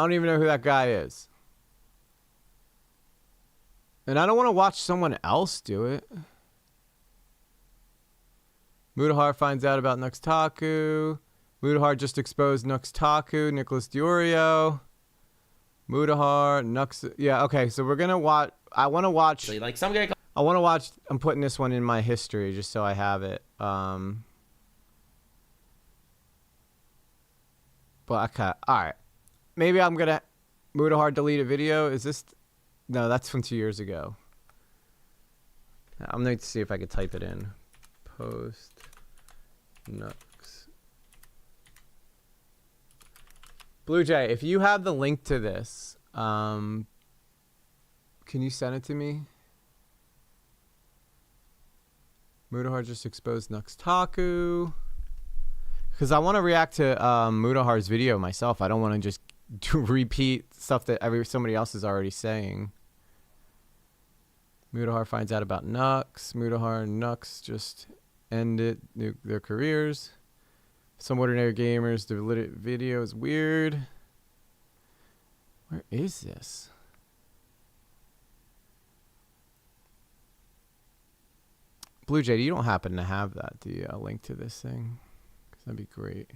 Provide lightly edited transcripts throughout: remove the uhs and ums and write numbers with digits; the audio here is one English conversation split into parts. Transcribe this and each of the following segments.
I don't even know who that guy is. And I don't want to watch someone else do it. Mutahar finds out about Nuxtaku. Mutahar just exposed Nuxtaku. Nicholas Diorio. Mutahar, Nux. Yeah, okay, so we're going to watch. I want to watch. So like some guy. I want to watch. I'm putting this one in my history just so I have it. But okay. Alright. Maybe I'm going to. Mutahar delete a video. Is this. No, that's from 2 years ago. I'm going to see if I could type it in. Post. Nux. Blue Jay, if you have the link to this, can you send it to me? Mutahar just exposed Nuxtaku. Because I want to react to Mutahar's video myself. I don't want to just repeat stuff that somebody else is already saying. Mutahar finds out about Nux. Mutahar and Nux just ended their careers. Some ordinary gamers, the video is weird. Where is this? Blue Jay, you don't happen to have that, do you? A link to this thing? Because that'd be great.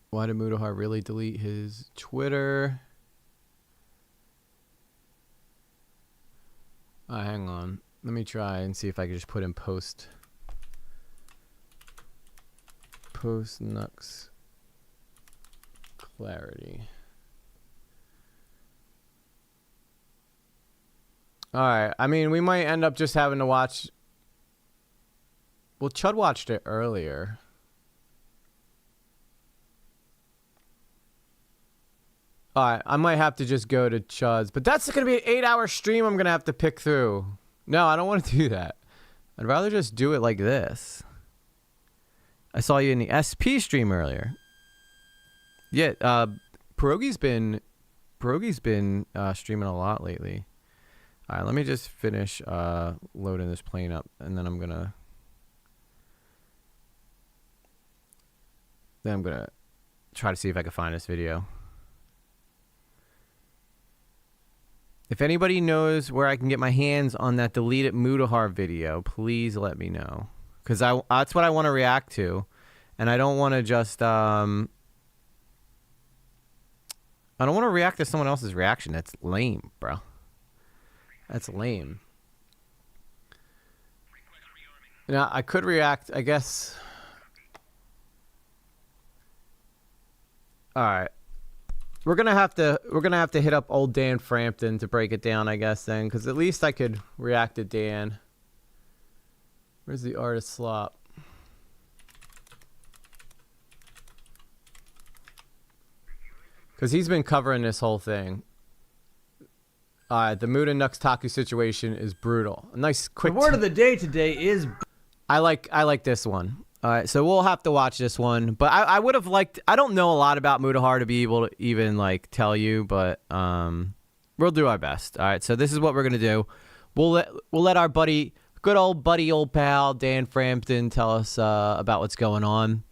Why did Mutahar really delete his Twitter? Hang on. Let me try and see if I can just put in post Nux clarity. Alright, I mean, we might end up just having to watch. Well, Chud watched it earlier. Alright, I might have to just go to Chud's. But that's going to be an 8-hour stream I'm going to have to pick through. No, I don't want to do that. I'd rather just do it like this. I saw you in the SP stream earlier. Yeah, Pierogi's been streaming a lot lately. Alright, let me just finish loading this plane up, and then I'm gonna try to see if I can find this video. If anybody knows where I can get my hands on that deleted Mutahar video, please let me know. Because that's what I want to react to. And I don't want to just... I don't want to react to someone else's reaction. That's lame, bro. That's lame. Now, I could react, I guess... Alright. We're gonna have to hit up old Dan Frampton to break it down, I guess, then, because at least I could react to Dan. Where's the artist slop? Because he's been covering this whole thing. The Muta Nuxtaku situation is brutal. A nice quick. The word of the day today is. I like this one. All right, so we'll have to watch this one. But I would have liked. I don't know a lot about Mutahar to be able to even like tell you, but we'll do our best. All right, so this is what we're gonna do. We'll let our buddy, good old pal Dan Frampton, tell us about what's going on,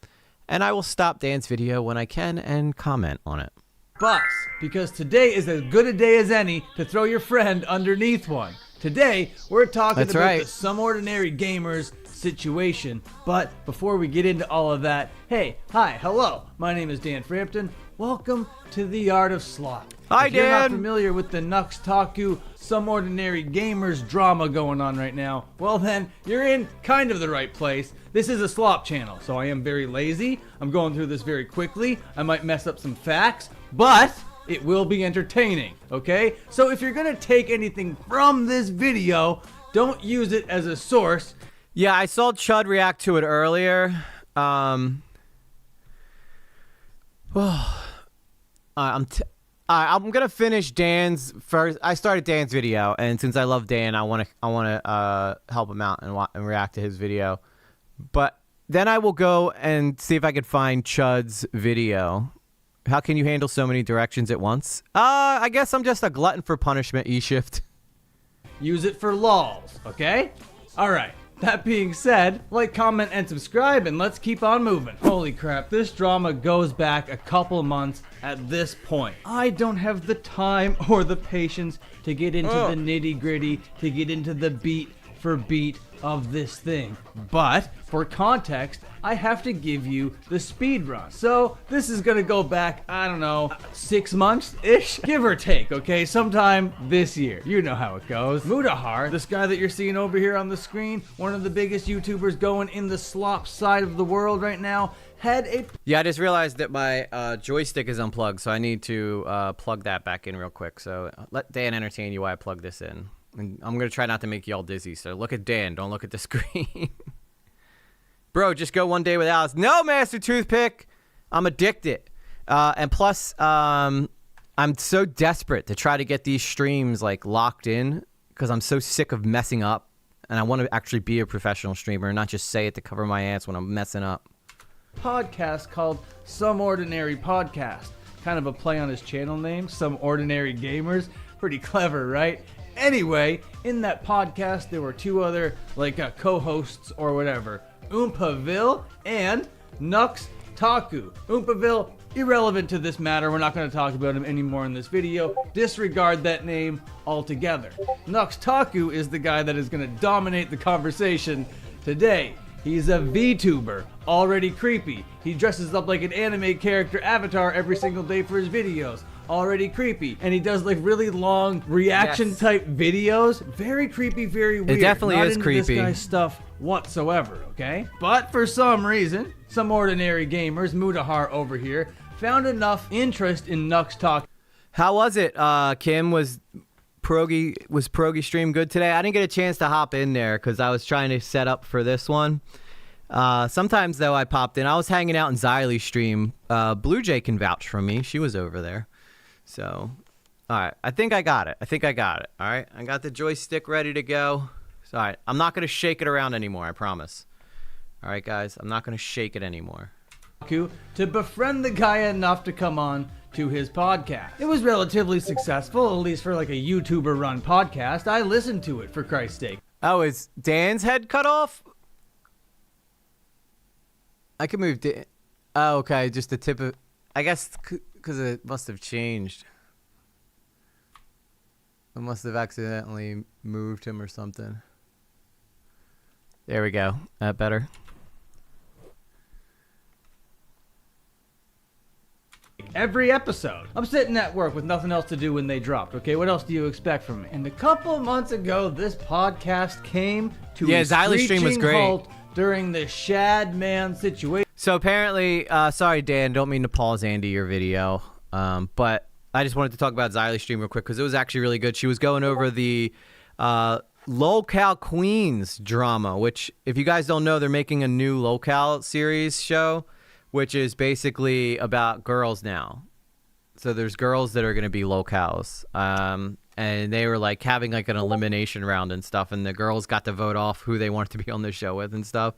and I will stop Dan's video when I can and comment on it. Bus, because today is as good a day as any to throw your friend underneath one. Today, we're talking about the Some Ordinary Gamers situation. But before we get into all of that, hey, hi, hello, my name is Dan Frampton. Welcome to the Art of Slop. Hi, if you're Dan. not familiar with the Nuxtaku Some Ordinary Gamers drama going on right now, well then, you're in kind of the right place. This is a slop channel, so I am very lazy. I'm going through this very quickly. I might mess up some facts, but it will be entertaining, okay? So if you're gonna take anything from this video, don't use it as a source. Yeah, I saw Chud react to it earlier. I'm gonna finish Dan's first. I started Dan's video, and since I love Dan, I wanna help him out and react to his video. But then I will go and see if I can find Chud's video. How can you handle so many directions at once? I guess I'm just a glutton for punishment, E-Shift. Use it for lols, okay? Alright, That being said, like, comment, and subscribe, and let's keep on moving. Holy crap, this drama goes back a couple months at this point. I don't have the time or the patience to get into the nitty-gritty, to get into the beat for beat of this thing. But for context, I have to give you the speed run. So this is gonna go back, I don't know, 6 months-ish, give or take, okay? Sometime this year. You know how it goes. Mutahar, this guy that you're seeing over here on the screen, one of the biggest YouTubers going in the slop side of the world right now, had a... Yeah, I just realized that my joystick is unplugged, so I need to plug that back in real quick. So let Dan entertain you while I plug this in. And I'm going to try not to make you all dizzy, so look at Dan. Don't look at the screen. Bro, just go one day without us. No, Master Toothpick! I'm addicted. And plus, I'm so desperate to try to get these streams, like, locked in because I'm so sick of messing up. And I want to actually be a professional streamer and not just say it to cover my ass when I'm messing up. Podcast called Some Ordinary Podcast. Kind of a play on his channel name, Some Ordinary Gamers. Pretty clever, right? Anyway, in that podcast, there were two other, like, co-hosts or whatever. Oompaville and Nuxtaku. Oompaville, irrelevant to this matter. We're not going to talk about him anymore in this video. Disregard that name altogether. Nuxtaku is the guy that is going to dominate the conversation today. He's a VTuber, already creepy. He dresses up like an anime character avatar every single day for his videos. Already creepy. And he does like really long reaction type videos. Very creepy, very weird. It definitely Not is into creepy. This guy's stuff whatsoever, okay? But for some reason, some ordinary gamers, Mutahar over here, found enough interest in Nux Talk. How was it, Kim? Was Progi stream good today? I didn't get a chance to hop in there because I was trying to set up for this one. Sometimes, though, I popped in. I was hanging out in Xylie's stream. Blue Jay can vouch for me. She was over there. So, all right. I think I got it. All right. I got the joystick ready to go. So, all right. I'm not going to shake it around anymore. I promise. All right, guys. I'm not going to shake it anymore. To befriend the guy enough to come on to his podcast. It was relatively successful, at least for like a YouTuber run podcast. I listened to it, for Christ's sake. Oh, is Dan's head cut off? I can move Dan. Oh, okay. Just the tip of... I guess because it must have changed. I must have accidentally moved him or something. There we go. That better? Every episode. I'm sitting at work with nothing else to do when they dropped, okay? What else do you expect from me? And a couple months ago, this podcast came to a Xylie stream was screeching great. halt during the Shad Man situation. So apparently, sorry Dan, don't mean to pause Andy your video, but I just wanted to talk about Xylie stream real quick because it was actually really good. She was going over the Lolcal Queens drama, which if you guys don't know, they're making a new Lolcal series show, which is basically about girls now. So there's girls that are going to be locals. And they were like having like an elimination round and stuff. And the girls got to vote off who they wanted to be on the show with and stuff.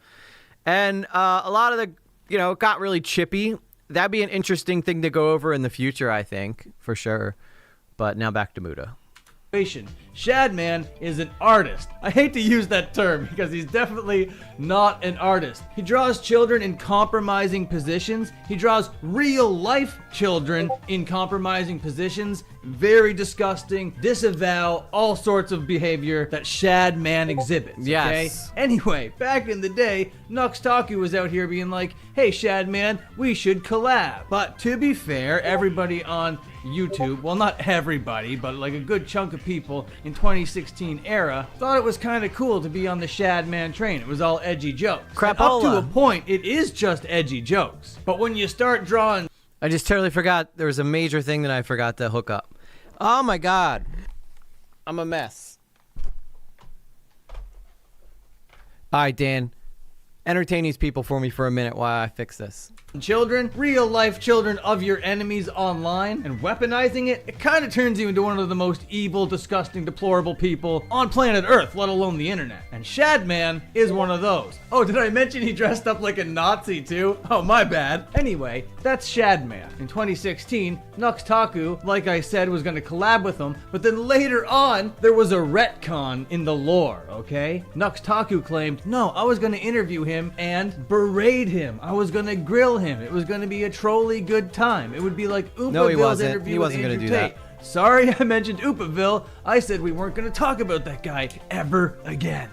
And a lot of the, it got really chippy. That'd be an interesting thing to go over in the future, I think, for sure. But now back to Muta. Shadman is an artist. I hate to use that term because he's definitely not an artist. He draws children in compromising positions. He draws real life children in compromising positions. Very disgusting. Disavow all sorts of behavior that Shadman exhibits. Okay? Yes. Anyway, back in the day, Nuxtaku was out here being like, hey Shadman, we should collab. But to be fair, everybody on YouTube, well not everybody, but like a good chunk of people in 2016 era thought it was kind of cool to be on the Shadman train. It was all edgy jokes. And up to a point, it is just edgy jokes. But when you start drawing... I just totally forgot. There was a major thing that I forgot to hook up. Oh my God. I'm a mess. All right, Dan. Entertain these people for me for a minute while I fix this. children, real life children of your enemies online, and weaponizing it, it kind of turns you into one of the most evil, disgusting, deplorable people on planet Earth, let alone the internet. And Shadman is one of those. Oh, did I mention he dressed up like a Nazi too? Oh, my bad. Anyway, that's Shadman. In 2016, Nuxtaku, like I said, was going to collab with him, but then later on, there was a retcon in the lore, okay? Nuxtaku claimed, no, I was going to interview him and berate him. I was going to grill him. It was going to be a trolly good time. It would be like Oopaville's interview with Andrew Tate. Do that. Sorry I mentioned Oopaville. I said we weren't going to talk about that guy ever again.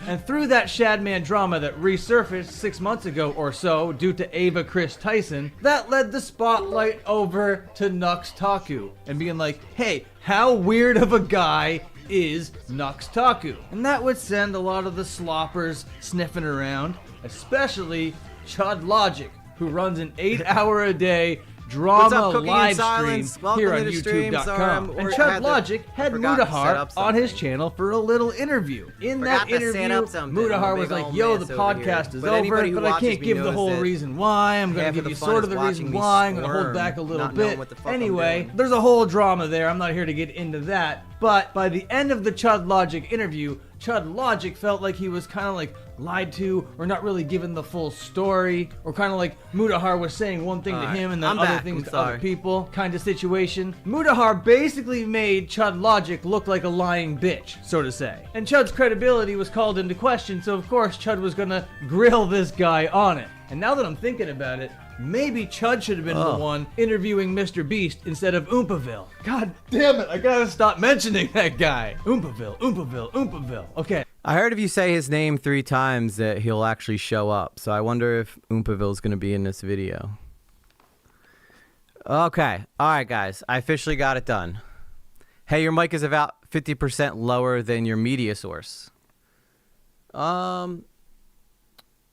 And through that Shadman drama that resurfaced 6 months ago or so due to Ava Chris Tyson, that led the spotlight over to Nuxtaku and being like, hey, how weird of a guy is Nuxtaku? And that would send a lot of the sloppers sniffing around, especially Chud Logic, who runs an 8-hour-a-day drama live stream here on YouTube.com. And Chud Logic had Mutahar on his channel for a little interview. In that interview, Mutahar was like, yo, the podcast is over, but I can't give the whole reason why. I'm going to give you sort of the reason why. I'm going to hold back a little bit. Anyway, there's a whole drama there. I'm not here to get into that. But by the end of the Chud Logic interview, Chud Logic felt like he was kind of like lied to or not really given the full story, or kind of like Mutahar was saying one thing to him and then other things to other people kind of situation. Mutahar basically made Chud Logic look like a lying bitch, so to say. And Chud's credibility was called into question, so of course Chud was gonna grill this guy on it. And now that I'm thinking about it, maybe Chud should have been the one interviewing Mr. Beast instead of Oopaville. God damn it, I gotta stop mentioning that guy. Oopaville, Oopaville, Oopaville. Okay. I heard if you say his name 3 times that he'll actually show up. So I wonder if Oopaville's going to be in this video. Okay. All right, guys. I officially got it done. Hey, your mic is about 50% lower than your media source. Let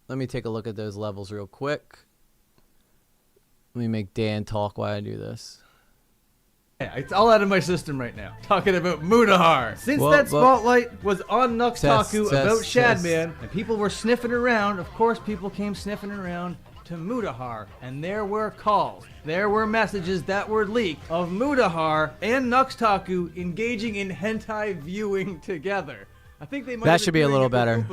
me take a look at those levels real quick. Let me make Dan talk while I do this. Yeah, it's all out of my system right now. Talking about Mutahar. Since that spotlight was on Nuxtaku about Shadman, and people were sniffing around, of course people came sniffing around to Mutahar, and there were calls, there were messages that were leaked of Mutahar and Nuxtaku engaging in hentai viewing together. I think they might that should be a little better.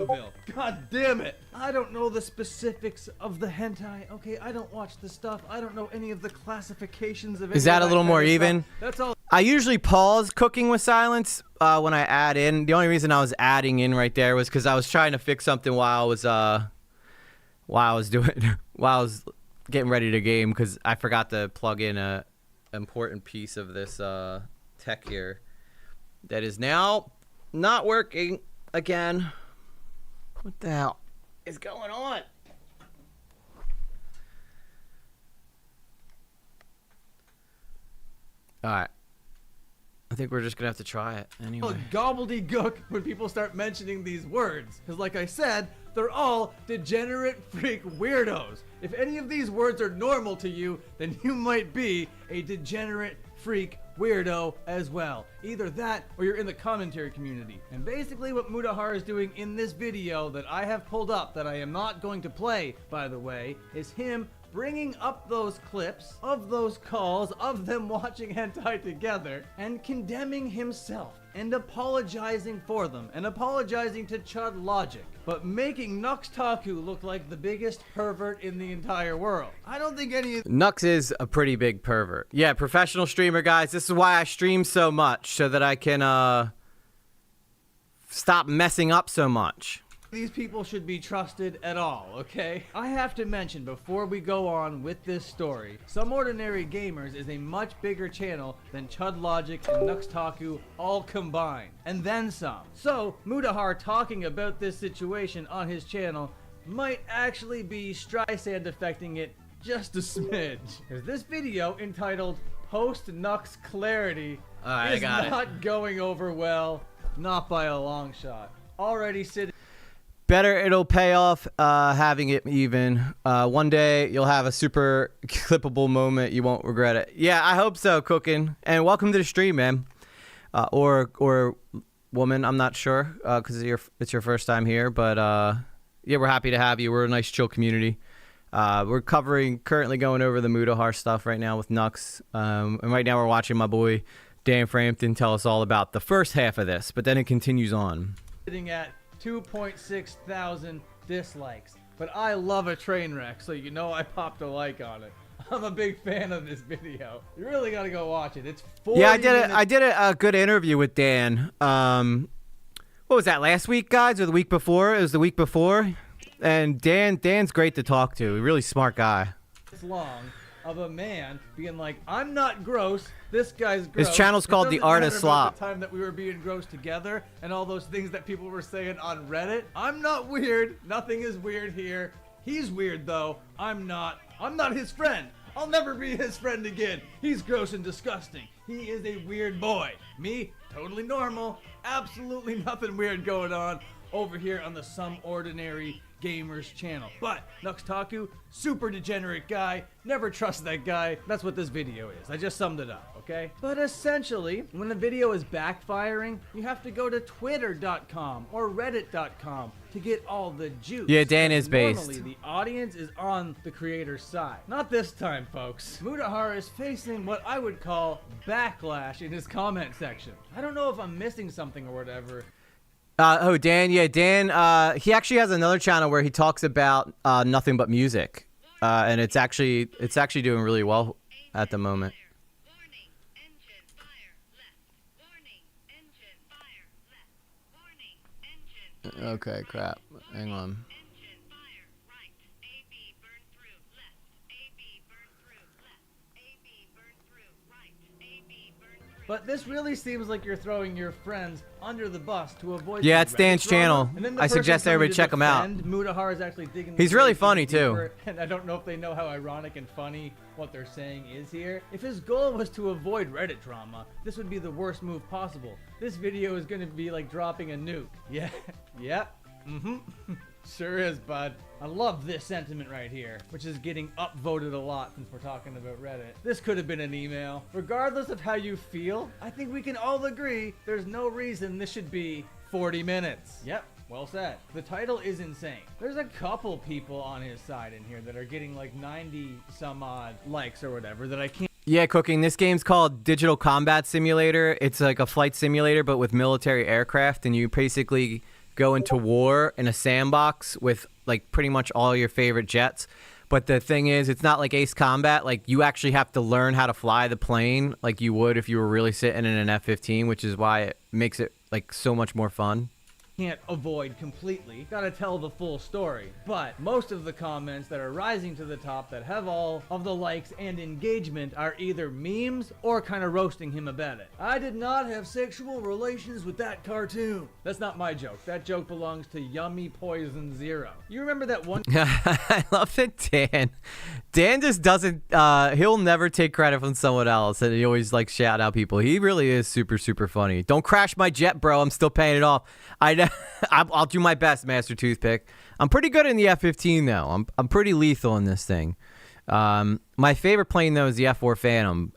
God damn it. I don't know the specifics of the hentai. Okay, I don't watch the stuff. I don't know any of the classifications of it. Is that a little more even? That's all. I usually pause cooking with silence when I add in. The only reason I was adding in right there was because I was trying to fix something while I was getting ready to game, because I forgot to plug in a important piece of this tech here that is now not working again. What the hell is going on? Alright. I think we're just gonna have to try it anyway. Gobbledygook when people start mentioning these words. Because like I said, they're all degenerate freak weirdos. If any of these words are normal to you, then you might be a degenerate freak weirdo as well. Either that or you're in the commentary community. And basically what Mutahar is doing in this video that I have pulled up, that I am not going to play, by the way, is him bringing up those clips of those calls of them watching hentai together and condemning himself and apologizing for them and apologizing to Chud Logic, but making Nuxtaku look like the biggest pervert in the entire world. I don't think any of Nux is a pretty big pervert. Yeah, professional streamer, guys. This is why I stream so much, so that I can stop messing up so much. these people should be trusted at all, okay? I have to mention before we go on with this story, Some Ordinary Gamers is a much bigger channel than Chud Logic and Nuxtaku all combined, and then some. So, Mutahar talking about this situation on his channel might actually be Streisand affecting it just a smidge. Because this video entitled Post Nux Clarity is not going over well, not by a long shot. Already sitting. Better it'll pay off having it even. One day you'll have a super clippable moment. You won't regret it. Yeah, I hope so, Cookin'. And welcome to the stream, man. Or woman, I'm not sure, because it's your first time here. But yeah, we're happy to have you. We're a nice, chill community. We're currently going over the Mutahar stuff right now with Nux. And right now we're watching my boy Dan Frampton tell us all about the first half of this, but then it continues on. Sitting at 2.6 thousand dislikes, but I love a train wreck, so you know I popped a like on it. I'm a big fan of this video. You really gotta go watch it. It's 40 Yeah, I did minutes. I did a good interview with Dan. What was that, last week, guys, or the week before? It was the week before. And Dan's great to talk to. A really smart guy. It's long of a man being like, I'm not gross. This guy's gross. His channel's It called The doesn't Art matter of about Slop. The time that we were being gross together and all those things that people were saying on Reddit. I'm not weird. Nothing is weird here. He's weird though. I'm not. I'm not his friend. I'll never be his friend again. He's gross and disgusting. He is a weird boy. Me, totally normal. Absolutely nothing weird going on over here on the Some Ordinary Gamers channel. But nuxtaku, super degenerate guy. Never trust that guy. That's what this video is. I just summed it up, okay? But essentially, when the video is backfiring, you have to go to twitter.com or reddit.com to get all the juice. Yeah, Dan is based. Normally, the audience is on the creator's side. Not this time, folks. Mutahar is facing what I would call backlash in his comment section. I don't know if I'm missing something or whatever. Dan, yeah, Dan, he actually has another channel where he talks about nothing but music. And it's actually doing really well at the moment. Warning, engine fire left. Warning, engine fire left. Warning, engine fire Okay, crap. Hang on. engine fire right. AB burn through left. AB burn through left. AB burn through right. AB burn through. But this really seems like you're throwing your friends under the bus to avoid. Yeah, some it's Dan's Reddit drama. channel. And then the I person suggest coming everybody to check him out. defend Mutahar is actually digging. He's the really deeper funny, too. deeper, and I don't know if they know how ironic and funny what they're saying is here. If his goal was to avoid Reddit drama, this would be the worst move possible. This video is going to be like dropping a nuke. Yeah, yep. Sure is, bud. I love this sentiment right here, which is getting upvoted a lot since we're talking about Reddit. This could have been an email. Regardless of how you feel, I think we can all agree there's no reason this should be 40 minutes. Yep. Well said. The title is insane. There's a couple people on his side in here that are getting like 90 some odd likes or whatever that I can't. Yeah, Cooking. This game's called Digital Combat Simulator. It's like a flight simulator, but with military aircraft, and you basically go into war in a sandbox with like pretty much all your favorite jets. But the thing is, it's not like Ace Combat. Like, you actually have to learn how to fly the plane like you would if you were really sitting in an F-15, which is why it makes it like so much more fun. Can't avoid completely. Gotta tell the full story. But most of the comments that are rising to the top that have all of the likes and engagement are either memes or kind of roasting him about it. I did not have sexual relations with that cartoon. That's not my joke. That joke belongs to Yummy Poison Zero. You remember that one? I love that Dan just doesn't, he'll never take credit from someone else, and he always like shout out people. He really is super, super funny. Don't crash my jet, bro. I'm still paying it off. I'll do my best, Master Toothpick. I'm pretty good in the F-15 though. I'm pretty lethal in this thing. My favorite plane though is the F-4 Phantom,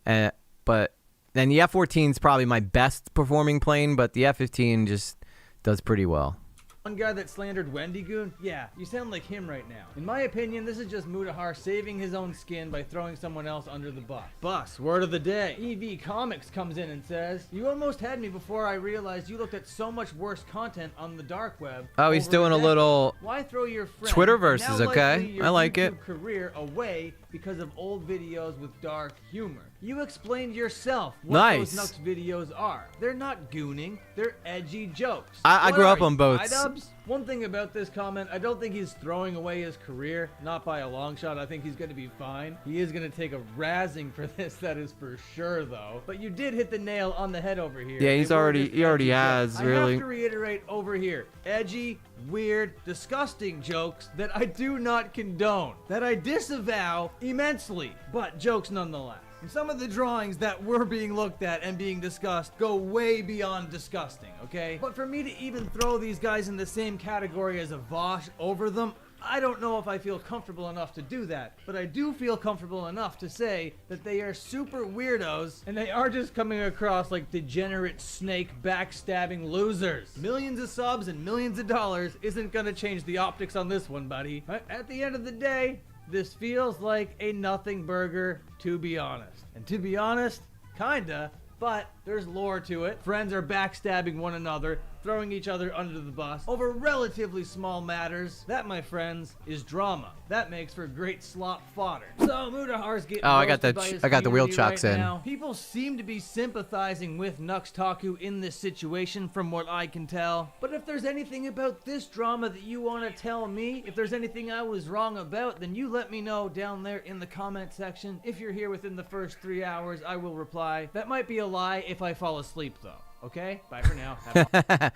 but then the F-14 is probably my best performing plane, but the F-15 just does pretty well. One guy that slandered Wendy Goon? Yeah, you sound like him right now. In my opinion, this is just Mutahar saving his own skin by throwing someone else under the bus. Word of the day. EV Comics comes in and says, you almost had me before I realized you looked at so much worse content on the dark web. Oh, he's doing a little Why throw your friend, Twitterverses, now okay? likely your I like YouTube it. career away because of old videos with dark humor? You explained yourself what Nice. those Nux videos are. They're not gooning, they're edgy jokes. I What grew are up on you, both. iDubbbz? One thing about this comment, I don't think he's throwing away his career, not by a long shot. I think he's going to be fine. He is going to take a razzing for this, that is for sure, though. But you did hit the nail on the head over here. Yeah, They he's were already- just he already edgy has, jokes. I really. have to reiterate over here, edgy, weird, disgusting jokes that I do not condone, that I disavow immensely, but jokes nonetheless. And some of the drawings that were being looked at and being discussed go way beyond disgusting, okay? But for me to even throw these guys in the same category as a Vosh over them, I don't know if I feel comfortable enough to do that, but I do feel comfortable enough to say that they are super weirdos, and they are just coming across like degenerate snake backstabbing losers. Millions of subs and millions of dollars isn't gonna change the optics on this one, buddy. But at the end of the day, This feels like a nothing burger, to be honest. And to be honest, kinda, but there's lore to it. Friends are backstabbing one another, throwing each other under the bus over relatively small matters. That, my friends, is drama. That makes for great slop fodder. So Mutahar's getting Oh, I got roasted the by his I got the wheel community chucks right in. now. People seem to be sympathizing with Nuxtaku in this situation from what I can tell. But if there's anything about this drama that you want to tell me, if there's anything I was wrong about, then you let me know down there in the comment section. If you're here within the first 3 hours, I will reply. That might be a lie if I fall asleep though. Okay? Bye for now. Have a-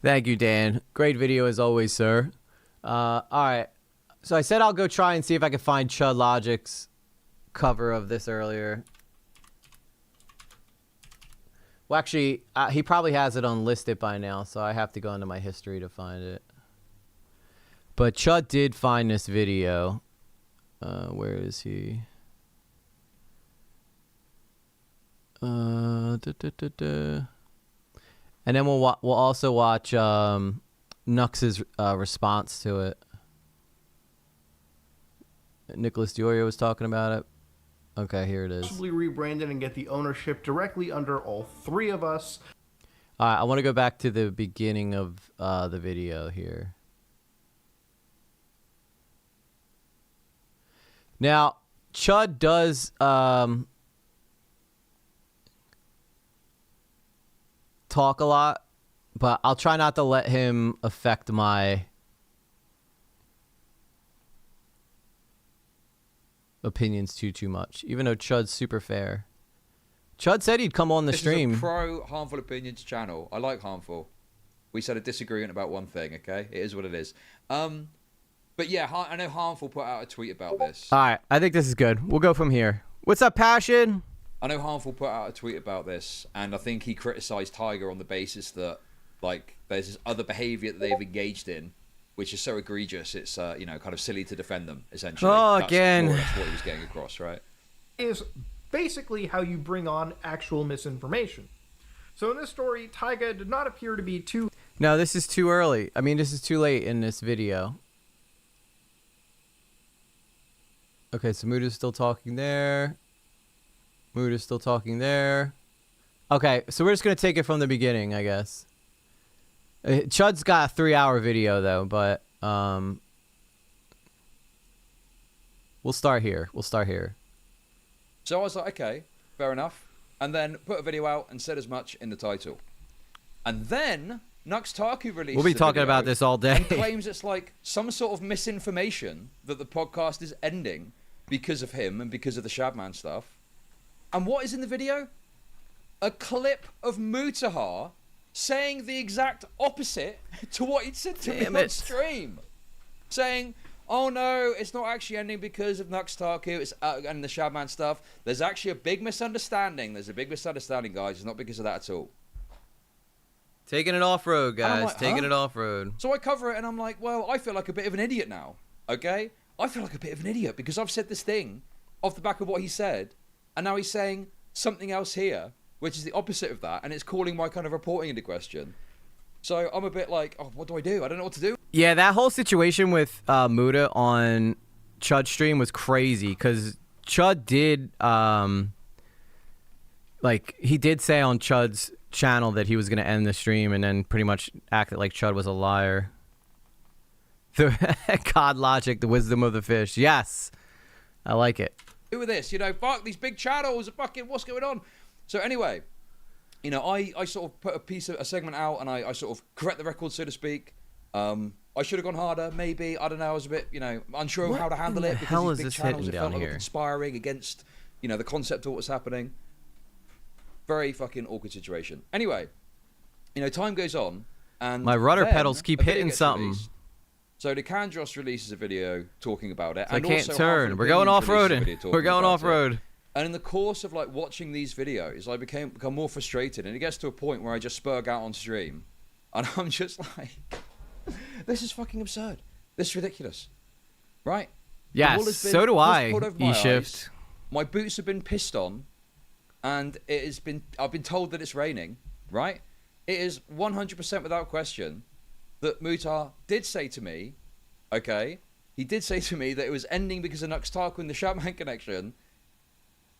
Thank you, Dan. Great video as always, sir. All right. So I said I'll go try and see if I can find Chud Logic's cover of this earlier. Well, actually, he probably has it unlisted by now, so I have to go into my history to find it. But Chud did find this video. Where is he? And then we'll also watch Nux's response to it. Nicholas Diorio was talking about it. Okay, here it is. Possibly rebrand it and get the ownership directly under all three of us. All right, I want to go back to the beginning of the video here. Now, Chud does talk a lot, but I'll try not to let him affect my opinions too much, even though Chud's super fair. Chud said he'd come on the stream. This is a pro Harmful Opinions channel. I like Harmful. We said a disagreement about one thing, okay? It is what it is. But yeah, I know Harmful put out a tweet about this. All right, I think this is good. We'll go from here. What's up, Passion? I know Harmful put out a tweet about this, and I think he criticized Tiger on the basis that, like, there's this other behavior that they've engaged in, which is so egregious, it's, you know, kind of silly to defend them, essentially. Oh, That's again. more or less what he was getting across, right? Is basically how you bring on actual misinformation. So in this story, Taiga did not appear to be too... No, this is too early. I mean, this is too late in this video. Okay, so Mood is still talking there. Mood is still talking there. Okay, so we're just going to take it from the beginning, I guess. Chud's got a 3-hour video, though, but we'll start here. We'll start here. So I was like, okay, fair enough. And then put a video out and said as much in the title. And then Nuxtaku released We'll be a talking video about this all day. and claims it's like some sort of misinformation that the podcast is ending because of him and because of the Shabman stuff. And what is in the video? A clip of Mutahar saying the exact opposite to what he'd said to me on stream. Saying, oh no, it's not actually ending because of Nuxtaku it's, and the Shabman stuff. There's actually a big misunderstanding. There's a big misunderstanding, guys. It's not because of that at all. Taking it off-road, And I'm guys. like, Taking huh? it off-road. So I cover it and I'm like, well, I feel like a bit of an idiot now, okay? I feel like a bit of an idiot because I've said this thing off the back of what he said, and now he's saying something else here, which is the opposite of that, and it's calling my kind of reporting into question. So I'm a bit like, oh, what do? I don't know what to do. Yeah, that whole situation with Muda on Chud's stream was crazy because Chud did, like, he did say on Chud's channel that he was going to end the stream and then pretty much acted like Chud was a liar. The God logic, the wisdom of the fish. Yes, I like it. Do with this, you know, fuck these big channels, fucking what's going on? So anyway, you know, I sort of put a segment out and I sort of correct the record, so to speak. I should have gone harder, maybe. I don't know. I was a bit, you know, unsure of how to handle it because hell these is big this channels hitting it felt down like were here? conspiring against, you know, the concept of what's happening. Very fucking awkward situation. Anyway, you know, time goes on and My rudder then pedals keep a video hitting gets something. released. So Decandros releases a video talking about it. I and can't also turn. Harmful We're going Opinions released a off-roading. video talking We're going about it. off-road. And in the course of like watching these videos, I become more frustrated, and it gets to a point where I just spurg out on stream, and I'm just like, "This is fucking absurd. This is ridiculous, right?" The wool Yes, has been so do I, pulled over my E-Shift. eyes. My boots have been pissed on, and it has been. I've been told that it's raining. Right? It is 100% without question that Mutahar did say to me, "Okay." he did say to me that it was ending because of Nuxtaku and the Shaman connection,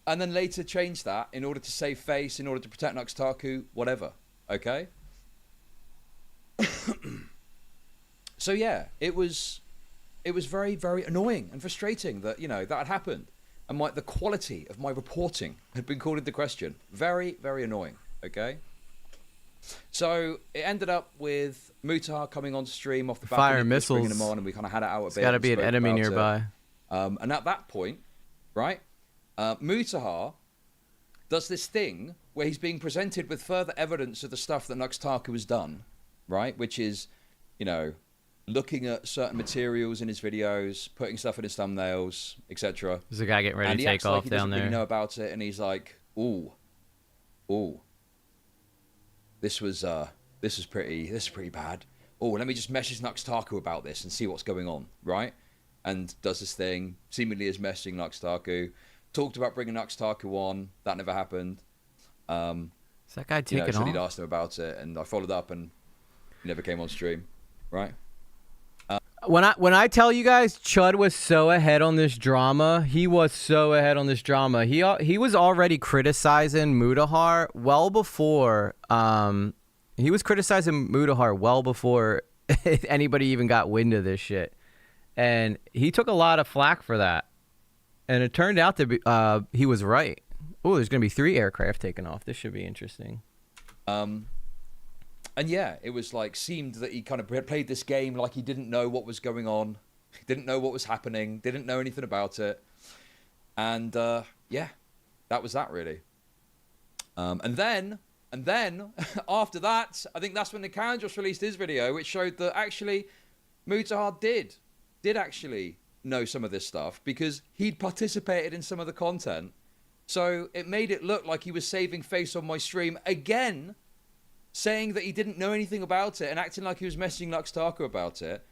and then later changed that in order to save face, in order to protect Nuxtaku, whatever. Okay? So yeah, it was very, very annoying and frustrating that, that had happened. And the quality of my reporting had been called into question. Very, very annoying, okay? So it ended up with Mutahar coming on stream off the balcony, Fire missiles. bringing him on, and we kind of had it out a bit. It's got to be an enemy nearby. And at that point, right, Mutahar does this thing where he's being presented with further evidence of the stuff that Nuxtaku has done, right? Which is, looking at certain materials in his videos, putting stuff in his thumbnails, etc. There's a guy getting ready to take off he down doesn't there. really know about it, and he's like, "Ooh, this is pretty bad. Oh, let me just message Nuxtaku about this and see what's going on, right?" And does this thing, seemingly is messaging Nuxtaku. Talked about bringing Nuxtaku on. That never happened. Is that guy taking said off? he'd asked him about it, and I followed up, and he never came on stream, right? When I tell you guys, Chud was so ahead on this drama. He was so ahead on this drama. He was already criticizing Mutahar well before. He was criticizing Mutahar well before anybody even got wind of this shit, and he took a lot of flack for that. And it turned out to be he was right. Oh, there's gonna be 3 aircraft taking off. This should be interesting. And yeah, it was seemed that he kind of played this game like he didn't know what was going on. He didn't know what was happening, didn't know anything about it. And yeah, that was that really. And then after that, I think that's when the Karen just released his video, which showed that actually Mutahar did actually know some of this stuff because he'd participated in some of the content. So it made it look like he was saving face on my stream again, saying that he didn't know anything about it and acting like he was messaging Nuxtaku about it,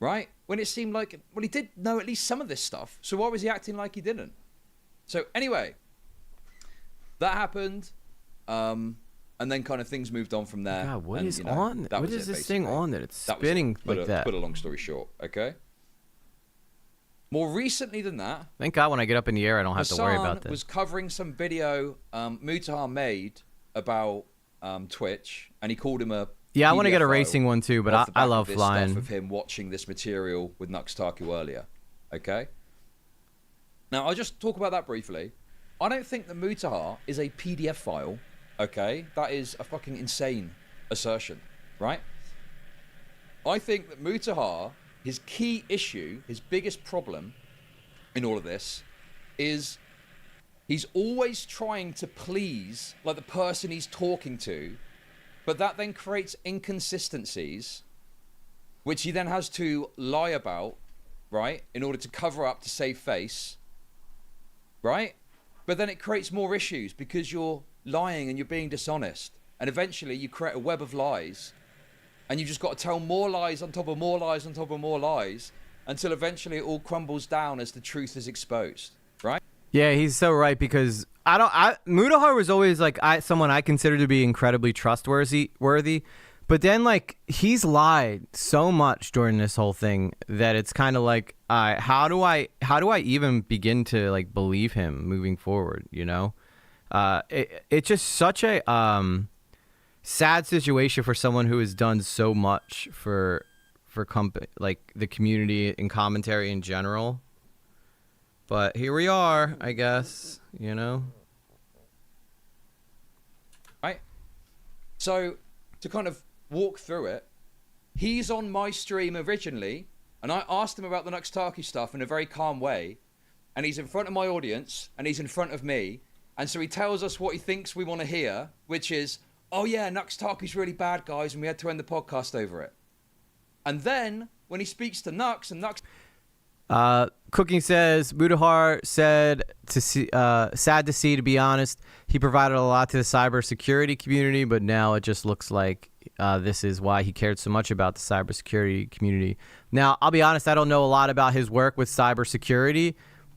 right? When it seemed like, well, he did know at least some of this stuff, so why was he acting like he didn't? So anyway, that happened, and then kind of things moved on from there. God, what and, is on? What is this thing on that it's spinning like that? Put a long story short, okay? More recently than that, Thank God when I get up in the air, I don't have to worry about Hassan this. was covering some video Mutahar made about Twitch, and he called him a Yeah, I want to PDF get a file racing one too, but off the I back love of this flying. stuff of him watching this material with Nuxtaku earlier. Okay. Now I'll just talk about that briefly. I don't think that Mutahar is a PDF file. Okay, that is a fucking insane assertion, right? I think that Mutahar, his key issue, his biggest problem in all of this, is he's always trying to please the person he's talking to, but that then creates inconsistencies, which he then has to lie about, right, in order to cover up to save face, right? But then it creates more issues because you're lying and you're being dishonest, and eventually you create a web of lies, and you've just got to tell more lies on top of more lies on top of more lies until eventually it all crumbles down as the truth is exposed, right? Yeah, he's so right because Mutahar was always someone I consider to be incredibly trustworthy, but then he's lied so much during this whole thing that it's kind of how do I even begin to believe him moving forward? It's just such a sad situation for someone who has done so much for the community and commentary in general. But here we are, I guess, Right? So, to kind of walk through it, he's on my stream originally, and I asked him about the Nuxtaku stuff in a very calm way, and he's in front of my audience, and he's in front of me, and so he tells us what he thinks we want to hear, which is, oh yeah, Nuxtaku's really bad, guys, and we had to end the podcast over it. And then, when he speaks to Nux, and Nux... Cooking says, Mutahar said, sad to see, to be honest. He provided a lot to the cybersecurity community, but now it just looks like this is why he cared so much about the cybersecurity community. Now, I'll be honest, I don't know a lot about his work with cybersecurity,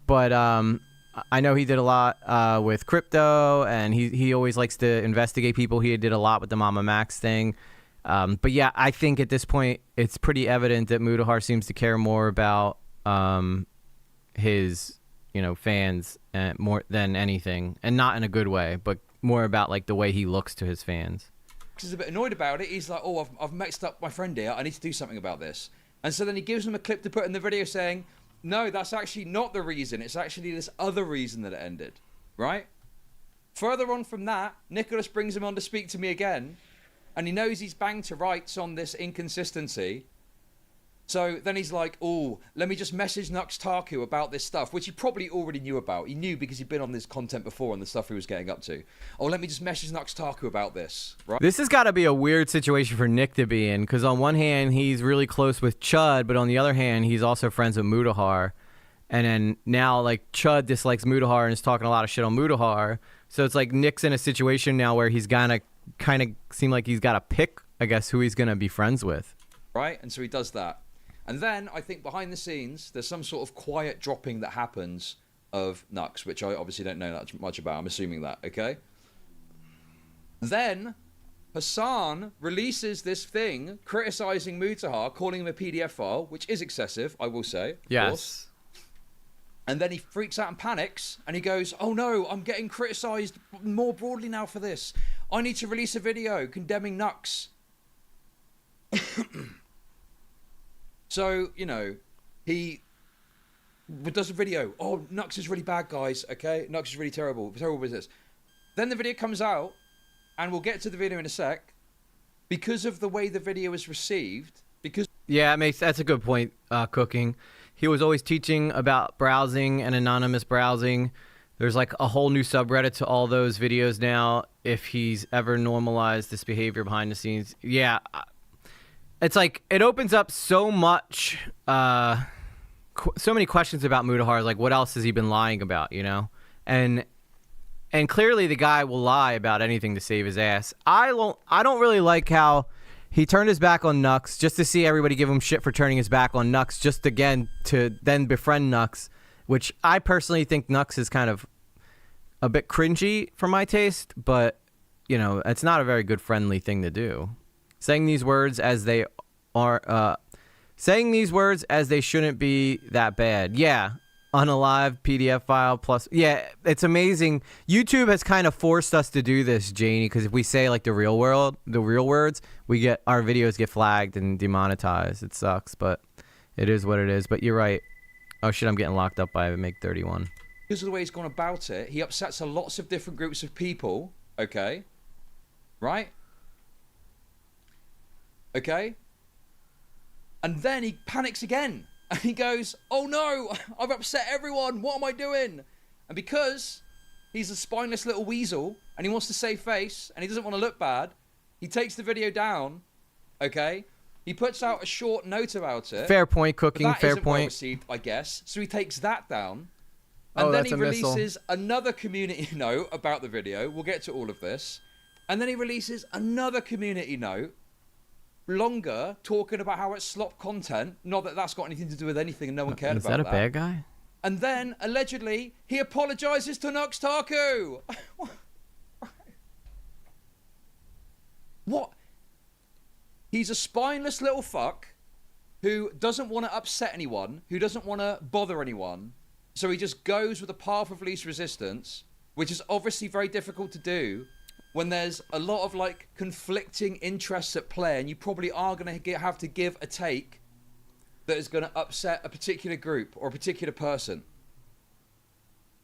but I know he did a lot with crypto, and he always likes to investigate people. He did a lot with the Mama Max thing. But yeah, I think at this point it's pretty evident that Mutahar seems to care more about his, fans more than anything, and not in a good way, but more about like the way he looks to his fans. He's a bit annoyed about it. He's like, "Oh, I've mixed up my friend here. I need to do something about this." And so then he gives him a clip to put in the video saying, "No, that's actually not the reason. It's actually this other reason that it ended." Right? Further on from that, Nicholas brings him on to speak to me again, and he knows he's banged to rights on this inconsistency. So then he's like, "Oh, let me just message Nuxtaku about this stuff," which he probably already knew about. He knew because he'd been on this content before and the stuff he was getting up to. "Oh, let me just message Nuxtaku about this." Right? This has got to be a weird situation for Nick to be in, because on one hand, he's really close with Chud, but on the other hand, he's also friends with Mutahar. And then now, like, Chud dislikes Mutahar and is talking a lot of shit on Mutahar. So it's like Nick's in a situation now where he's gonna kind of seem like he's got to pick, I guess, who he's going to be friends with. Right? And so he does that. And then I think behind the scenes, there's some sort of quiet dropping that happens of Nux, which I obviously don't know that much about. I'm assuming that, okay? Then Hassan releases this thing criticizing Mutahar, calling him a PDF file, which is excessive, I will say. Of course. And then he freaks out and panics, and he goes, "Oh no, I'm getting criticized more broadly now for this. I need to release a video condemning Nux." So, he does a video. "Oh, Nux is really bad, guys, okay? Nux is really terrible. Terrible business." Then the video comes out, and we'll get to the video in a sec. Because of the way the video is received, Yeah, that's a good point, Cooking. He was always teaching about browsing and anonymous browsing. There's like a whole new subreddit to all those videos now, if he's ever normalized this behavior behind the scenes. Yeah, it's like it opens up so much, so many questions about Mutahar. Like, what else has he been lying about, And clearly the guy will lie about anything to save his ass. I don't really like how he turned his back on Nux just to see everybody give him shit for turning his back on Nux, just again to then befriend Nux, which I personally think Nux is kind of a bit cringy for my taste, but it's not a very good friendly thing to do. Saying these words as they are, saying these words as they shouldn't be that bad. Yeah. Unalive PDF file plus. Yeah, it's amazing. YouTube has kind of forced us to do this, Janie, because if we say like the real words, our videos get flagged and demonetized. It sucks, but it is what it is. But you're right. Oh shit, I'm getting locked up by Make 31. because of the way he's gone about it, he upsets a lots of different groups of people, okay? Right? Okay? And then he panics again. And he goes, "Oh no, I've upset everyone. What am I doing?" And because he's a spineless little weasel and he wants to save face and he doesn't want to look bad, he takes the video down, okay? He puts out a short note about it. Fair point, Cooking. That Fair isn't well point. received, I guess. So he takes that down. And then he releases another community note about the video. We'll get to all of this. And then he releases another community note, longer, talking about how it's slop content. Not that that's got anything to do with anything and no one cared about that. Is that a bad guy? And then, allegedly, he apologizes to Nuxtaku. What? He's a spineless little fuck who doesn't want to upset anyone, who doesn't want to bother anyone. So he just goes with the path of least resistance, which is obviously very difficult to do when there's a lot of like conflicting interests at play, and you probably are going to have to give a take that is going to upset a particular group or a particular person.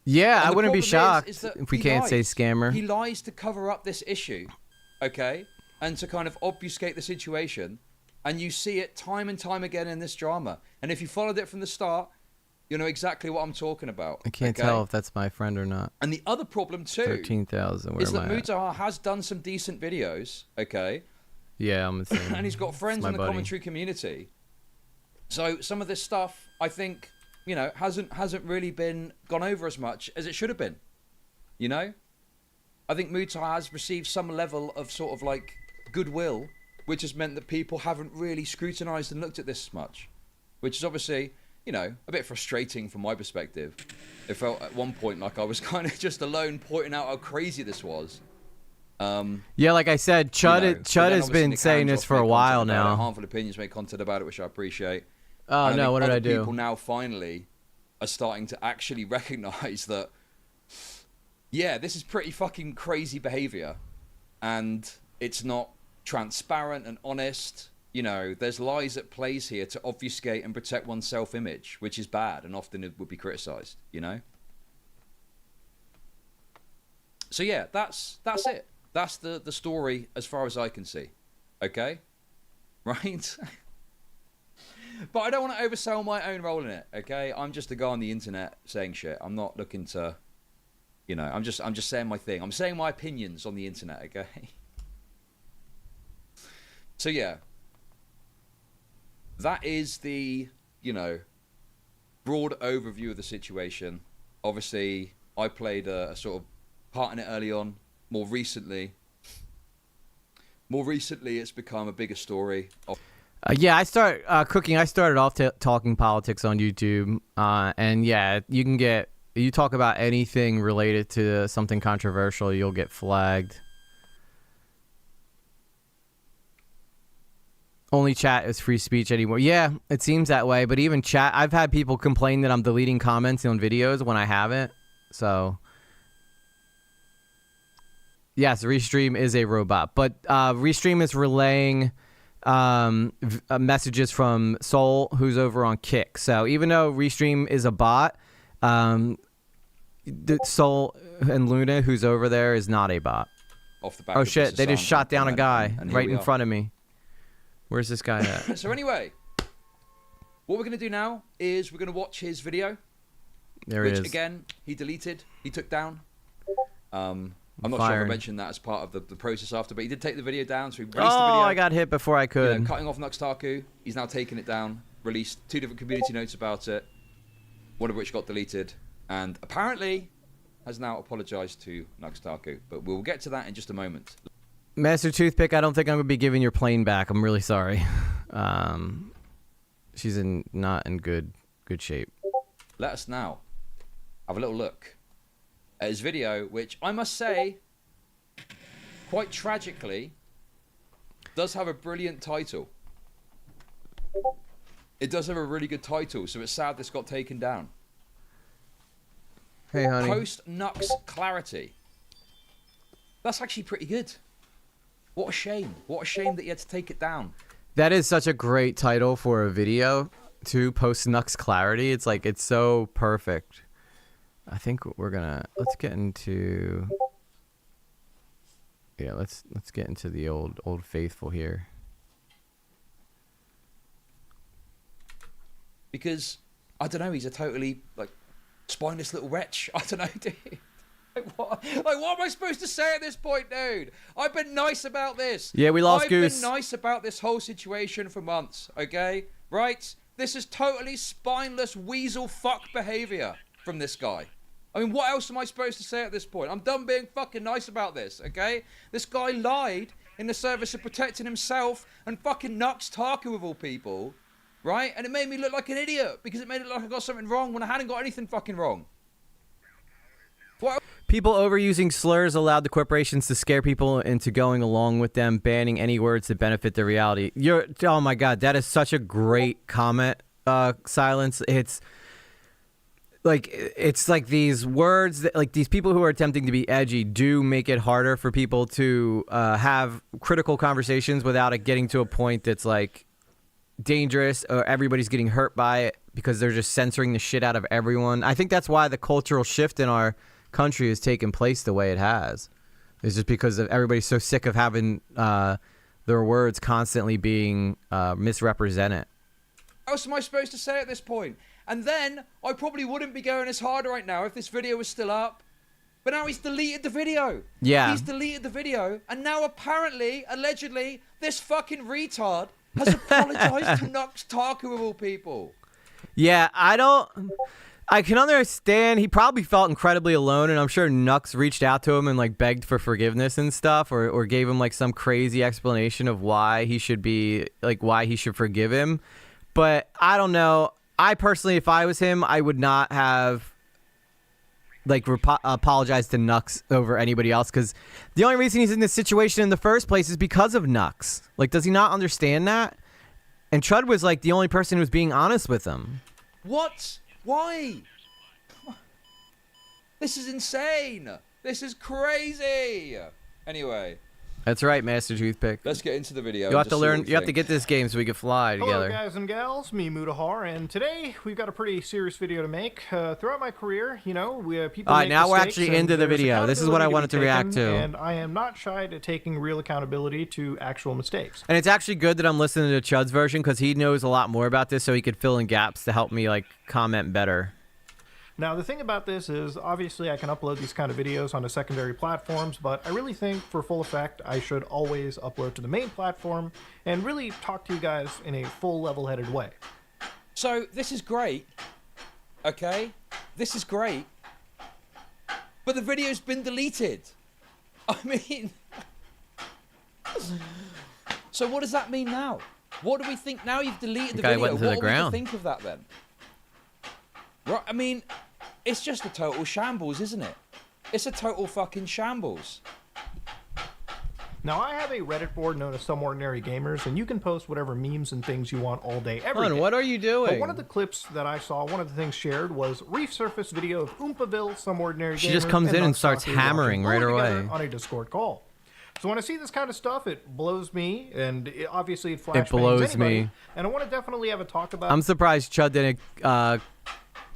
Yeah, And I the wouldn't be problem shocked is that if we he can't say lies. scammer. He lies to cover up this issue, okay? And to kind of obfuscate the situation. And you see it time and time again in this drama. And if you followed it from the start, you know exactly what I'm talking about. I can't okay? tell if that's my friend or not. And the other problem too 13,000. Where is am that I at? Mutahar has done some decent videos, okay? Yeah, I'm saying. And he's got friends my in the buddy. commentary community. So some of this stuff, I think, you know, hasn't really been gone over as much as it should have been. You know? I think Mutahar has received some level of sort of like goodwill, which has meant that people haven't really scrutinized and looked at this as much. Which is obviously, you know, a bit frustrating from my perspective. It felt at one point like I was kind of just alone pointing out how crazy this was. Yeah, like I said, Chud then has obviously been Nick saying Hanjoff this for made a while content about it, now. Harmful Opinions made content about it, which I appreciate. Oh And I no, think what did other I do? people now finally are starting to actually recognize that, yeah, this is pretty fucking crazy behavior, and it's not transparent and honest. You know, there's lies at plays here to obfuscate and protect one's self-image, which is bad and often it would be criticized, you know? So yeah, that's it. That's the story as far as I can see. Okay? Right? But I don't want to oversell my own role in it, okay? I'm just a guy on the internet saying shit. I'm not looking to, you know, I'm just saying my thing. I'm saying my opinions on the internet, okay? So yeah. That is the, you know, broad overview of the situation. Obviously, I played a sort of part in it early on. More recently, it's become a bigger story. Yeah, I started off talking politics on YouTube, and yeah, you talk about anything related to something controversial, you'll get flagged. Only chat is free speech anymore. Yeah, it seems that way. But even chat, I've had people complain that I'm deleting comments on videos when I haven't. So, yes, Restream is a robot. But Restream is relaying messages from Soul, who's over on Kick. So even though Restream is a bot, the Soul and Luna, who's over there, is not a bot. Off the back Oh of shit! this They just shot down a guy and here right we in are. front of me. Where's this guy at? So anyway, what we're going to do now is we're going to watch his video, There which he is. again, he deleted, he took down. I'm not sure if Fired. I mentioned that as part of the process after, but he did take the video down, so he released the Oh, video. I got hit before I You could. know, cutting off Nuxtaku. He's now taken it down, released 2 different community notes about it, one of which got deleted, and apparently has now apologized to Nuxtaku. But we'll get to that in just a moment. Master Toothpick, I don't think I'm gonna be giving your plane back. I'm really sorry. She's not in good shape. Let us now have a little look at his video, which I must say, quite tragically, does have a brilliant title. It does have a really good title, so it's sad this got taken down. Hey, honey. Post Nux Clarity. That's actually pretty good. What a shame. What a shame that you had to take it down. That is such a great title for a video, too. Post Nux Clarity. It's like, it's so perfect. I think let's get into. Yeah, let's get into the old faithful here. Because I don't know, he's a totally like spineless little wretch. I don't know, dude. What am I supposed to say at this point, dude? I've been nice about this. Yeah, we lost Goose. I've been nice about this whole situation for months, okay? Right? This is totally spineless weasel fuck behavior from this guy. I mean, what else am I supposed to say at this point? I'm done being fucking nice about this, okay? This guy lied in the service of protecting himself and fucking Nuxtaku of all people, right? And it made me look like an idiot because it made it look like I got something wrong when I hadn't got anything fucking wrong. What? People overusing slurs allowed the corporations to scare people into going along with them, banning any words that benefit their reality. Oh my god, that is such a great comment, Silence. It's like these words that, like, these people who are attempting to be edgy do make it harder for people to have critical conversations without it getting to a point that's like dangerous or everybody's getting hurt by it because they're just censoring the shit out of everyone. I think that's why the cultural shift in our country has taken place the way it has. It's just because of everybody's so sick of having their words constantly being misrepresented. What else am I supposed to say at this point? And then I probably wouldn't be going as hard right now if this video was still up. But now he's deleted the video. Yeah. He's deleted the video. And now apparently, allegedly, this fucking retard has apologized to Nuxtaku of all people. Yeah, I can understand. He probably felt incredibly alone, and I'm sure Nux reached out to him and like begged for forgiveness and stuff, or gave him like some crazy explanation of why he should forgive him. But I don't know. I personally, if I was him, I would not have like apologize to Nux over anybody else, because the only reason he's in this situation in the first place is because of Nux. Like, does he not understand that? And Chud was like the only person who was being honest with him. What? Why? This is insane. This is crazy. Anyway, That's right, Master Toothpick. let's get into the video. You have and to just see learn. what we You have to think. get this game so we can fly Hello, together. guys and gals. Me, Mutahar, and today we've got a pretty serious video to make. Throughout my career, you know, people. All right, make now we're mistakes actually and into the there's video. This is what I accountability wanted to be react taken, to. and I am not shy to taking real accountability to actual mistakes. And it's actually good that I'm listening to Chud's version, because he knows a lot more about this, so he could fill in gaps to help me like comment better. Now, the thing about this is, obviously, I can upload these kind of videos onto secondary platforms, but I really think, for full effect, I should always upload to the main platform and really talk to you guys in a full, level-headed way. So this is great. Okay, this is great. But the video's been deleted. I mean, so what does that mean now? What do we think now? You've deleted the guy video. went into What the are we to ground. think of that then? Right. I mean, it's just a total shambles, isn't it? It's a total fucking shambles. Now, I have a Reddit board known as Some Ordinary Gamers, and you can post whatever memes and things you want all day, every Hold on, day. what are you doing? But one of the clips that I saw, one of the things shared was resurfaced video of Oompaville, Some Ordinary Gamers. She just comes in and starts Nuxtaku hammering watching right Blue together away. on a Discord call. So when I see this kind of stuff, it blows me, and obviously it flashbangs It blows anybody. me. And I want to definitely have a talk about. I'm surprised Chud didn't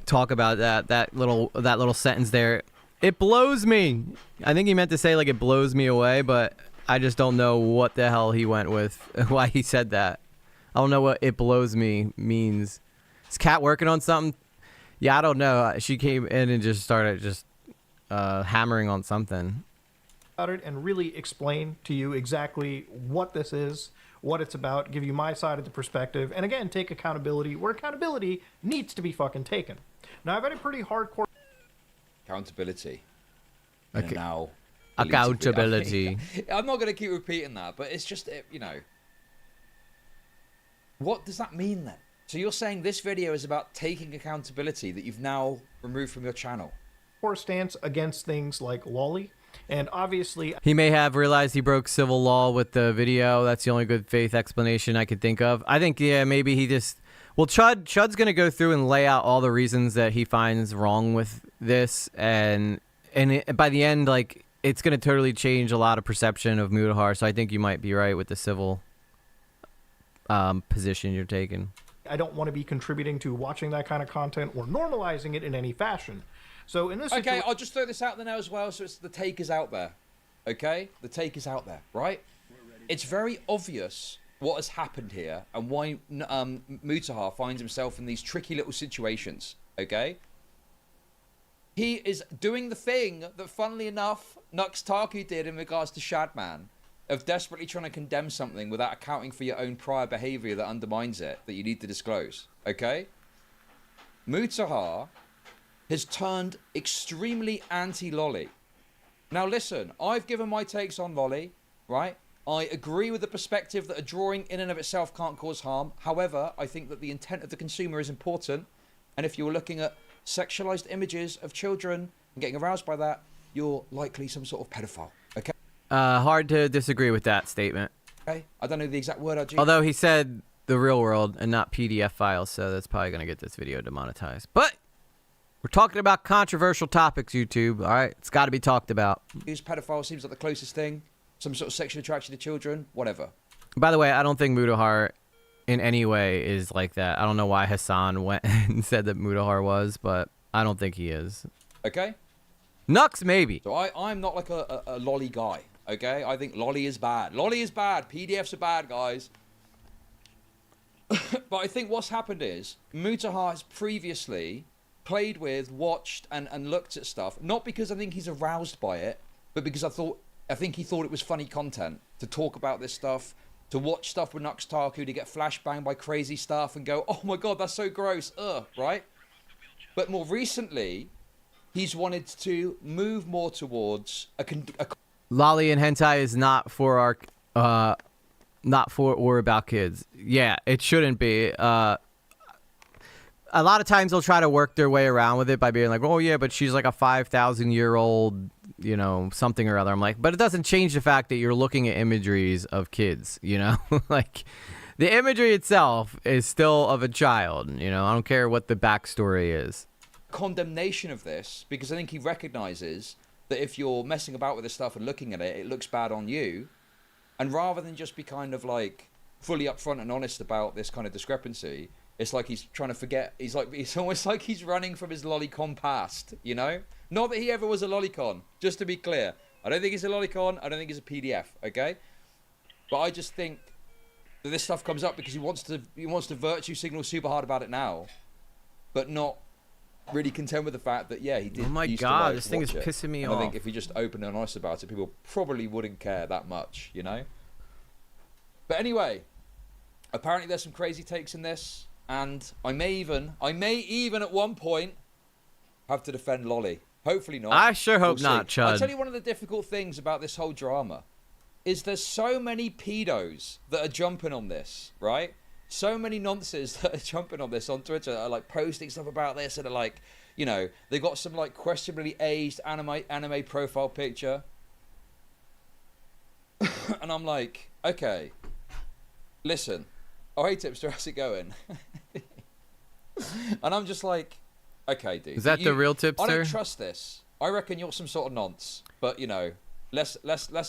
talk about that little sentence there. It blows me. I think he meant to say like it blows me away, but I just don't know what the hell he went with. Why he said that. I don't know what it blows me means. Is Kat working on something? Yeah, I don't know. She came in and just started hammering on something. About it and really explain to you exactly what this is, what it's about, give you my side of the perspective, and again, take accountability where accountability needs to be fucking taken. Now, I've had a pretty hardcore. Accountability. Okay. And now. Accountability. I'm not going to keep repeating that, but it's just, you know. What does that mean then? So you're saying this video is about taking accountability that you've now removed from your channel? Stance against things like lolly, and obviously He may have realized he broke civil law with the video. That's the only good faith explanation I could think of. I think, yeah, maybe he just... Well, Chud's going to go through and lay out all the reasons that he finds wrong with this, and by the end, like, it's going to totally change a lot of perception of Mutahar, so I think you might be right with the civil position you're taking. I don't want to be contributing to watching that kind of content or normalizing it in any fashion. So in this Okay, I'll just throw this out there now as well, so it's the take is out there. Okay? The take is out there, right? It's very obvious what has happened here and why Mutahar finds himself in these tricky little situations, okay? He is doing the thing that, funnily enough, Nuxtaku did in regards to Shadman, of desperately trying to condemn something without accounting for your own prior behavior that undermines it, that you need to disclose, okay? Mutahar has turned extremely anti-lolly. Now listen, I've given my takes on lolly, right? I agree with the perspective that a drawing in and of itself can't cause harm. However, I think that the intent of the consumer is important. And if you're looking at sexualized images of children and getting aroused by that, you're likely some sort of pedophile, okay? Hard to disagree with that statement. Okay? I don't know the exact word I'd use. Although he said the real world and not PDF files, so that's probably going to get this video demonetized. But we're talking about controversial topics, YouTube. All right, it's got to be talked about. Use pedophile seems like the closest thing. Some sort of sexual attraction to children, whatever. By the way, I don't think Mutahar in any way is like that. I don't know why Hassan went and said that Mutahar was, but I don't think he is. Okay? Nux, maybe. So I'm not like a lolly guy, okay? I think lolly is bad. Lolly is bad. PDFs are bad, guys. But I think what's happened is Mutahar has previously played with, watched, and looked at stuff, not because I think he's aroused by it, but because I think he thought it was funny content to talk about this stuff, to watch stuff with Nuxtaku, to get flashbanged by crazy stuff and go, oh my god, that's so gross, right? But more recently, he's wanted to move more towards a Lolly and hentai is not for our, not for or about kids. Yeah, it shouldn't be. a lot of times they'll try to work their way around with it by being like, oh yeah, but she's like a 5,000-year-old, you know, something or other. I'm like, but it doesn't change the fact that you're looking at imageries of kids, you know? Like, the imagery itself is still of a child, you know? I don't care what the backstory is. Condemnation of this, because I think he recognizes that if you're messing about with this stuff and looking at it, it looks bad on you. And rather than just be kind of like fully upfront and honest about this kind of discrepancy, it's like he's trying to forget. It's almost like he's running from his lolicon past, you know? Not that he ever was a lolicon, just to be clear. I don't think he's a lolicon. I don't think he's a PDF, okay? But I just think that this stuff comes up because he wants to virtue signal super hard about it now, but not really content with the fact that, yeah, he did. Oh my used to, God, like, this thing is watch it. pissing me And off. I think if he just open and honest about it, people probably wouldn't care that much, you know? But anyway, apparently there's some crazy takes in this, and I may even at one point have to defend Lolly. Hopefully not. I sure hope We'll not, see. I'll Chud. tell you one of the difficult things about this whole drama is there's so many pedos that are jumping on this, right? So many nonces that are jumping on this on Twitter are like posting stuff about this and are like, you know, they got some like questionably aged anime profile picture. And I'm like, okay, listen. Oh, hey, Tipster, how's it going? And I'm just like, okay, dude. Is that the real I Tipster? don't trust this. I reckon you're some sort of nonce. But, you know, let's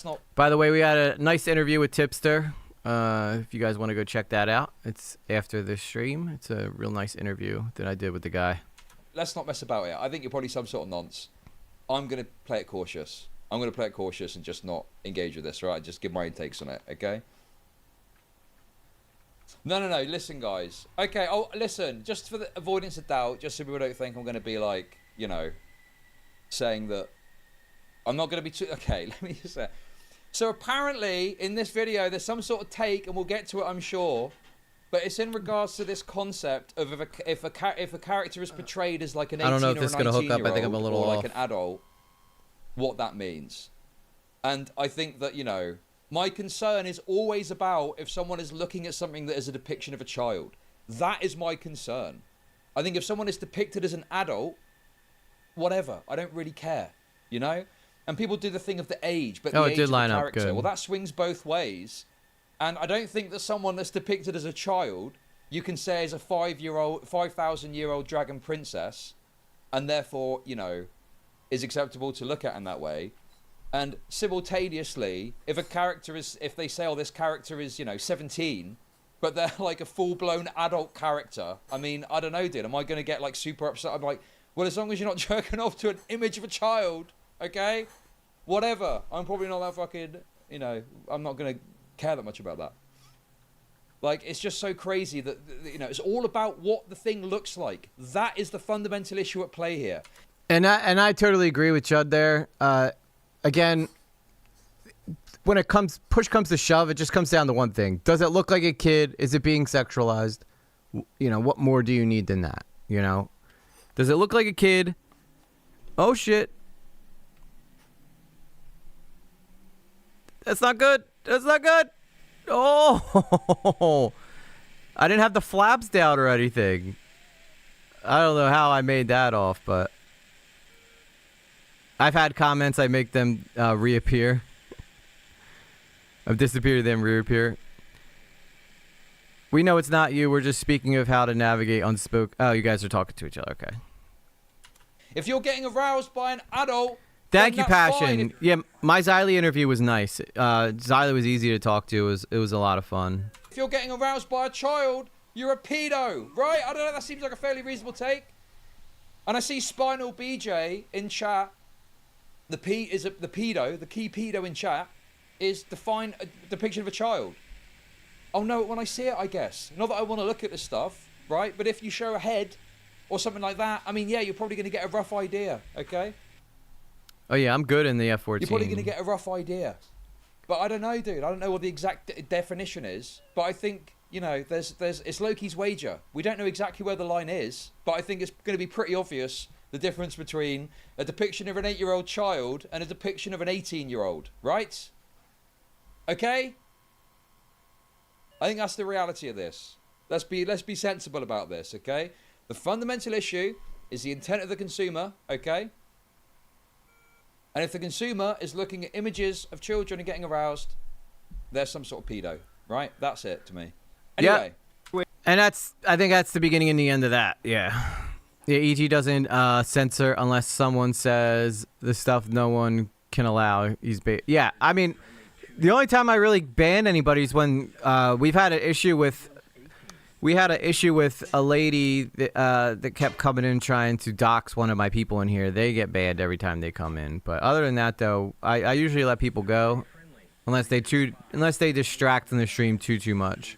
not... By the way, we had a nice interview with Tipster. If you guys want to go check that out, it's after the stream. It's a real nice interview that I did with the guy. Let's not mess about it. I think you're probably some sort of nonce. I'm going to play it cautious. I'm going to play it cautious and just not engage with this, right? Just give my own takes on it, okay? No, listen, guys. Okay, listen, just for the avoidance of doubt, just so people don't think I'm going to be like, you know, saying that I'm not going to be too... Okay, let me just say... So apparently, in this video, there's some sort of take, and we'll get to it, I'm sure, but it's in regards to this concept of if a character is portrayed as like an 18 I don't know if or this is a gonna hook up. I think 19-year-old I'm a little or like off. an adult, what that means. And I think that, you know, my concern is always about if someone is looking at something that is a depiction of a child. That is my concern. I think if someone is depicted as an adult, whatever, I don't really care, you know? And people do the thing of the age, but the it age did of the line up character. good. Well, that swings both ways. And I don't think that someone that's depicted as a child, you can say is a 5,000-year-old dragon princess, and therefore, you know, is acceptable to look at in that way. And simultaneously, if they say, oh, this character is, you know, 17, but they're like a full-blown adult character, I mean, I don't know, dude. Am I going to get like super upset? I'm like, well, as long as you're not jerking off to an image of a child, okay? Whatever. I'm probably not that fucking, you know, I'm not going to care that much about that. Like, it's just so crazy that, you know, it's all about what the thing looks like. That is the fundamental issue at play here. And I totally agree with Chud there. Again, when push comes to shove, it just comes down to one thing. Does it look like a kid? Is it being sexualized? You know, what more do you need than that? You know? Does it look like a kid? Oh, shit. That's not good. That's not good. Oh, I didn't have the flaps down or anything. I don't know how I made that off, but I've had comments. I make them reappear. I've disappeared, then reappear. We know it's not you. We're just speaking of how to navigate unspoken. Oh, you guys are talking to each other. Okay. If you're getting aroused by an adult, Thank then you, that's Passion. fine. Yeah, my Xylee interview was nice. Xylee was easy to talk to. It was a lot of fun. If you're getting aroused by a child, you're a pedo, right? I don't know. That seems like a fairly reasonable take. And I see Spinal BJ in chat. The key pedo in chat is define a depiction of a child. I'll know it when I see it, I guess. Not that I want to look at this stuff, right? But if you show a head or something like that, I mean, yeah, you're probably going to get a rough idea, okay? Oh yeah, I'm good in the F-14. You're probably going to get a rough idea. But I don't know, dude. I don't know what the exact definition is. But I think, you know, it's Loki's wager. We don't know exactly where the line is, but I think it's going to be pretty obvious the difference between a depiction of an 8-year-old child and a depiction of an 18-year-old, right? Okay? I think that's the reality of this. Let's be sensible about this, okay? The fundamental issue is the intent of the consumer, okay? And if the consumer is looking at images of children and getting aroused, there's some sort of pedo, right? That's it to me. Anyway. And I think that's the beginning and the end of that. Yeah. Yeah, EG doesn't censor unless someone says the stuff no one can allow. Yeah, I mean, the only time I really banned anybody is when we had an issue with a lady that kept coming in trying to dox one of my people in here. They get banned every time they come in. But other than that, though, I usually let people go unless they distract from the stream too much.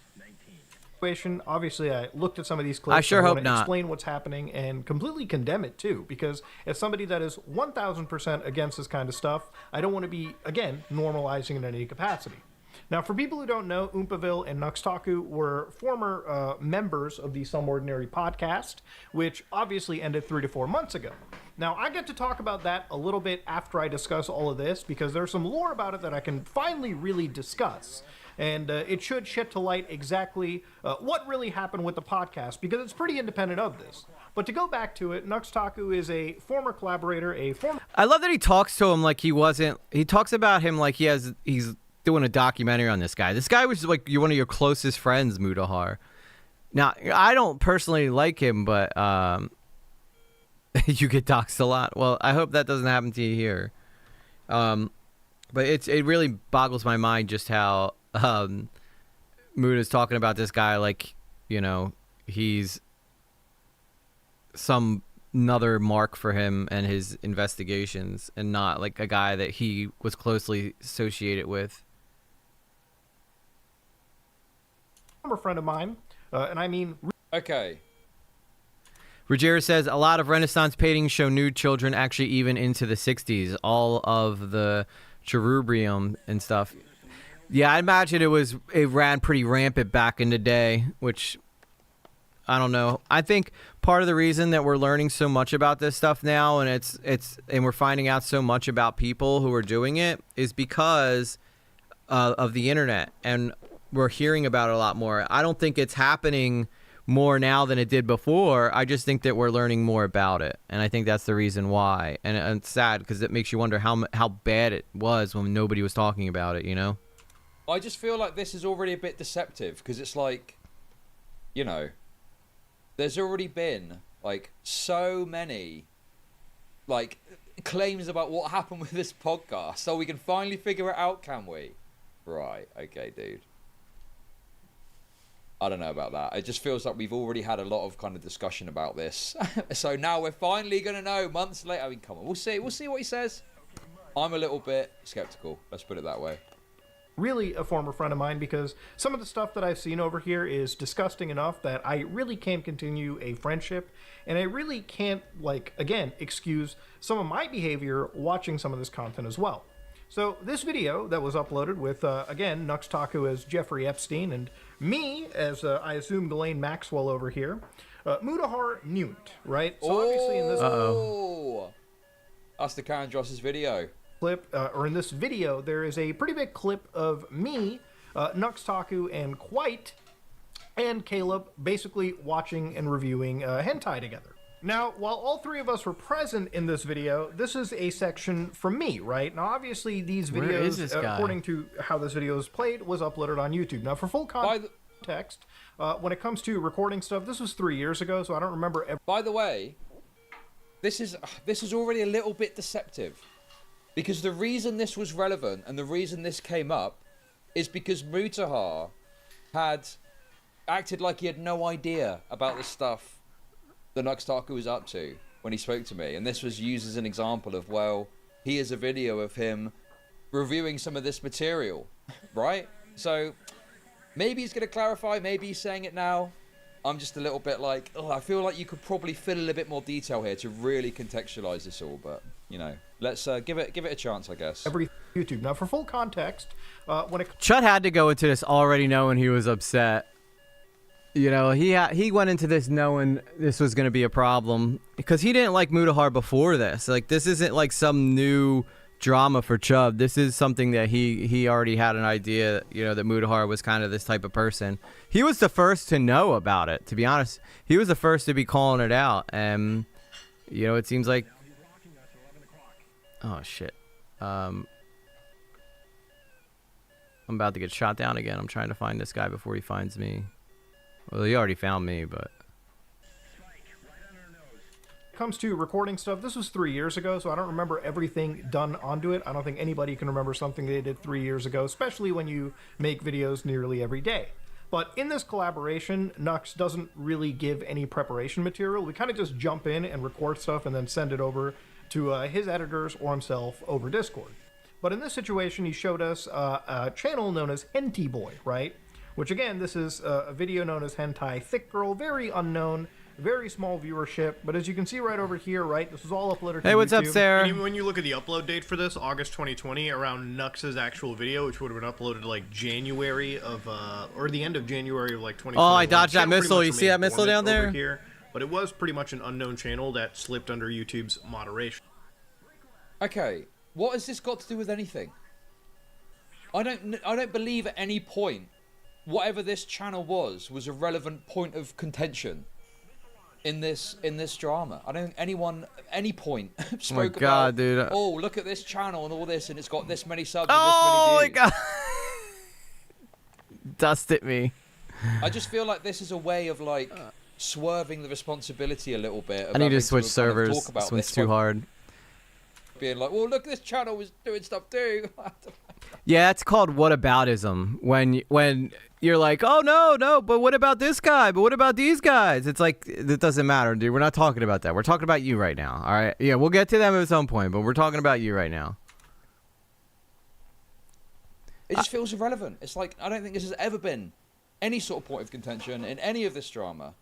Obviously, I looked at some of these clips. I sure hope want to not. Explain what's happening and completely condemn it too, because as somebody that is 1,000% against this kind of stuff, I don't want to be again normalizing it in any capacity. Now, for people who don't know, Oompaville and Nuxtaku were former members of the Some Ordinary podcast, which obviously ended 3 to 4 months ago. Now, I get to talk about that a little bit after I discuss all of this, because there's some lore about it that I can finally really discuss. And it should shed to light exactly what really happened with the podcast, because it's pretty independent of this. But to go back to it, Nuxtaku is a former collaborator, I love that he talks to him like he wasn't. He talks about him like he's doing a documentary on this guy. This guy was like one of your closest friends, Mutahar. Now, I don't personally like him, but you get doxed a lot. Well, I hope that doesn't happen to you here. But it really boggles my mind just how Muta's talking about this guy like, you know, he's some another mark for him and his investigations, and not like a guy that he was closely associated with. former friend of mine, and I mean... Okay. Ruggiero says a lot of Renaissance paintings show nude children actually even into the 60s. All of the cherubium and stuff. Yeah, I imagine it ran pretty rampant back in the day, which I don't know. I think part of the reason that we're learning so much about this stuff now, and and we're finding out so much about people who are doing it, is because of the internet, and we're hearing about it a lot more. I don't think it's happening more now than it did before. I just think that we're learning more about it, and I think that's the reason why. And it's sad because it makes you wonder how bad it was when nobody was talking about it, you know? I just feel like this is already a bit deceptive, because it's like, you know, there's already been like so many like claims about what happened with this podcast, so we can finally figure it out, can we? Right, okay, dude. I don't know about that. It just feels like we've already had a lot of kind of discussion about this. So now we're finally going to know months later. I mean, come on, we'll see what he says. I'm a little bit skeptical, let's put it that way. Really a former friend of mine, because some of the stuff that I've seen over here is disgusting enough that I really can't continue a friendship, and I really can't, like, again, excuse some of my behavior watching some of this content as well. So this video that was uploaded with, again, Nuxtaku as Jeffrey Epstein and me as, I assume, Ghislaine Maxwell over here, Mutahar Nunt, right? So obviously in this... That's the Karen Joss's video. Clip, or in this video, there is a pretty big clip of me, Nuxtaku, and Quite, and Caleb basically watching and reviewing hentai together. Now, while all three of us were present in this video, this is a section from me, right? Now, obviously, these videos, according to how this video is played, was uploaded on YouTube. Now, for full context, when it comes to recording stuff, this was 3 years ago, so I don't remember... By the way, this is already a little bit deceptive. Because the reason this was relevant and the reason this came up is because Mutahar had acted like he had no idea about the stuff that Nuxtaku was up to when he spoke to me. And this was used as an example of, well, here's a video of him reviewing some of this material, right? So maybe he's going to clarify, maybe he's saying it now. I'm just a little bit like, oh, I feel like you could probably fill a little bit more detail here to really contextualize this all, but, you know, let's give it a chance, I guess. Every YouTube. Now, for full context, when it... Chud had to go into this already knowing he was upset. You know, he went into this knowing this was going to be a problem, because he didn't like Mutahar before this. Like, this isn't like some new drama for Chubb. This is something that he already had an idea, you know, that Mutahar was kind of this type of person. He was the first to know about it, to be honest. He was the first to be calling it out. And, you know, it seems like... Oh, shit. I'm about to get shot down again. I'm trying to find this guy before he finds me. Well, he already found me, but... Comes to recording stuff, this was 3 years ago, so I don't remember everything done onto it. I don't think anybody can remember something they did 3 years ago, especially when you make videos nearly every day. But in this collaboration, Nux doesn't really give any preparation material. We kind of just jump in and record stuff and then send it over to his editors or himself over Discord. But in this situation, he showed us a channel known as Henty Boy, right? Which again, this is a video known as Hentai Thick Girl, very unknown, very small viewership, but as you can see right over here, right, this is all uploaded to Hey, what's YouTube. up, Sarah? And even when you look at the upload date for this, August 2020, around Nux's actual video, which would have been uploaded like January of, or the end of January of like 2020. Oh, I dodged that missile. You see that missile down there? Here, but it was pretty much an unknown channel that slipped under YouTube's moderation. Okay, what has this got to do with anything? I don't believe at any point whatever this channel was a relevant point of contention in this drama. I don't think anyone at any point spoke about, dude. oh, look at this channel and all this, and it's got this many subs Oh, and this many views. my God. Dusted me. I just feel like this is a way of like swerving the responsibility a little bit. I need to having switch kind of servers. talk about This one's this too by hard. being like, well, look, this channel was doing stuff too. Yeah, it's called whataboutism. When you're like, oh, no, but what about this guy? But what about these guys? It's like, it doesn't matter, dude. We're not talking about that. We're talking about you right now, all right? Yeah, we'll get to them at some point, but we're talking about you right now. It just feels irrelevant. It's like, I don't think this has ever been any sort of point of contention in any of this drama.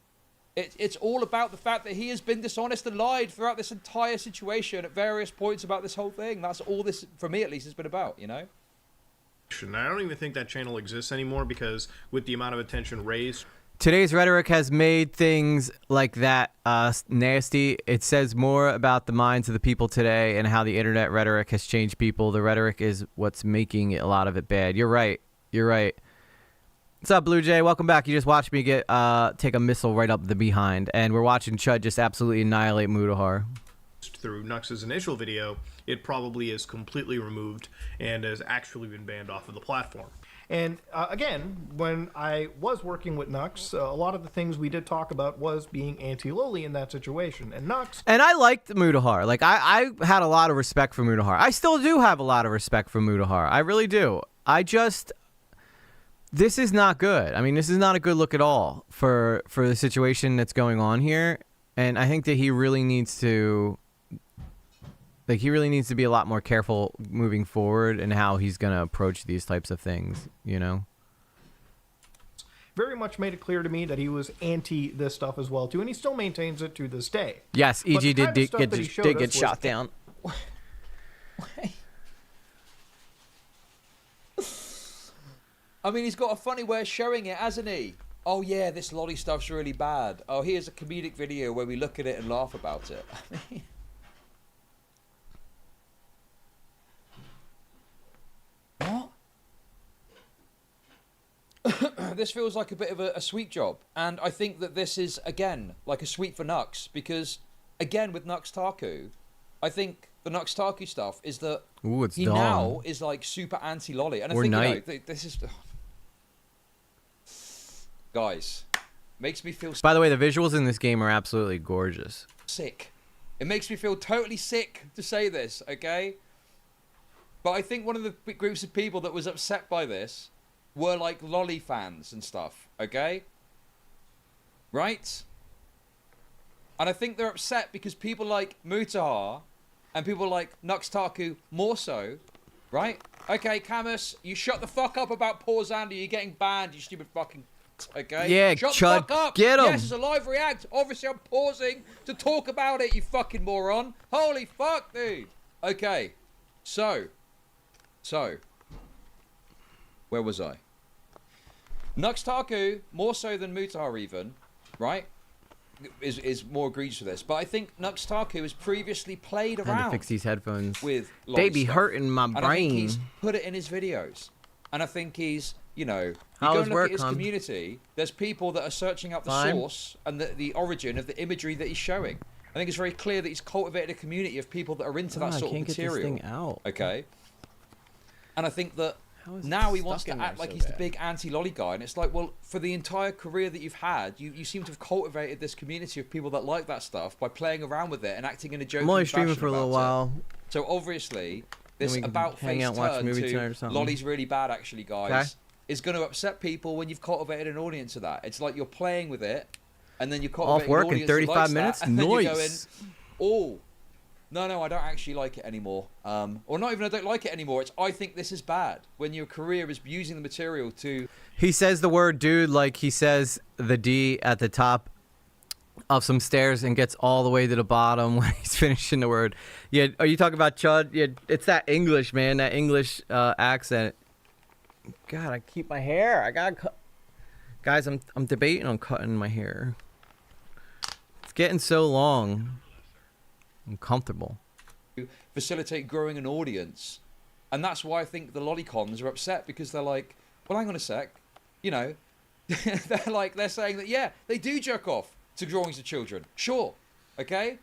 It's all about the fact that he has been dishonest and lied throughout this entire situation at various points about this whole thing. That's all this, for me at least, has been about, you know? And I don't even think that channel exists anymore because with the amount of attention raised. Today's rhetoric has made things like that nasty. It says more about the minds of the people today and how the internet rhetoric has changed people. The rhetoric is what's making a lot of it bad. You're right. You're right. What's up, Blue Jay? Welcome back. You just watched me get take a missile right up the behind, and we're watching Chud just absolutely annihilate Mutahar. Through Nux's initial video, it probably is completely removed and has actually been banned off of the platform. And again, when I was working with Nux, a lot of the things we did talk about was being anti-lowly in that situation. And Nux... And I liked Mutahar. Like, I had a lot of respect for Mutahar. I still do have a lot of respect for Mutahar. I really do. I just... This is not good. I mean, this is not a good look at all for the situation that's going on here. And I think that he really needs to... Like, he really needs to be a lot more careful moving forward in how he's going to approach these types of things, you know? very much made it clear to me that he was anti this stuff as well too, and he still maintains it to this day. Yes, But the EG kind of did stuff get that he showed did us get was- shot down. I mean, he's got a funny way of showing it, hasn't he? Oh yeah, this lolly stuff's really bad. Oh, here's a comedic video where we look at it and laugh about it. What? This feels like a bit of a sweep job, and I think that this is again like a sweep for Nux, because again with nuxtaku, I think the nuxtaku stuff is that Ooh, it's he dawn. now is like super anti-lolly, and I Or think night. you know, this is guys, makes me feel By the way, the visuals in this game are absolutely gorgeous. sick. It makes me feel totally sick to say this, okay? But I think one of the big groups of people that was upset by this were like lolly fans and stuff, okay? Right? And I think they're upset because people like Mutahar and people like Nuxtaku more so, right? Okay, Camus, you shut the fuck up about poor Xander. You're getting banned, you stupid fucking... Okay? Yeah, Shut Chud, the fuck up! get 'em. Yes, it's a live react. Obviously, I'm pausing to talk about it, you fucking moron. Holy fuck, dude. Okay, so, where was I? Nuxtaku, more so than Mutahar even, right? is more egregious for this. But I think Nuxtaku has previously played Had to around fix these headphones. with They be stuff. hurting my And I think brain. he's put it in his videos. And I think he's, you know, you How's go and look work, at his hon? community, there's people that are searching up the Fine. source and the origin of the imagery that he's showing. I think it's very clear that he's cultivated a community of people that are into that I sort of can't get this material. thing out. Okay? And I think that How is it now he stuck wants to in there act like so he's the bad? big anti-lolly guy. And it's like, well, for the entire career that you've had, you seem to have cultivated this community of people that like that stuff by playing around with it and acting in a joking I'm only streaming fashion for a little about it. while. So obviously, this we can about hang face out and watch a turn movie tonight or to something. Lolly's really bad, actually, guys, Okay. is going to upset people when you've cultivated an audience of that. It's like you're playing with it, and then you're Off cultivating work an in audience that 35 likes minutes? that, and then you're going, Nice. oh, no, I don't actually like it anymore. Or not even I don't like it anymore. It's I think this is bad. When your career is using the material to... He says the word dude like he says the D at the top of some stairs and gets all the way to the bottom when he's finishing the word. Yeah, are you talking about Chud? Yeah, it's that English, man, that English accent. God, I keep my hair. I gotta cut. Guys, I'm debating on cutting my hair. It's getting so long. I'm comfortable. facilitate growing an audience. And that's why I think the lolicons are upset, because they're like, well, hang on a sec. You know, they're saying that, yeah, they do jerk off to drawings of children. Sure. Okay.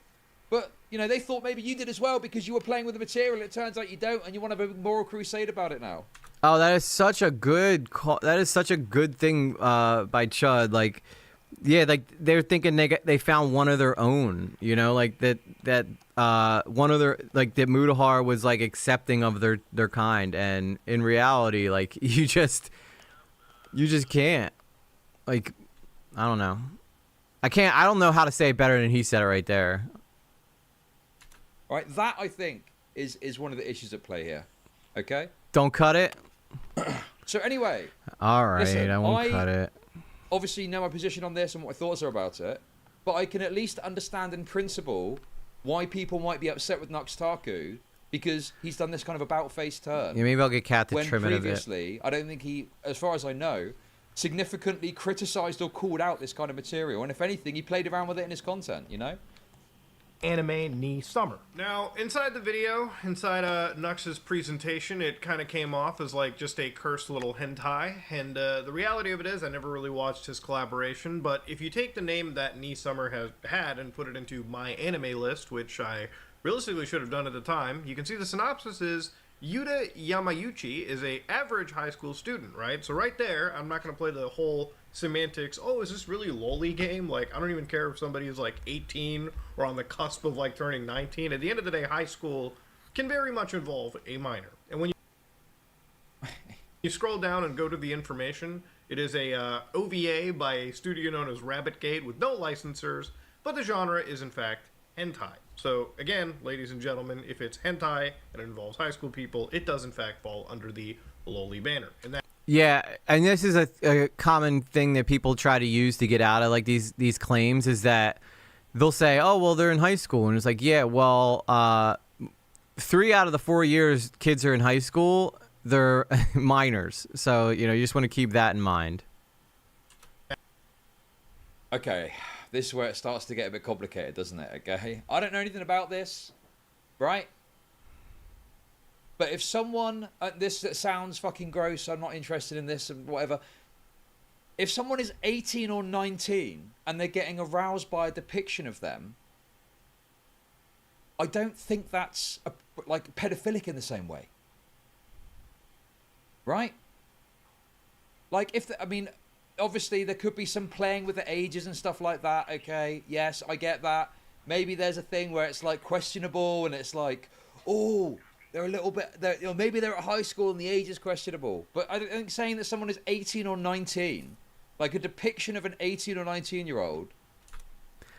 But, you know, they thought maybe you did as well because you were playing with the material. It turns out you don't, and you want to have a moral crusade about it now. Oh, that is such a good call. That is such a good thing by Chud. Like, yeah, like they're thinking they found one of their own. You know, like that one of their, like that Mutahar was like accepting of their kind, and in reality, like you just can't. Like, I don't know. I don't know how to say it better than he said it right there. All right, that I think is one of the issues at play here. Okay. Don't cut it. So anyway, All right, Listen, I won't cut it. obviously know my position on this and what my thoughts are about it, but I can at least understand in principle why people might be upset with Nuxtaku, because he's done this kind of about-face turn. Yeah, maybe I'll get Cat to When trim it a bit. previously, I don't think he, as far as I know, significantly criticised or called out this kind of material. And if anything, he played around with it in his content, you know? Anime Knee Summer. Now, inside the video, inside Nux's presentation, it kind of came off as like just a cursed little hentai, and the reality of it is I never really watched his collaboration, but if you take the name that Knee Summer has had and put it into my anime list, which I realistically should have done at the time, you can see the synopsis is Yuta Yamayuchi is a average high school student, right? So right there, I'm not going to play the whole semantics, oh, is this really lolly game? Like, I don't even care if somebody is like 18 or on the cusp of like turning 19. At the end of the day, high school can very much involve a minor. And when you scroll down and go to the information, it is a OVA by a studio known as Rabbit Gate with no licensors, but the genre is in fact hentai. So again, ladies and gentlemen, if it's hentai and it involves high school people, it does in fact fall under the lolly banner. And that Yeah, and this is a common thing that people try to use to get out of like these claims, is that they'll say, "Oh, well, they're in high school," and it's like, "Yeah, well, 3 out of the 4 years kids are in high school, they're minors." So you just want to keep that in mind. Okay, this is where it starts to get a bit complicated, doesn't it? Okay, I don't know anything about this, right? But if someone, this sounds fucking gross, I'm not interested in this and whatever. If someone is 18 or 19 and they're getting aroused by a depiction of them, I don't think that's like pedophilic in the same way. Right? Like I mean, obviously there could be some playing with the ages and stuff like that, okay? Yes, I get that. Maybe there's a thing where it's like questionable and it's like, oh, they're a little bit, maybe they're at high school and the age is questionable. But I think saying that someone is 18 or 19, like a depiction of an 18 or 19-year-old.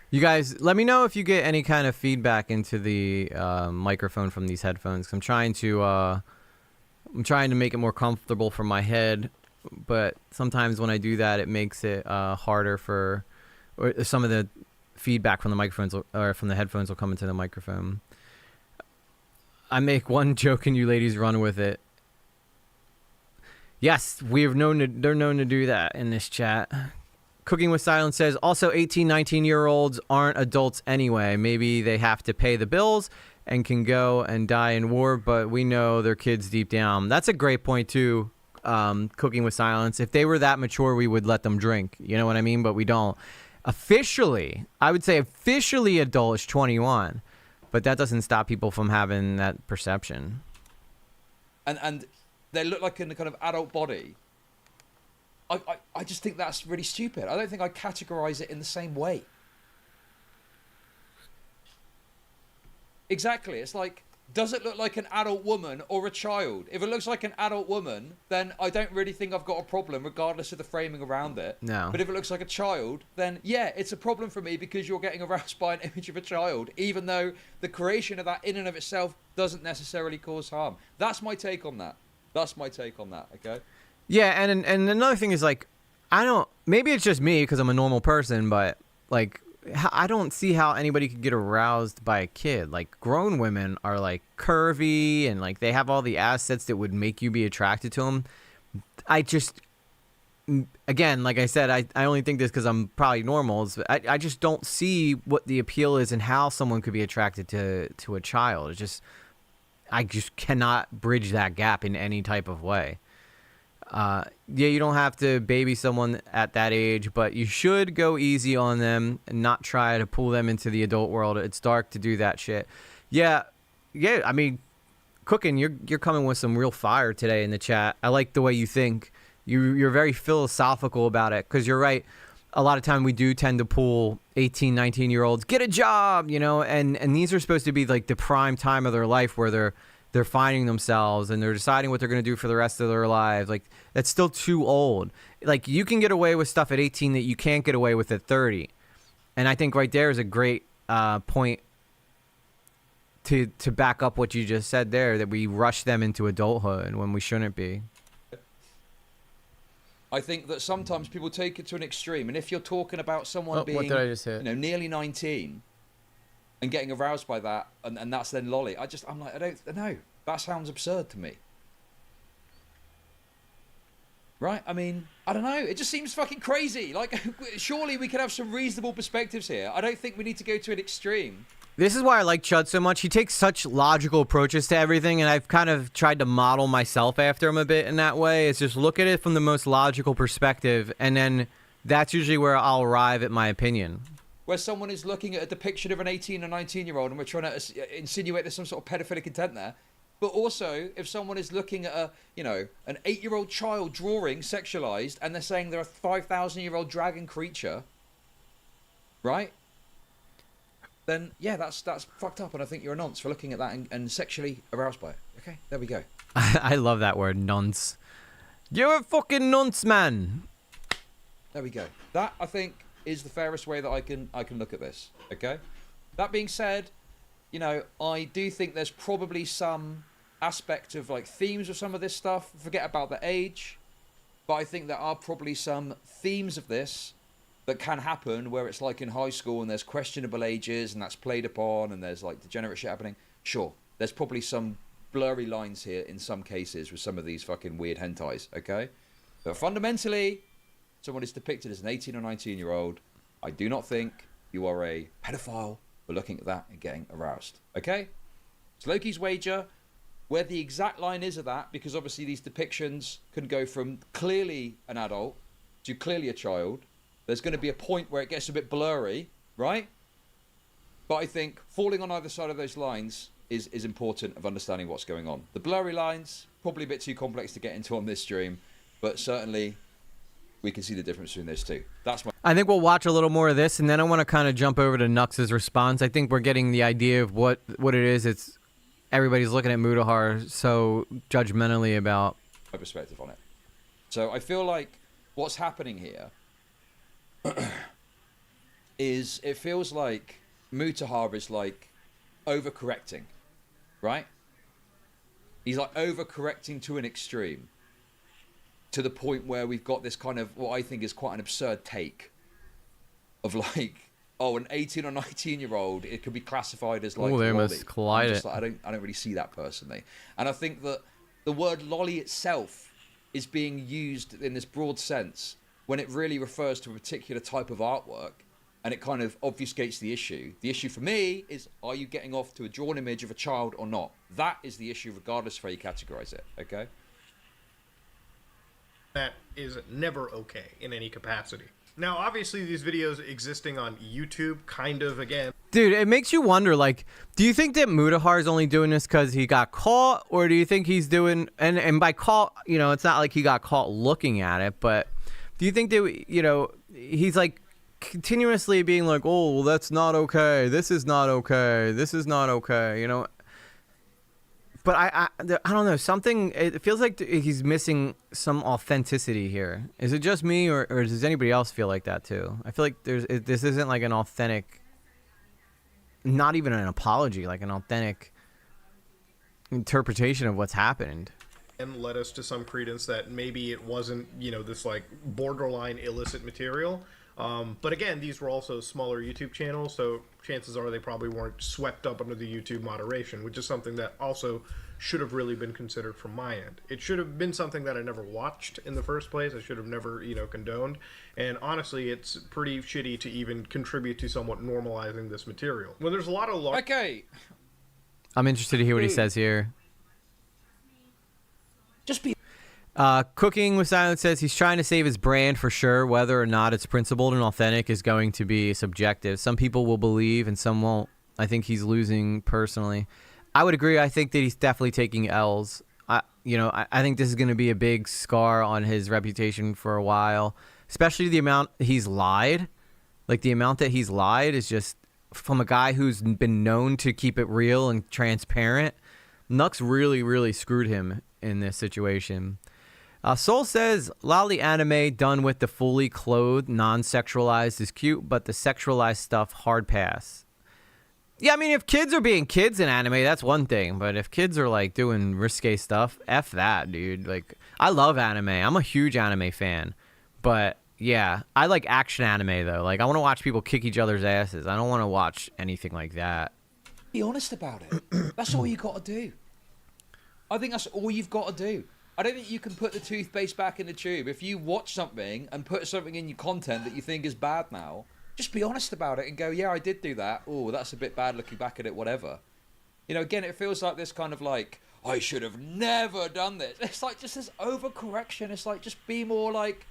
You guys, let me know if you get any kind of feedback into the microphone from these headphones. I'm trying to make it more comfortable for my head, but sometimes when I do that, it makes it harder or some of the feedback from the microphones or from the headphones will come into the microphone. I make one joke and you ladies run with it. Yes, they're known to do that in this chat. Cooking with Silence says, also 18, 19-year-olds aren't adults anyway. Maybe they have to pay the bills and can go and die in war, but we know they're kids deep down. That's a great point, too, Cooking with Silence. If they were that mature, we would let them drink. You know what I mean? But we don't. Officially, I would say officially adult is 21, but that doesn't stop people from having that perception. And they look like in a kind of adult body. I just think that's really stupid. I don't think I categorize it in the same way. Exactly. It's like, does it look like an adult woman or a child? If it looks like an adult woman, then I don't really think I've got a problem, regardless of the framing around it. No. But if it looks like a child, then yeah, it's a problem for me because you're getting aroused by an image of a child, even though the creation of that in and of itself doesn't necessarily cause harm. That's my take on that. Okay? Yeah, and another thing is, like, maybe it's just me because I'm a normal person, but, like, I don't see how anybody could get aroused by a kid. Like, grown women are, like, curvy and, like, they have all the assets that would make you be attracted to them. I just, again, like I said, I only think this because I'm probably normal. I just don't see what the appeal is and how someone could be attracted to a child. It's just, I just cannot bridge that gap in any type of way. Yeah, you don't have to baby someone at that age, but you should go easy on them and not try to pull them into the adult world. It's dark to do that shit. Yeah. I mean, Cooking, you're coming with some real fire today in the chat. I like the way you think. You're very philosophical about it, because you're right. A lot of time we do tend to pull 18, 19-year-olds, get a job, you know, and these are supposed to be like the prime time of their life where they're finding themselves and they're deciding what they're going to do for the rest of their lives. Like, that's still too old. Like, you can get away with stuff at 18 that you can't get away with at 30. And I think right there is a great point to back up what you just said there, that we rush them into adulthood when we shouldn't be. I think that sometimes people take it to an extreme, and if you're talking about someone being, what did I just hit? nearly 19 and getting aroused by that, and that's then lolly, I'm like, I don't know. That sounds absurd to me. Right? I mean, I don't know. It just seems fucking crazy. Like, surely we could have some reasonable perspectives here. I don't think we need to go to an extreme. This is why I like Chud so much. He takes such logical approaches to everything, and I've kind of tried to model myself after him a bit in that way. It's just look at it from the most logical perspective, and then that's usually where I'll arrive at my opinion. Where someone is looking at a depiction of an 18 or 19-year-old and we're trying to insinuate there's some sort of pedophilic intent there. But also, if someone is looking at an 8-year-old child drawing sexualized and they're saying they're a 5,000-year-old dragon creature, right? Then, yeah, that's fucked up, and I think you're a nonce for looking at that and sexually aroused by it. Okay, there we go. I love that word, nonce. You're a fucking nonce, man. There we go. That, I think, is the fairest way that I can look at this. Okay? That being said, I do think there's probably some aspect of, like, themes of some of this stuff. Forget about the age. But I think there are probably some themes of this that can happen where it's like in high school and there's questionable ages and that's played upon and there's like degenerate shit happening. Sure, there's probably some blurry lines here in some cases with some of these fucking weird hentais, okay? But fundamentally, someone is depicted as an 18 or 19-year-old. I do not think you are a pedophile for looking at that and getting aroused, okay? It's Loki's wager. Where the exact line is of that, because obviously these depictions can go from clearly an adult to clearly a child. There's going to be a point where it gets a bit blurry, right? But I think falling on either side of those lines is important of understanding what's going on. The blurry lines, probably a bit too complex to get into on this stream, but certainly we can see the difference between those two. That's my... I think we'll watch a little more of this, and then I want to kind of jump over to Nux's response. I think we're getting the idea of what it is. It's everybody's looking at Mutahar so judgmentally about... my perspective on it. So I feel like what's happening here is it feels like Mutahar is like overcorrecting, right? He's like overcorrecting to an extreme, to the point where we've got this kind of what I think is quite an absurd take of like, oh, an 18 or 19-year-old, it could be classified as like they lolly. must collide it. Like, I don't really see that personally, and I think that the word lolly itself is being used in this broad sense when it really refers to a particular type of artwork and it kind of obfuscates the issue. The issue for me is, are you getting off to a drawn image of a child or not? That is the issue regardless of how you categorize it, okay? That is never okay in any capacity. Now, obviously, these videos existing on YouTube kind of, again... Dude, it makes you wonder, like, do you think that Mutahar is only doing this because he got caught, or do you think he's doing, and by caught, you know, it's not like he got caught looking at it, but do you think that, you know, he's like continuously being like, oh, well, that's not okay, this is not okay, this is not okay, you know? But I don't know, something, it feels like he's missing some authenticity here. Is it just me, or does anybody else feel like that too? I feel like this isn't like an authentic, not even an apology, like an authentic interpretation of what's happened. And led us to some credence that maybe it wasn't, you know, this like borderline illicit material. But again, these were also smaller YouTube channels, so chances are they probably weren't swept up under the YouTube moderation, which is something that also should have really been considered from my end. It should have been something that I never watched in the first place. I should have never, you know, condoned. And honestly, it's pretty shitty to even contribute to somewhat normalizing this material. Well, there's a lot of... Okay. I'm interested to hear what he says here. Just be... Cooking with Silence says he's trying to save his brand for sure. Whether or not it's principled and authentic is going to be subjective. Some people will believe and some won't. I think he's losing personally. I would agree. I think that he's definitely taking L's. I think this is going to be a big scar on his reputation for a while, especially the amount he's lied. Like, the amount that he's lied is just from a guy who's been known to keep it real and transparent. Nux really, really screwed him in this situation. Soul says, lolly anime done with the fully clothed, non-sexualized is cute, but the sexualized stuff, hard pass. Yeah, I mean, if kids are being kids in anime, that's one thing. But if kids are, like, doing risque stuff, F that, dude. Like, I love anime. I'm a huge anime fan. But, yeah, I like action anime, though. Like, I want to watch people kick each other's asses. I don't want to watch anything like that. Be honest about it. That's all you got to do. I think that's all you've got to do. I don't think you can put the toothpaste back in the tube. If you watch something and put something in your content that you think is bad now, just be honest about it and go, yeah, I did do that. Oh, that's a bit bad looking back at it, whatever. You know, again, it feels like this kind of like, I should have never done this. It's like just this overcorrection. It's like, just be more like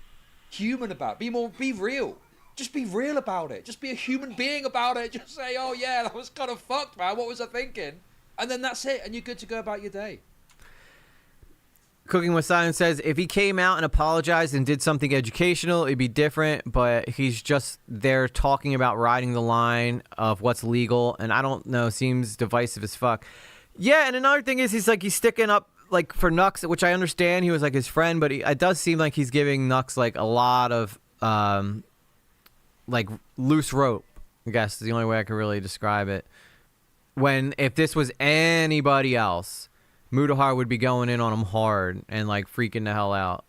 human about it. Be real. Just be real about it. Just be a human being about it. Just say, oh yeah, that was kind of fucked, man. What was I thinking? And then that's it. And you're good to go about your day. Cooking with Silence says, if he came out and apologized and did something educational, it'd be different, but he's just there talking about riding the line of what's legal, and I don't know, seems divisive as fuck. Yeah, and another thing is he's sticking up, like, for Nux, which I understand, he was, like, his friend, but it does seem like he's giving Nux, like, a lot of, like, loose rope, I guess is the only way I could really describe it. When, if this was anybody else, Mutahar would be going in on him hard and, like, freaking the hell out.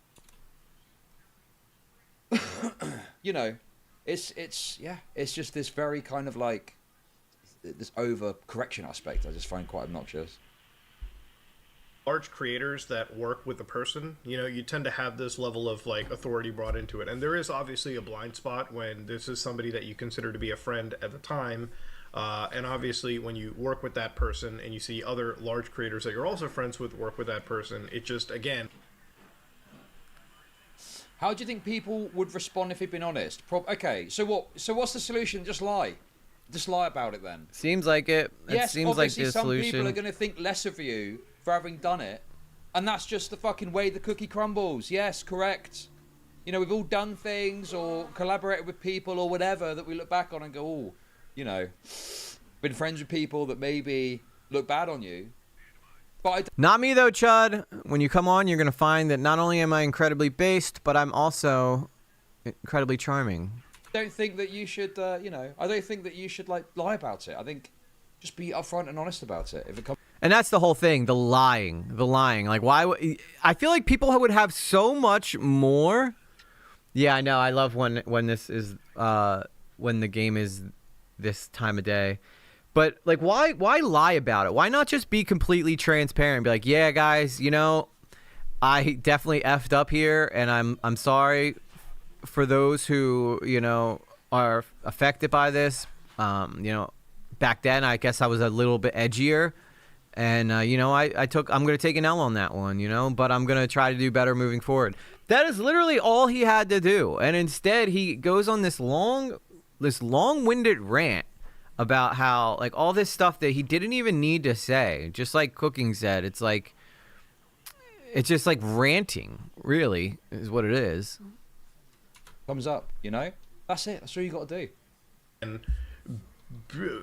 You know, it's just this very kind of, like, this over-correction aspect I just find quite obnoxious. Large creators that work with a person, you know, you tend to have this level of, like, authority brought into it. And there is obviously a blind spot when this is somebody that you consider to be a friend at the time. And obviously, when you work with that person and you see other large creators that you're also friends with work with that person, it just, again... How do you think people would respond if he'd been honest? Okay, so what? So what's the solution? Just lie. Just lie about it then. Seems like it. Yes, it seems like obviously the some solution. people are going to think less of you for having done it. And that's just the fucking way the cookie crumbles. Yes, correct. You know, we've all done things or collaborated with people or whatever that we look back on and go, oh, you know, been friends with people that maybe look bad on you. But Not me, though, Chud. When you come on, you're going to find that not only am I incredibly based, but I'm also incredibly charming. I don't think that you should, you know, I don't think that you should, like, lie about it. I think just be upfront and honest about it. If it comes... And that's the whole thing, the lying. Like, why? I feel like people would have so much more. Yeah, I know. I love when this is, when the game is this time of day. But, like, why lie about it? Why not just be completely transparent and be like, yeah, guys, you know, I definitely effed up here, and I'm sorry. for those who, are affected by this. Back then, I guess I was a little bit edgier. And, I'm going to take an L on that one, but I'm going to try to do better moving forward. That is literally all he had to do. And instead, he goes on this long-winded rant about how, like, all this stuff that he didn't even need to say. Just like Cooking said, it's just like ranting, really, is what it is. Thumbs up, That's it. That's all you got to do. And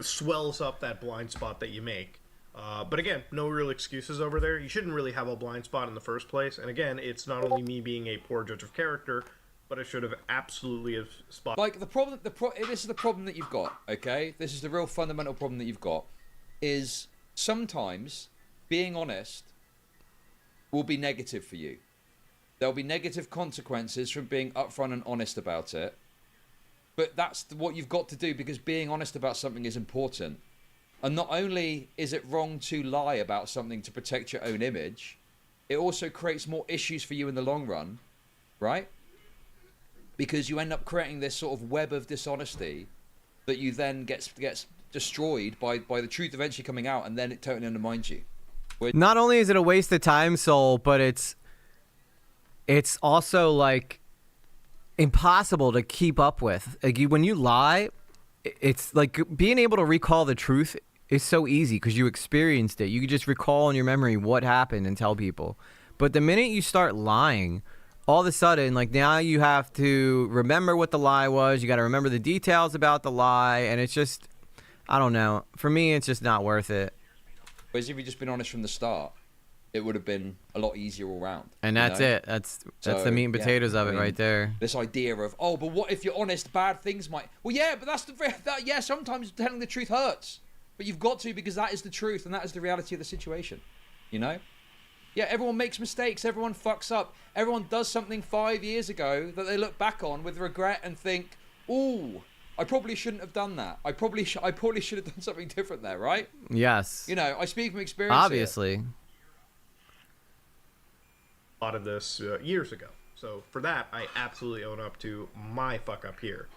swells up that blind spot that you make. But again, no real excuses over there. You shouldn't really have a blind spot in the first place. And again, it's not only me being a poor judge of character, but I should have absolutely have spotted. Like this is the problem that you've got. Okay, this is the real fundamental problem that you've got. Is sometimes being honest will be negative for you. There'll be negative consequences from being upfront and honest about it. But that's what you've got to do, because being honest about something is important. And not only is it wrong to lie about something to protect your own image, it also creates more issues for you in the long run, right? Because you end up creating this sort of web of dishonesty that you then gets destroyed by the truth eventually coming out, and then it totally undermines you. Not only is it a waste of time, Soul, but it's also like impossible to keep up with. Like when you lie, it's like being able to recall the truth is so easy because you experienced it. You can just recall in your memory what happened and tell people. But the minute you start lying, all of a sudden, like now you have to remember what the lie was. You got to remember the details about the lie, and it's just, I don't know. For me, it's just not worth it. Whereas if you'd just been honest from the start, it would have been a lot easier all round. And that's it. That's the meat and potatoes of it right there. This idea of, but what if you're honest, bad things might... Well, yeah, but sometimes telling the truth hurts. But you've got to, because that is the truth, and that is the reality of the situation. Yeah, everyone makes mistakes. Everyone fucks up. Everyone does something 5 years ago that they look back on with regret and think, ooh, I probably shouldn't have done that. I probably should have done something different there, right? Yes. I speak from experience. Obviously. Here. A lot of this years ago. So for that, I absolutely own up to my fuck up here.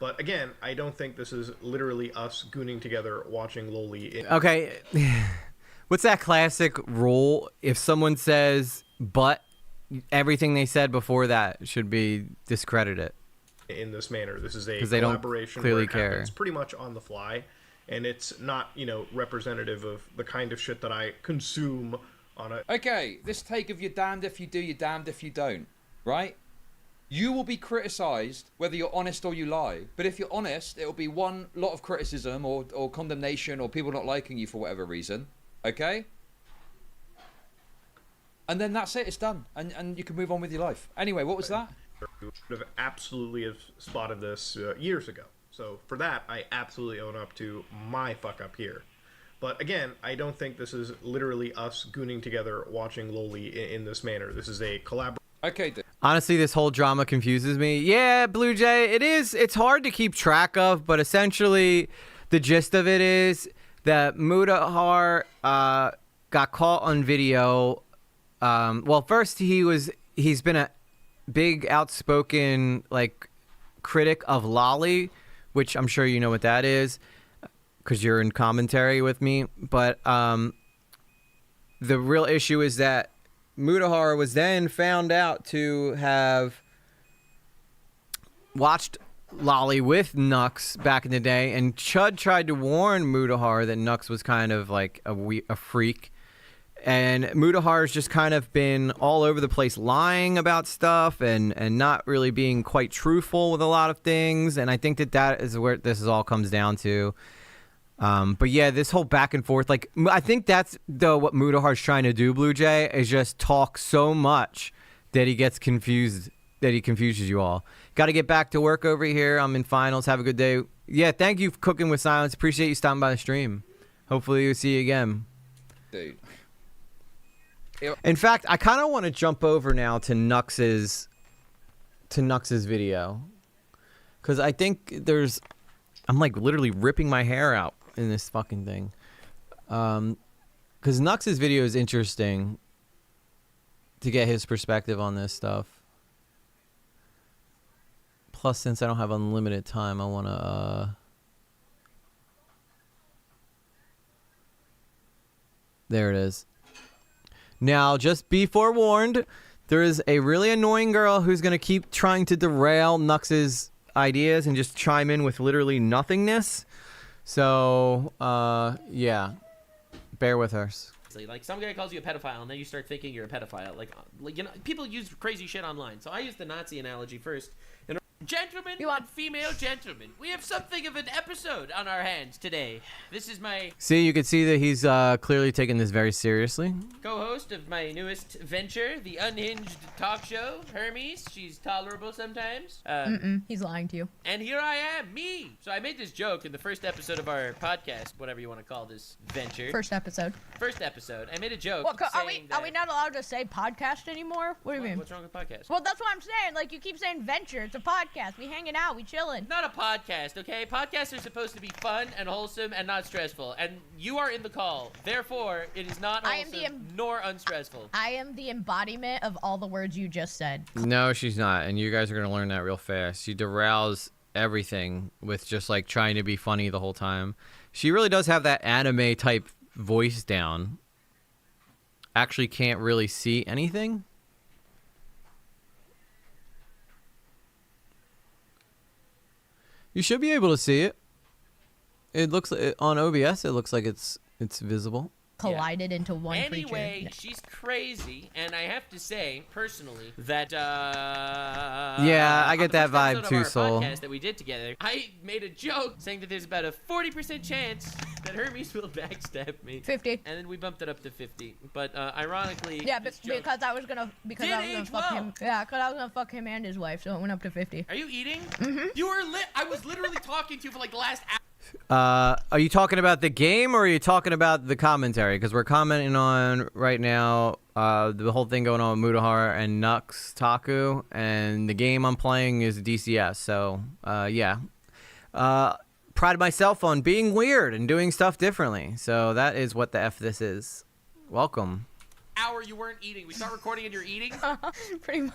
But again, I don't think this is literally us gooning together watching Loli. Okay. What's that classic rule? If someone says but, everything they said before that should be discredited. In this manner, this is a they don't collaboration clearly where it care. happens pretty much on the fly, and it's not representative of the kind of shit that I consume on a. Okay, this take of you're damned if you do, you're damned if you don't, right? You will be criticized whether you're honest or you lie. But if you're honest, it will be one lot of criticism or condemnation or people not liking you for whatever reason. Okay? And then that's it. It's done. And you can move on with your life. Anyway, what was that? Should have absolutely have spotted this years ago. So for that, I absolutely own up to my fuck up here. But again, I don't think this is literally us gooning together watching Loli in this manner. This is a collaboration. Okay, dude. Honestly, this whole drama confuses me. Yeah, Blue Jay, it is. It's hard to keep track of, but essentially the gist of it is that Mutahar got caught on video. Well, first he's been a big outspoken critic of Lolly, which I'm sure you know what that is because you're in commentary with me. But the real issue is that Mutahar was then found out to have watched Lolly with Nux back in the day, and Chud tried to warn Mutahar that Nux was kind of like a freak. And Mutahar's just kind of been all over the place lying about stuff and not really being quite truthful with a lot of things. And I think that is where this all comes down to. But yeah, this whole back and forth, I think that's what Mutahar's trying to do, Blue Jay, is just talk so much that he gets confused, that he confuses you all. Got to get back to work over here. I'm in finals. Have a good day. Yeah, thank you for Cooking with Silence. Appreciate you stopping by the stream. Hopefully we'll see you again. Dude. In fact, I kind of want to jump over now to Nux's video, because I think I'm literally ripping my hair out in this fucking thing. Because Nux's video is interesting to get his perspective on this stuff. Plus, since I don't have unlimited time, I want to... There it is. Now, just be forewarned, there is a really annoying girl who's going to keep trying to derail Nux's ideas and just chime in with literally nothingness. So, yeah. Bear with us. Like some guy calls you a pedophile, and then you start thinking you're a pedophile. Like you know, people use crazy shit online. So I use the Nazi analogy first. And gentlemen and female gentlemen, we have something of an episode on our hands today. This is my See, you can see that he's clearly taking this very seriously. co-host of my newest venture, the Unhinged talk show, Hermes. She's tolerable sometimes. He's lying to you. And here I am, me. So I made this joke in the first episode of our podcast, whatever you want to call this venture. First episode. First episode. I made a joke. What, are saying we not allowed to say podcast anymore? What do you mean? What's wrong with podcast? Well, that's what I'm saying. Like, you keep saying venture. It's a podcast. We hanging out. We chilling. Not a podcast, okay? Podcasts are supposed to be fun and wholesome and not stressful. And you are in the call. Therefore, it is not wholesome nor unstressful. I am the embodiment of all the words you just said. No, she's not. And you guys are going to learn that real fast. She derails everything with just, like, trying to be funny the whole time. She really does have that anime-type voice down. Actually can't really see anything. You should be able to see it. It looks on OBS. It looks like it's visible. Collided into one Anyway, creature. she's crazy, and I have to say, personally, that, Yeah, I get that vibe too, Soul. podcast that we did together, I made a joke saying that there's about a 40% chance that Hermes will backstab me. 50. And then we bumped it up to 50. But, ironically, Yeah, this joke- because I was gonna fuck him. Yeah, because I was gonna fuck him and his wife, so it went up to 50. Are you eating? You were I was literally talking to you for like the last hour. Are you talking about the game or are you talking about the commentary? Because we're commenting on right now the whole thing going on with Mutahar and Nuxtaku, and the game I'm playing is DCS. So yeah, pride myself on being weird and doing stuff differently. So that is what the F this is. Welcome. Hour you weren't eating. We start recording and you're eating. Pretty much.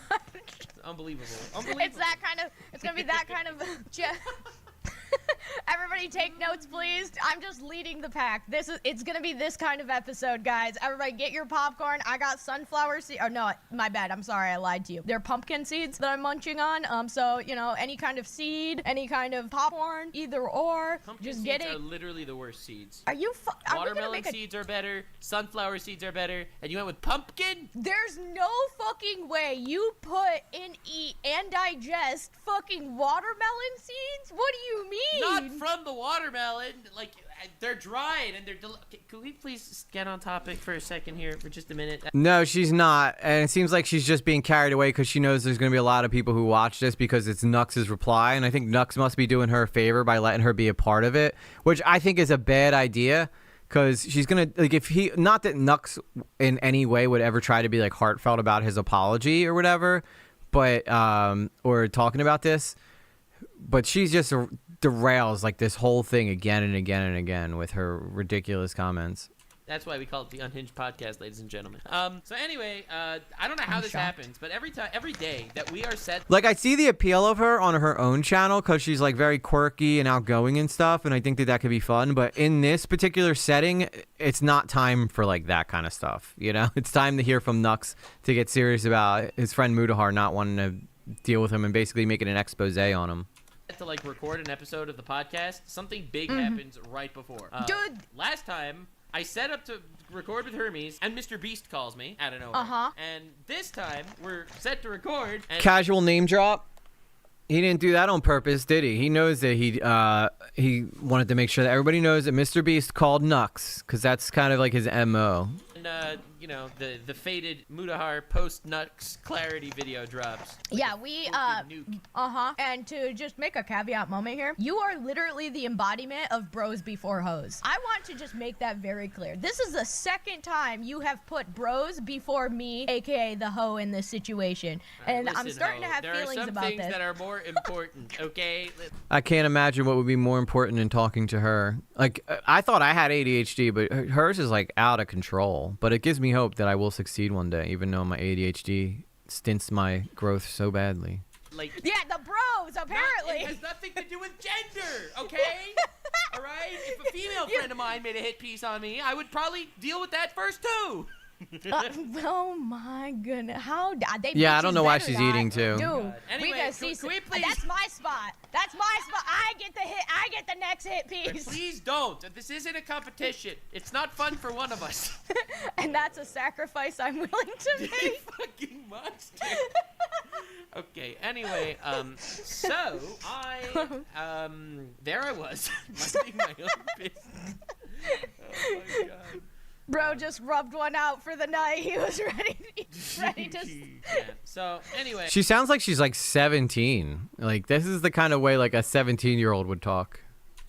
Unbelievable. It's that kind of. It's gonna be that kind of. Everybody take notes, please. I'm just leading the pack. It's gonna be this kind of episode, guys. Everybody get your popcorn. I got sunflower seed. Oh no, my bad. I'm sorry, I lied to you. They're pumpkin seeds that I'm munching on. So you know, any kind of seed, any kind of popcorn, either or. Pumpkin just seeds get it. are literally the worst seeds. Are you? Are we gonna Watermelon make a? seeds are better. Sunflower seeds are better. And you went with pumpkin? There's no fucking way you put and eat and digest fucking watermelon seeds. What do you mean? Not from the watermelon. Like, they're dried and they're Could we please get on topic for a second here for just a minute? No, she's not. And it seems like she's just being carried away because she knows there's going to be a lot of people who watch this because it's Nux's reply. And I think Nux must be doing her a favor by letting her be a part of it, which I think is a bad idea. Because she's going to, like, if he, not that Nux in any way would ever try to be, like, heartfelt about his apology or whatever, but, or talking about this, but she's just derails, like, this whole thing again and again and again with her ridiculous comments. That's why we call it the Unhinged Podcast, ladies and gentlemen. So anyway, I don't know how this happens, but every day that we are set... Like, I see the appeal of her on her own channel because she's, like, very quirky and outgoing and stuff, and I think that could be fun, but in this particular setting, it's not time for, like, that kind of stuff, you know? It's time to hear from Nux to get serious about his friend Mutahar not wanting to deal with him and basically making an expose on him. To, like, record an episode of the podcast, something big happens right before. Dude! Last time... I set up to record with Hermes, and Mr. Beast calls me out of nowhere. And this time, we're set to record, and... Casual name drop. He didn't do that on purpose, did he? He knows that he wanted to make sure that everybody knows that Mr. Beast called Nux, because that's kind of like his MO. And, you know, the faded Mutahar post-Nux clarity video drops. Yeah, we, and to just make a caveat moment here, you are literally the embodiment of bros before hoes. I want to just make that very clear. This is the second time you have put bros before me, aka the hoe in this situation. And Listen, I'm starting to have there feelings are some about things this. that are more important, okay? I can't imagine what would be more important than talking to her. Like, I thought I had ADHD, but hers is, like, out of control. But it gives me hope that I will succeed one day, even though my ADHD stints my growth so badly. Like, Yeah, the bro knows, apparently. It has nothing to do with gender, okay? All right? If a female friend of mine made a hit piece on me, I would probably deal with that first, too. Oh my goodness! How they? Yeah, I don't know why better she's not. eating too. Dude, Anyway, we gotta see. can we please- That's my spot. That's my spot. I get the hit. I get the next hit piece. Please don't. This isn't a competition. It's not fun for one of us. And that's a sacrifice I'm willing to You make. fucking monster. Okay, anyway, so there I was, minding my own business. Oh my god. Bro just rubbed one out for the night. He was ready to. Yeah. So anyway, She sounds like she's like 17. Like this is the kind of way like a 17-year-old would talk.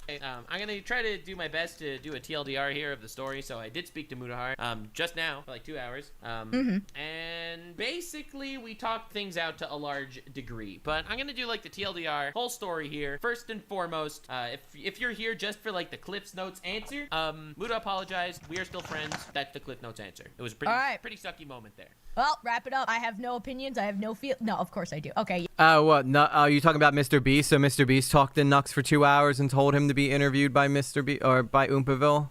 I'm gonna try to do my best to do a TLDR here of the story. So I did speak to Mutahar just now for like 2 hours, and basically we talked things out to a large degree. But I'm gonna do like the TLDR whole story here. First and foremost, if you're here just for like the Cliff's Notes answer, Muta apologized. We are still friends. That's the Cliff Notes answer. It was a pretty sucky moment there. Well, wrap it up. I have no opinions. I have no feel. No, of course I do. Okay. What? No, you talking about Mr. Beast? So Mr. Beast talked to Nux for 2 hours and told him to be interviewed by Mr. Beast or by Oompaville.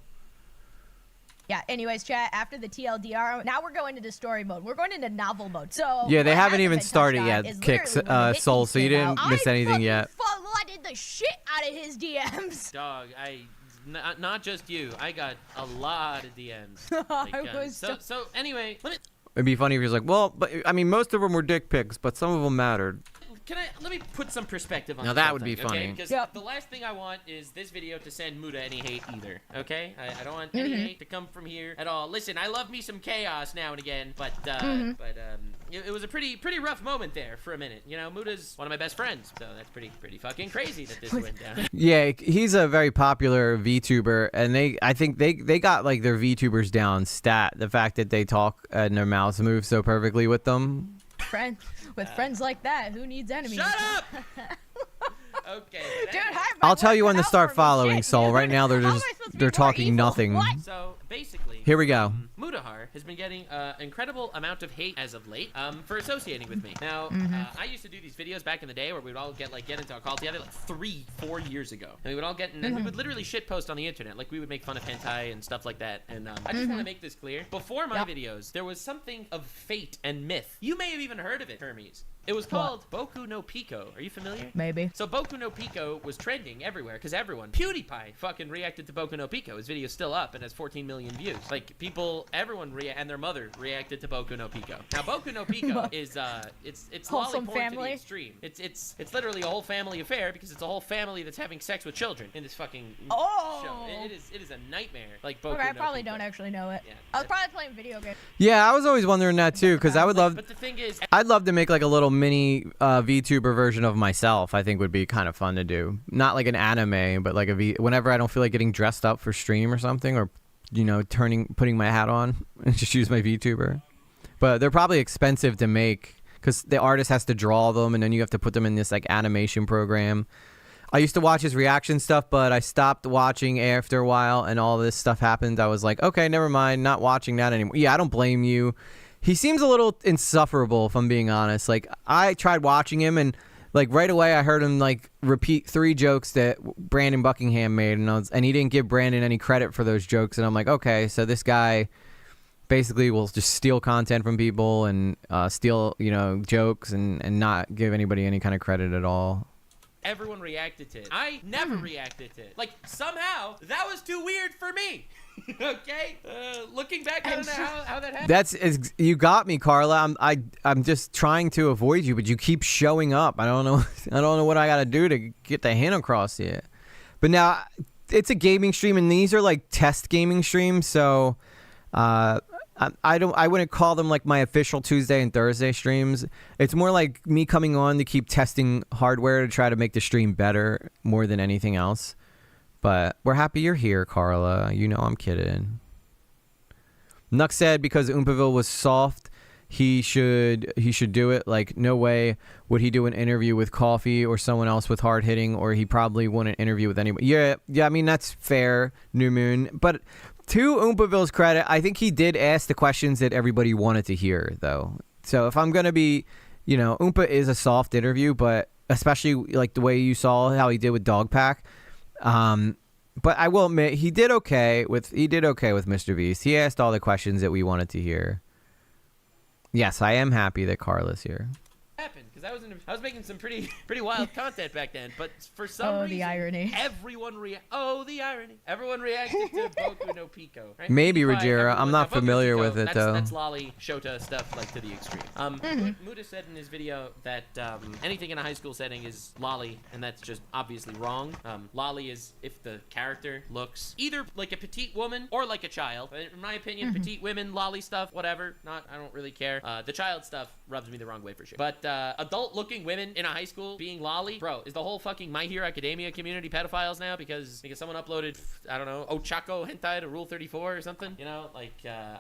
Yeah. Anyways, chat. After the TLDR, now we're going into story mode. We're going into novel mode. So Yeah, they what haven't hasn't even been started touched on yet. is Kicks, literally when the hit Soul, piece so you came didn't out. miss anything yet. I flooded the shit out of his DMs. Dog, not just you. I got a lot of DMs. So anyway, It'd be funny if he was like, well, but I mean, most of them were dick pics, but some of them mattered. let me put some perspective on Now that would be something, okay? funny. Because Yep. the last thing I want is this video to send Muta any hate either, okay? I don't want any hate to come from here at all. Listen, I love me some chaos now and again, but it was a pretty rough moment there for a minute. You know, Muta's one of my best friends, so that's pretty fucking crazy that this went down. Yeah, he's a very popular VTuber, and I think they got like their VTubers down stat. The fact that they talk and their mouths move so perfectly with them. With friends like that, who needs enemies? Shut up! Okay. Dude, I'll tell you when to start following, Soul. Right now they're talking nothing. So basically, Here we go. Mutahar has been getting an incredible amount of hate as of late for associating with me. Now, I used to do these videos back in the day where we would all get into a call together like 3-4 years ago. And we would all get, and then we would literally shitpost on the internet. Like we would make fun of hentai and stuff like that. And I just want to make this clear. Before my videos, there was something of fate and myth. You may have even heard of it, Hermes. It was called Boku no Pico. Are you familiar? Maybe. So Boku no Pico was trending everywhere because PewDiePie fucking reacted to Boku no Pico. His video's still up and has 14 million views. Like everyone and their mother reacted to Boku no Pico. Now Boku no Pico is it's Wholesome lolly porn to family. the extreme. It's literally a whole family affair because it's a whole family that's having sex with children in this fucking show. It is a nightmare. Like Boku Okay, I no probably Pico. don't actually know it. Yeah, I was probably playing video games. Yeah, I was always wondering that too, because I would love. But the thing is, I'd love to make like a little mini VTuber version of myself. I think would be kind of fun to do. Not like an anime, but like whenever I don't feel like getting dressed up for stream or something, or putting my hat on and just use my VTuber. But they're probably expensive to make because the artist has to draw them and then you have to put them in this like animation program. I used to watch his reaction stuff, but I stopped watching after a while and all this stuff happened. I was like, okay, never mind, not watching that anymore. Yeah, I don't blame you. He seems a little insufferable, if I'm being honest. Like, I tried watching him, and like right away I heard him like repeat 3 jokes that Brandon Buckingham made, and he didn't give Brandon any credit for those jokes. And I'm like, okay, so this guy basically will just steal content from people and steal, jokes and not give anybody any kind of credit at all. everyone reacted to it. I never reacted to it. Like, somehow, that was too weird for me. Okay? Looking back, I don't know how that happened. You got me, Carla. I'm just trying to avoid you, but you keep showing up. I don't know what I got to do to get the hint across here. But now, it's a gaming stream, and these are like test gaming streams, so I wouldn't call them like my official Tuesday and Thursday streams. It's more like me coming on to keep testing hardware to try to make the stream better more than anything else. But we're happy you're here, Carla. You know I'm kidding. Nux said because Oompaville was soft, he should do it. Like, no way would he do an interview with Coffee or someone else with hard hitting, or he probably wouldn't interview with anybody. Yeah, I mean, that's fair, New Moon. But to Oompaville's credit, I think he did ask the questions that everybody wanted to hear, though. So if I'm going to be, Oompa is a soft interview, but especially like the way you saw how he did with Dogpack. But I will admit he did okay with Mr. Beast. He asked all the questions that we wanted to hear. Yes, I am happy that Carla's here. Happened because I was making some pretty wild content back then, but for some reason, the irony. Everyone reacted to Boku no Pico. Right? Maybe, By Rogera. everyone. I'm not Now, Boku no familiar Pico, with it, that's, though. That's lolly shota stuff like to the extreme. Muda said in his video that anything in a high school setting is lolly, and that's just obviously wrong. Lolly is if the character looks either like a petite woman or like a child. In my opinion, petite women, lolly stuff, whatever. I don't really care. The child stuff rubs me the wrong way for sure. But adult-looking women in a high school being lolly, bro, is the whole fucking My Hero Academia community pedophiles now because someone uploaded, I don't know, Ochako hentai to Rule 34 or something? You know, like,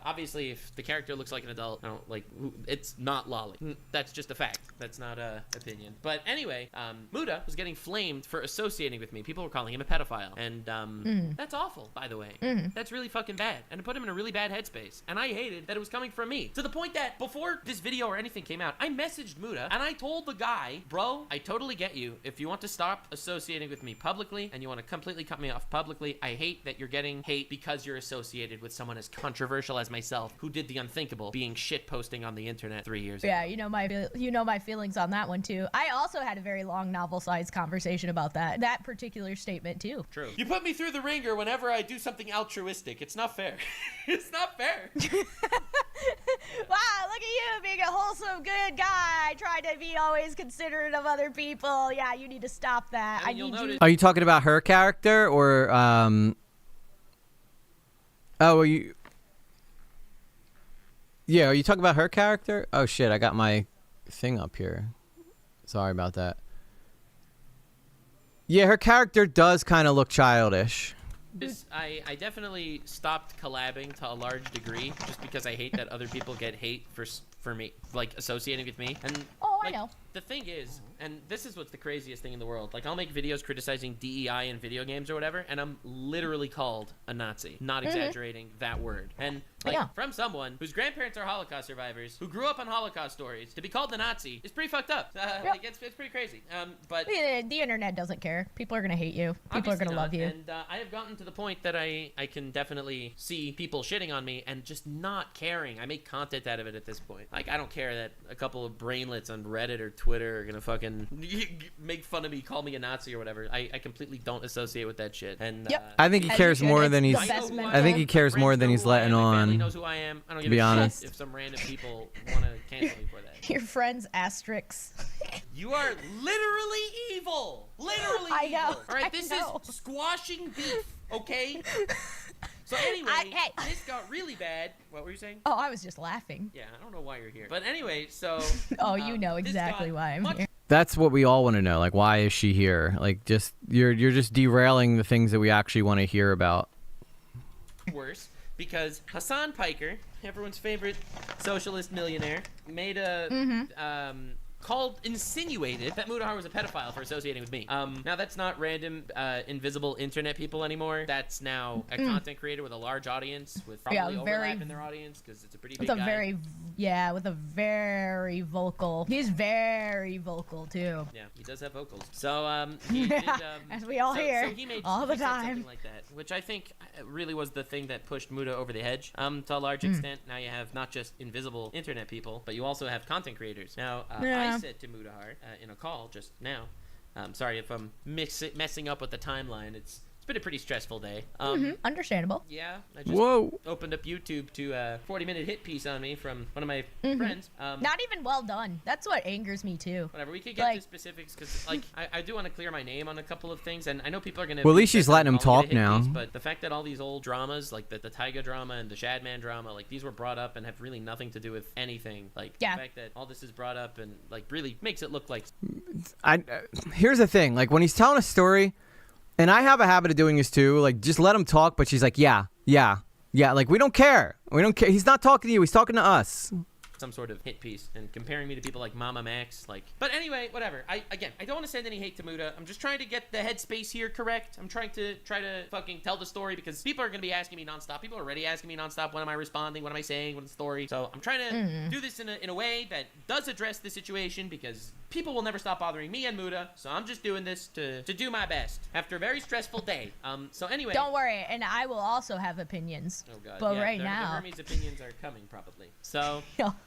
obviously, if the character looks like an adult, I don't, like, it's not lolly. That's just a fact. That's not a opinion. But anyway, Muda was getting flamed for associating with me. People were calling him a pedophile. And that's awful, by the way. That's really fucking bad. And it put him in a really bad headspace. And I hated that it was coming from me. To the point that before this video or anything came out, I messaged Muda and I told the guy, bro, I totally get you. If you want to stop associating with me publicly and you want to completely cut me off publicly, I hate that you're getting hate because you're associated with someone as controversial as myself who did the unthinkable, being shit posting on the internet 3 years ago. Yeah, you know my feelings on that one too. I also had a very long novel-sized conversation about that particular statement too. True. You put me through the ringer whenever I do something altruistic. It's not fair. It's not fair. Wow, look at you being a wholesome, good guy, trying to be always considerate of other people. Yeah, you need to stop that. I need you. Are you talking about her character or Oh, are you? Yeah, are you talking about her character? Oh shit, I got my thing up here. Sorry about that. Yeah, her character does kind of look childish. I definitely stopped collabing to a large degree just because I hate that other people get hate for me, like associating with me. And I know. The thing is, and this is what's the craziest thing in the world, like I'll make videos criticizing DEI in video games or whatever, and I'm literally called a Nazi. Not exaggerating that word. And like from someone whose grandparents are Holocaust survivors, who grew up on Holocaust stories, to be called a Nazi is pretty fucked up. Like it's pretty crazy. But the internet doesn't care. People are gonna hate you. People are gonna love you. And I have gotten to the point that I can definitely see people shitting on me and just not caring. I make content out of it at this point. Like I don't care that a couple of brainlets on Reddit or Twitter are gonna fucking make fun of me, call me a Nazi or whatever. I completely don't associate with that shit. And I think he cares more than he's. I think he cares more than he's letting on. My family knows who I am. I don't give be a honest. shit if some random people want to cancel me for that. Your friends asterisks. You are literally evil. Literally I know. evil. All right, I this know. is squashing beef. Okay. So anyway, this got really bad. What were you saying? Oh, I was just laughing. Yeah, I don't know why you're here. But anyway, so. Oh, you know exactly why I'm here. That's what we all want to know. Like, why is she here? Like, just you're just derailing the things that we actually want to hear about. Worse, because Hassan Piker, everyone's favorite socialist millionaire, made a insinuated that Mutahar was a pedophile for associating with me. Now that's not random invisible internet people anymore. That's now a content creator with a large audience with probably overlap in their audience because it's a pretty big guy. With a very vocal. He's very vocal too. Yeah, he does have vocals. So he did, as we all hear so he made, all the said time. something like that, which I think really was the thing that pushed Muda over the edge. To a large extent, now you have not just invisible internet people, but you also have content creators. Now I said to Mutahar in a call just now, sorry if I'm messing up with the timeline. It's been a pretty stressful day. Understandable. Yeah, I just opened up YouTube to a 40-minute hit piece on me from one of my friends. Not even well done. That's what angers me too. Whatever, we could get to specifics because, like, I do want to clear my name on a couple of things, and I know people are gonna. Well, at least she's letting him talk now. But the fact that all these old dramas, like the Taiga drama and the Shadman drama, like these were brought up and have really nothing to do with anything. Like the fact that all this is brought up and like really makes it look like. Here's the thing, like when he's telling a story. And I have a habit of doing this too. Like, just let him talk. But she's like, yeah. Like, we don't care. We don't care. He's not talking to you. He's talking to us. some sort of hit piece, and comparing me to people like Mama Max, like. But anyway, whatever. I don't want to send any hate to Muda. I'm just trying to get the headspace here correct. I'm trying to fucking tell the story because people are gonna be asking me nonstop. People are already asking me nonstop. When am I responding? What am I saying? What's the story? So I'm trying to do this in a way that does address the situation because people will never stop bothering me and Muda. So I'm just doing this to do my best after a very stressful day. So anyway. Don't worry, and I will also have opinions. Oh god. But yeah, right the now, Hermes opinions are coming probably. So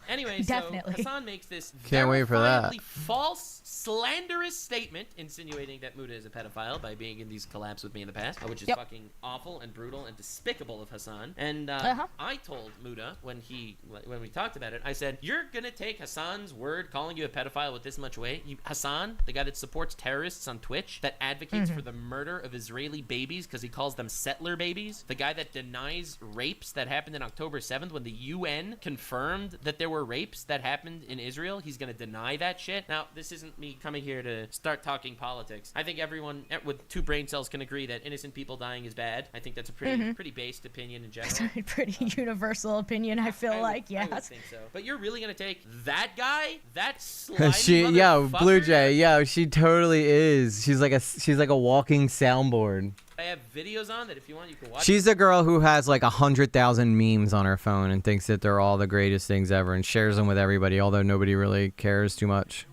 anyway, definitely. so Hassan makes this Can't wait for that. verifiably false, slanderous statement insinuating that Muda is a pedophile by being in these collabs with me in the past, which is fucking awful and brutal and despicable of Hassan. And I told Muda when we talked about it, I said, "You're gonna take Hassan's word calling you a pedophile with this much weight? Hassan, the guy that supports terrorists on Twitch, that advocates for the murder of Israeli babies because he calls them settler babies, the guy that denies rapes that happened in October 7th when the UN confirmed that there were rapes that happened in Israel. He's gonna deny that shit. Now, this isn't me coming here to start talking politics. I think everyone with 2 brain cells can agree that innocent people dying is bad. I think that's a pretty based opinion in general. It's a pretty universal opinion, I feel like, I would yes. think so. But you're really gonna take that guy? That slimy motherfucker? Blue Jay, she totally is. She's like a walking soundboard. I have videos on that if you want you can watch. She's the girl who has like 100,000 memes on her phone and thinks that they're all the greatest things ever and shares them with everybody, although nobody really cares too much.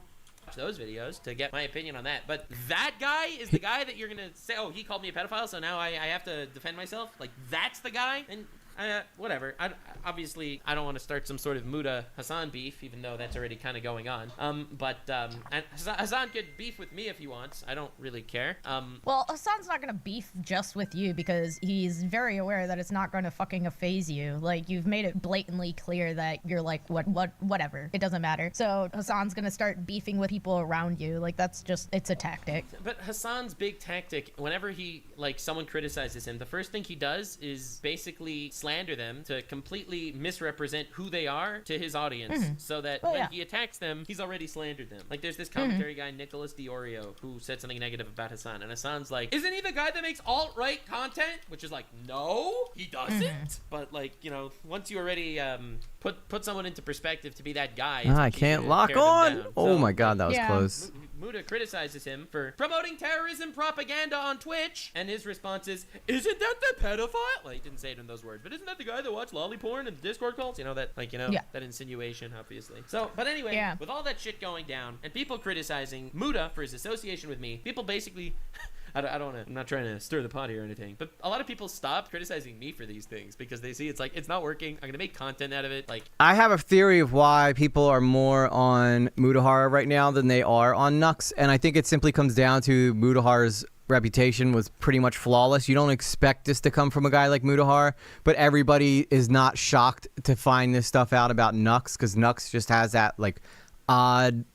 Those videos to get my opinion on that. But that guy is the guy that you're gonna say, oh, he called me a pedophile, so now I have to defend myself? Like, that's the guy? And whatever. Obviously, I don't want to start some sort of Muda Hassan beef, even though that's already kind of going on. And Hassan could beef with me if he wants. I don't really care. Well, Hassan's not gonna beef just with you because he's very aware that it's not gonna fucking phase you. Like, you've made it blatantly clear that you're like, whatever. It doesn't matter. So Hassan's gonna start beefing with people around you. Like, it's a tactic. But Hassan's big tactic, whenever someone criticizes him, the first thing he does is basically slander them to completely misrepresent who they are to his audience, so that when he attacks them, he's already slandered them. Like, there's this commentary guy, Nicholas Diorio, who said something negative about Hassan, and Hassan's like, isn't he the guy that makes alt-right content? Which is like, no, he doesn't. But like, once you already put someone into perspective to be that guy, I can't lock on. Oh my god, that was close. Muda criticizes him for promoting terrorism propaganda on Twitch, and his response is, isn't that the pedophile? Well, he didn't say it in those words, but isn't that the guy that watched lolly porn and Discord calls? That insinuation, obviously. So, but anyway, with all that shit going down, and people criticizing Muda for his association with me, people basically... I'm not trying to stir the pot here or anything, but a lot of people stop criticizing me for these things because they see it's not working. I'm gonna make content out of it. Like, I have a theory of why people are more on Mutahar right now than they are on Nux, and I think it simply comes down to Mutahar's reputation was pretty much flawless. You don't expect this to come from a guy like Mutahar, but everybody is not shocked to find this stuff out about Nux because Nux just has that like odd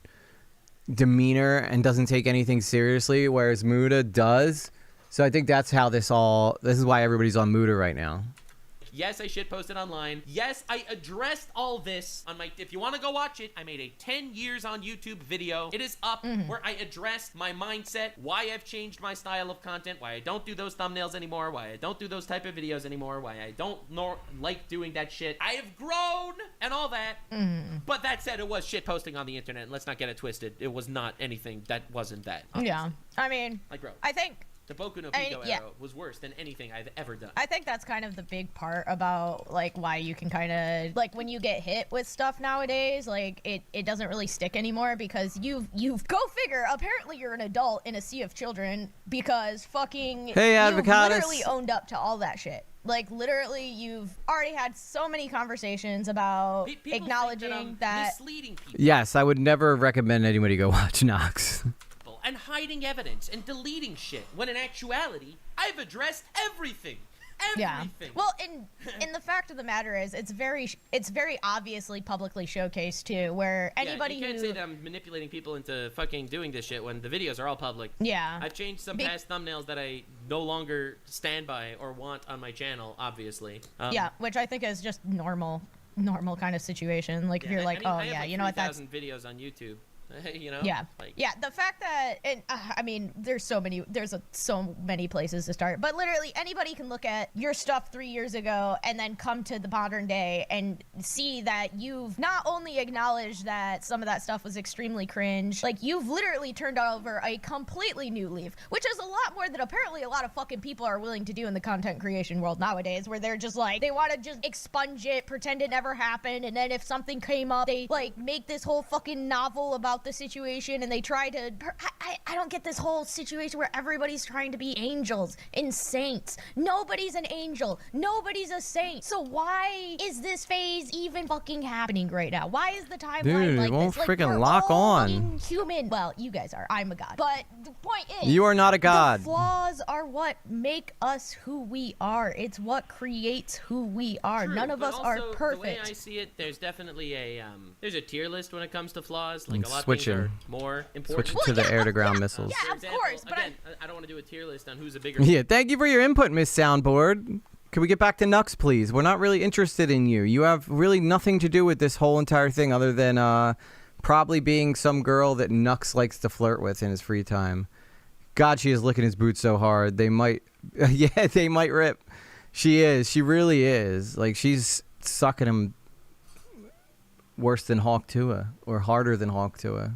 demeanor and doesn't take anything seriously, whereas Muda does. So I think that's how this is why everybody's on Muda right now. Yes, I shitposted online. Yes, I addressed all this on my... If you want to go watch it, I made a 10 years on YouTube video. It is up where I addressed my mindset, why I've changed my style of content, why I don't do those thumbnails anymore, why I don't do those type of videos anymore, why I don't like doing that shit. I have grown and all that. But that said, it was shitposting on the internet, and let's not get it twisted. It was not anything that wasn't that. Obviously. Yeah. I mean, like, bro, I think... The Boku no Pico arrow was worse than anything I've ever done. I think that's kind of the big part about, like, why you can kind of, like, when you get hit with stuff nowadays, like, it doesn't really stick anymore because you've go figure, apparently you're an adult in a sea of children because fucking you've literally owned up to all that shit. Like, literally, you've already had so many conversations about People acknowledging that misleading people. Yes, I would never recommend anybody go watch Nux. And hiding evidence and deleting shit, when in actuality, I've addressed everything. Everything. Yeah. Well, in the fact of the matter is, it's very obviously publicly showcased too, where anybody you can't say that I'm manipulating people into fucking doing this shit when the videos are all public. Yeah. I've changed some past thumbnails that I no longer stand by or want on my channel, obviously. Yeah, which I think is just normal kind of situation. Like, if you're like, I have you know what, that's 3,000 videos on YouTube. You know? Yeah. Like, Yeah, the fact that, and I mean, there's so many places to start, but literally anybody can look at your stuff 3 years ago and then come to the modern day and see that you've not only acknowledged that some of that stuff was extremely cringe, like you've literally turned over a completely new leaf, which is a lot more than apparently a lot of fucking people are willing to do in the content creation world nowadays, where they're just like, they want to just expunge it, pretend it never happened, and then if something came up, they like make this whole fucking novel about the situation, and they try to I don't get this whole situation where everybody's trying to be angels and saints. Nobody's an angel, nobody's a saint, so why is this phase even fucking happening right now? Why is the timeline Dude, like it won't this? Like, freaking we're lock all on. inhuman. Well, you guys are, I'm a god, but the point is, You are not a god. the flaws are what make us who we are. It's what creates who we are. True, None of but us are also, perfect. The way I see it, there's definitely there's a tier list when it comes to flaws. Like a lot Switch of things it. are more important. Switch it to the air-to-ground missiles. Yeah, For of example, course, but again, I don't want to do a tier list on who's a bigger. Yeah, thank you for your input, Miss Soundboard. Can we get back to Nux, please? We're not really interested in you. You have really nothing to do with this whole entire thing other than probably being some girl that Nux likes to flirt with in his free time. God, she is licking his boots so hard. They might, yeah, they might rip. She is. She really is. Like, she's sucking him worse than Hawk Tua, or harder than Hawk Tua.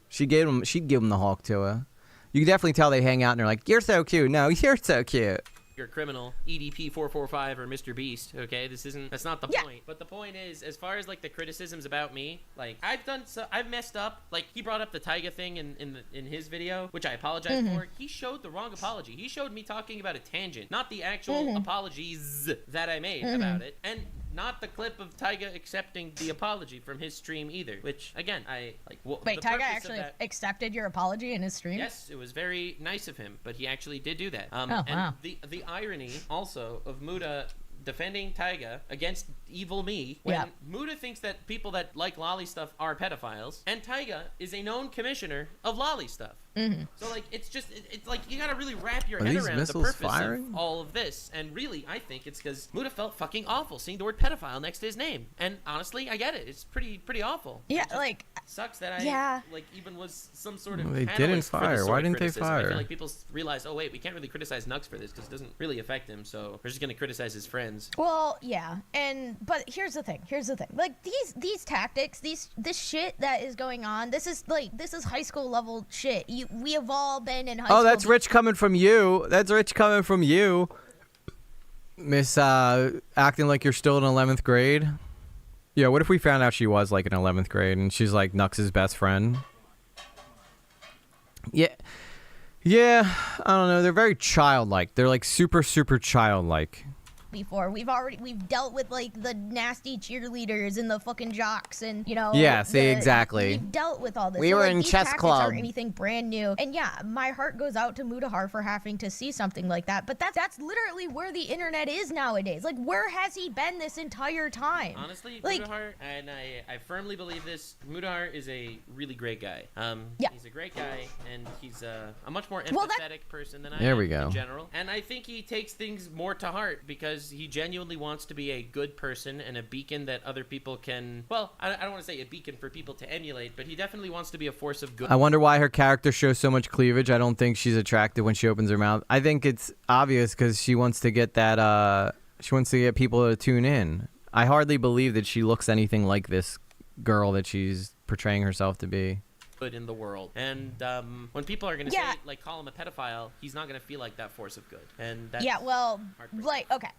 She'd give him the Hawk Tua. You can definitely tell they hang out and they're like, "You're so cute." No, you're so cute. Your criminal, EDP 445 or Mr. Beast. Okay, that's not the point. But the point is, as far as like the criticisms about me, like I've messed up. Like he brought up the Tyga thing in his video, which I apologize for. He showed the wrong apology. He showed me talking about a tangent, not the actual apologies that I made about it, and not the clip of Tyga accepting the apology from his stream either. Which again, I like. Wait, Tyga actually accepted your apology in his stream? Yes, it was very nice of him, but he actually did do that. Oh, and wow. The irony also of Muta defending Tyga against evil me when Muta thinks that people that like lolly stuff are pedophiles, and Tyga is a known commissioner of lolly stuff. So like it's like you gotta really wrap your head these around the missiles purpose firing? of all of this, and really I think it's because Muta felt fucking awful seeing the word pedophile next to his name, and honestly I get it. It's pretty awful. Yeah, It just like sucks that I like even was some sort of Well, they catalyst didn't for this fire. sort Why of didn't they criticism. I fire? feel like people realize, oh wait, we can't really criticize Nux for this because it doesn't really affect him, so we're just gonna criticize his friends. Well, yeah, but here's the thing. Like these tactics, this shit that is going on. This is high school level shit. We have all been in high school. Oh, that's rich coming from you. That's rich coming from you, Miss. Acting like you're still in 11th grade. Yeah. What if we found out she was like in 11th grade and she's like Nux's best friend? Yeah. Yeah. I don't know. They're very childlike. They're like super childlike. Before we've dealt with like the nasty cheerleaders and the fucking jocks and Yeah, see, exactly. We've dealt with all this. We So, were like, in these chess tactics club. aren't anything brand new, and yeah, my heart goes out to Mutahar for having to see something like that. But that's literally where the internet is nowadays. Like, where has he been this entire time? Honestly, like, Mutahar, and I firmly believe this, Mutahar is a really great guy. Yeah. He's a great guy, and he's a much more Well, empathetic person than I There am we go. in general. And I think he takes things more to heart because he genuinely wants to be a good person and a beacon that other people can, well, I don't want to say a beacon for people to emulate, but he definitely wants to be a force of good. I wonder why her character shows so much cleavage. I don't think she's attractive when she opens her mouth. I think it's obvious because she wants to get that. She wants to get people to tune in. I hardly believe that she looks anything like this girl that she's portraying herself to be. Good in the world, and when people are gonna say like call him a pedophile, he's not gonna feel like that force of good, and that's heartbreaking. like okay.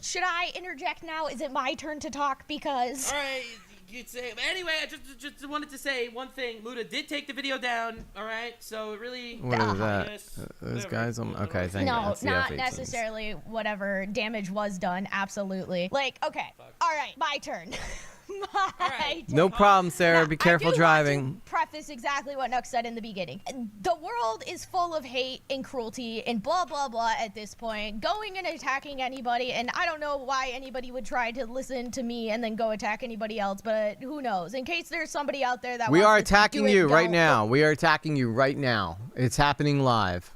Should I interject now? Is it my turn to talk? Because all right, you'd say anyway. I just wanted to say one thing. Muta did take the video down. All right, so it really. What is that? Yes, Those whatever. guys. Okay, thank you. no, That's the not F-18s. necessarily. Whatever damage was done, absolutely. Like, okay, all right, my turn. My turn. No problem, Sarah. Be careful I do driving. Want to preface exactly what Nux said in the beginning. The world is full of hate and cruelty and blah blah blah at this point. Going and attacking anybody, and I don't know why anybody would try to listen to me and then go attack anybody else, but who knows? In case there's somebody out there that We wants are to attacking do it, you right don't. now. We are attacking you right now. It's happening live.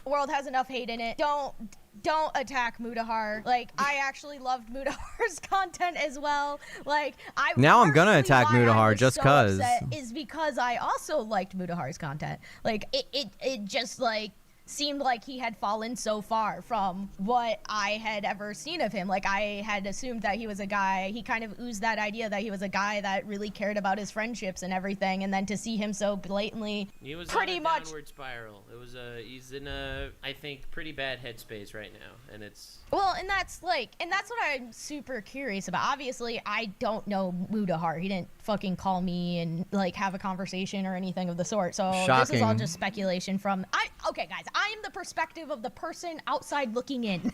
The world has enough hate in it. Don't don't attack Mutahar. Like, I actually loved Mutahar's content as well. Like, Now I'm gonna partially attack why I Mutahar was just so 'cause. upset is because I also liked Mutahar's content. Like, it just, like, seemed like he had fallen so far from what I had ever seen of him. Like, I had assumed that he was a guy, he kind of oozed that idea that he was a guy that really cared about his friendships and everything, and then to see him so blatantly He was pretty on a much downward spiral. It was he's in a, I think, pretty bad headspace right now, and it's. well, and that's what I'm super curious about. Obviously, I don't know Mutahar. He didn't fucking call me and like have a conversation or anything of the sort. So this is all Shocking. just speculation from okay, guys, I am the perspective of the person outside looking in.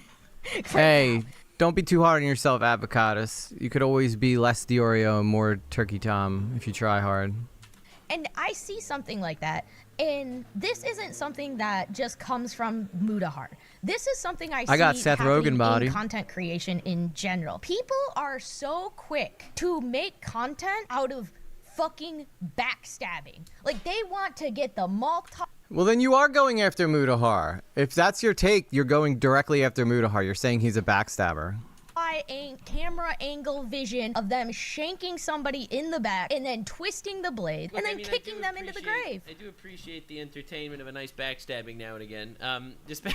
Hey, don't be too hard on yourself, Avocados. You could always be less Diorio and more Turkey Tom if you try hard. And I see something like that, and this isn't something that just comes from Mutahar. This is something I see got Seth happening Rogen body. in content creation in general. People are so quick to make content out of fucking backstabbing. Like, they want to get the Well, then you are going after Mutahar. If that's your take, you're going directly after Mutahar. You're saying he's a backstabber. camera angle vision of them shanking somebody in the back and then twisting the blade Look, and I then mean, I kicking do them into the grave. I do appreciate the entertainment of a nice backstabbing now and again. Just, but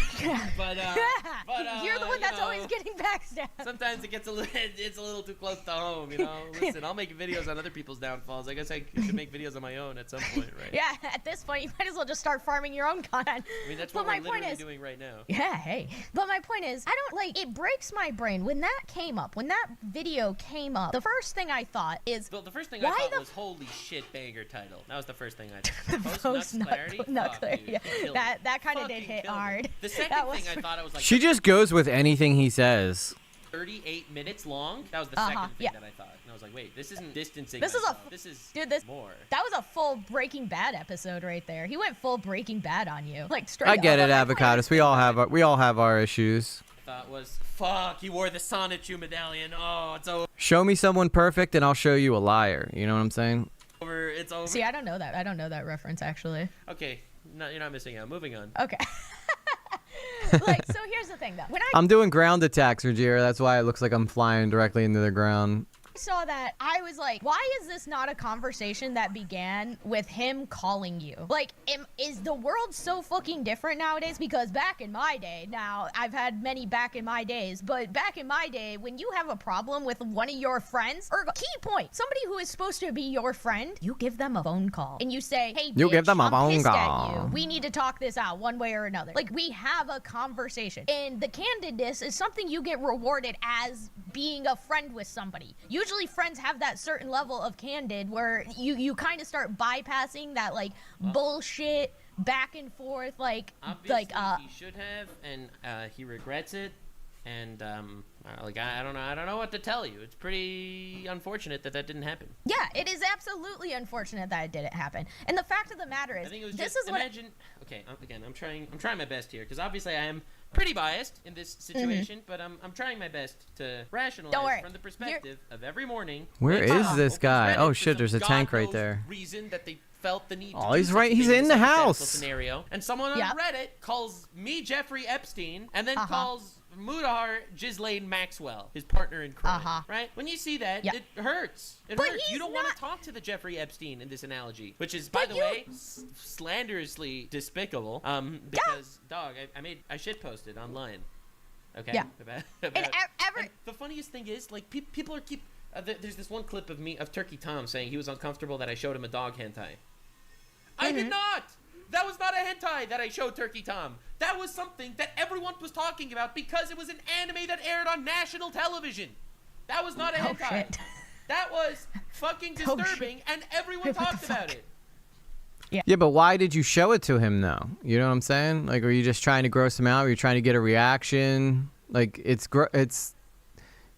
You're the one you that's know, always getting backstabbed. Sometimes it gets it's a little too close to home, you know. Listen, I'll make videos on other people's downfalls. I guess I should make videos on my own at some point, right? Yeah, at this point, you might as well just start farming your own content. I mean, that's But what my we're point literally is- doing right now. Yeah, hey. But my point is, I don't like it breaks my brain when that came up. When that video came up, the first thing I thought is Well, the first thing Why I thought the was, holy shit, banger title. That was the first thing I thought. post Post nut clarity? nut Fuck, clarity. dude, Yeah, you killed that me. that kind of did Fucking hit killed me. hard. The second That thing was I thought I was like, She just goes with anything he says. 38 minutes long. That was the second thing yeah. that I thought, and I was like, wait, this isn't distancing. This is a- myself. This is Dude, this more. that was a full Breaking Bad episode right there. He went full Breaking Bad on you, like straight. I get up. it, Avocados. We all have our issues. Thought was fuck. He wore the Sonichu medallion. Oh, it's Show me someone perfect, and I'll show you a liar. You know what I'm saying? over. It's over. See, I don't know that. I don't know that reference actually. Okay, no, you're not missing out. Moving on. Okay. Like, so here's the thing though. When I I'm doing ground attacks, Rajira. That's why it looks like I'm flying directly into the ground. saw that, I was like, why is this not a conversation that began with him calling you? Like, is the world so fucking different nowadays? Because back in my day, now, I've had many back in my days, but back in my day, when you have a problem with one of your friends, or key point, somebody who is supposed to be your friend, you give them a phone call. And you say, hey, You bitch, give them a I'm phone pissed at call. you. We need to talk this out one way or another. Like, we have a conversation. And the candidness is something you get rewarded as being a friend with somebody. Usually friends have that certain level of candid where you kind of start bypassing that like bullshit back and forth Obviously, he should have, and he regrets it. And I don't know what to tell you. It's pretty unfortunate that didn't happen. yeah, it is absolutely unfortunate that it didn't happen. And the fact of the matter is, I think it was this just is what imagine. Okay, again, I'm trying my best here because obviously I am pretty biased in this situation, but I'm trying my best to rationalize Don't worry. from the perspective of every morning. Where wakes is up, this opens guy? Reddit Oh for shit, some there's a tank right God-knows there. Reason that they felt the need. Oh, to he's do right- such a he's thing in the this hypothetical house. Scenario, and someone on Yep. Reddit calls me Jeffrey Epstein, and then calls Mutahar Ghislaine Maxwell, his partner in crime. Right? When you see that, Yep. it hurts. It But hurts. You he's don't want not- to talk to the Jeffrey Epstein in this analogy, which is, by But the way, slanderously despicable. Because dog, I shit posted online. Okay. Yeah. About And and the funniest thing is, like, people are there's this one clip of me of Turkey Tom saying he was uncomfortable that I showed him a dog hentai. I did not. That was not a hentai that I showed Turkey Tom. That was something that everyone was talking about because it was an anime that aired on national television. That was not a hentai. shit. That was fucking Oh, disturbing, and everyone Wait, what talked the about fuck? it. Yeah, but why did you show it to him though? You know what I'm saying? Like, were you just trying to gross him out? Were you trying to get a reaction? Like, it's.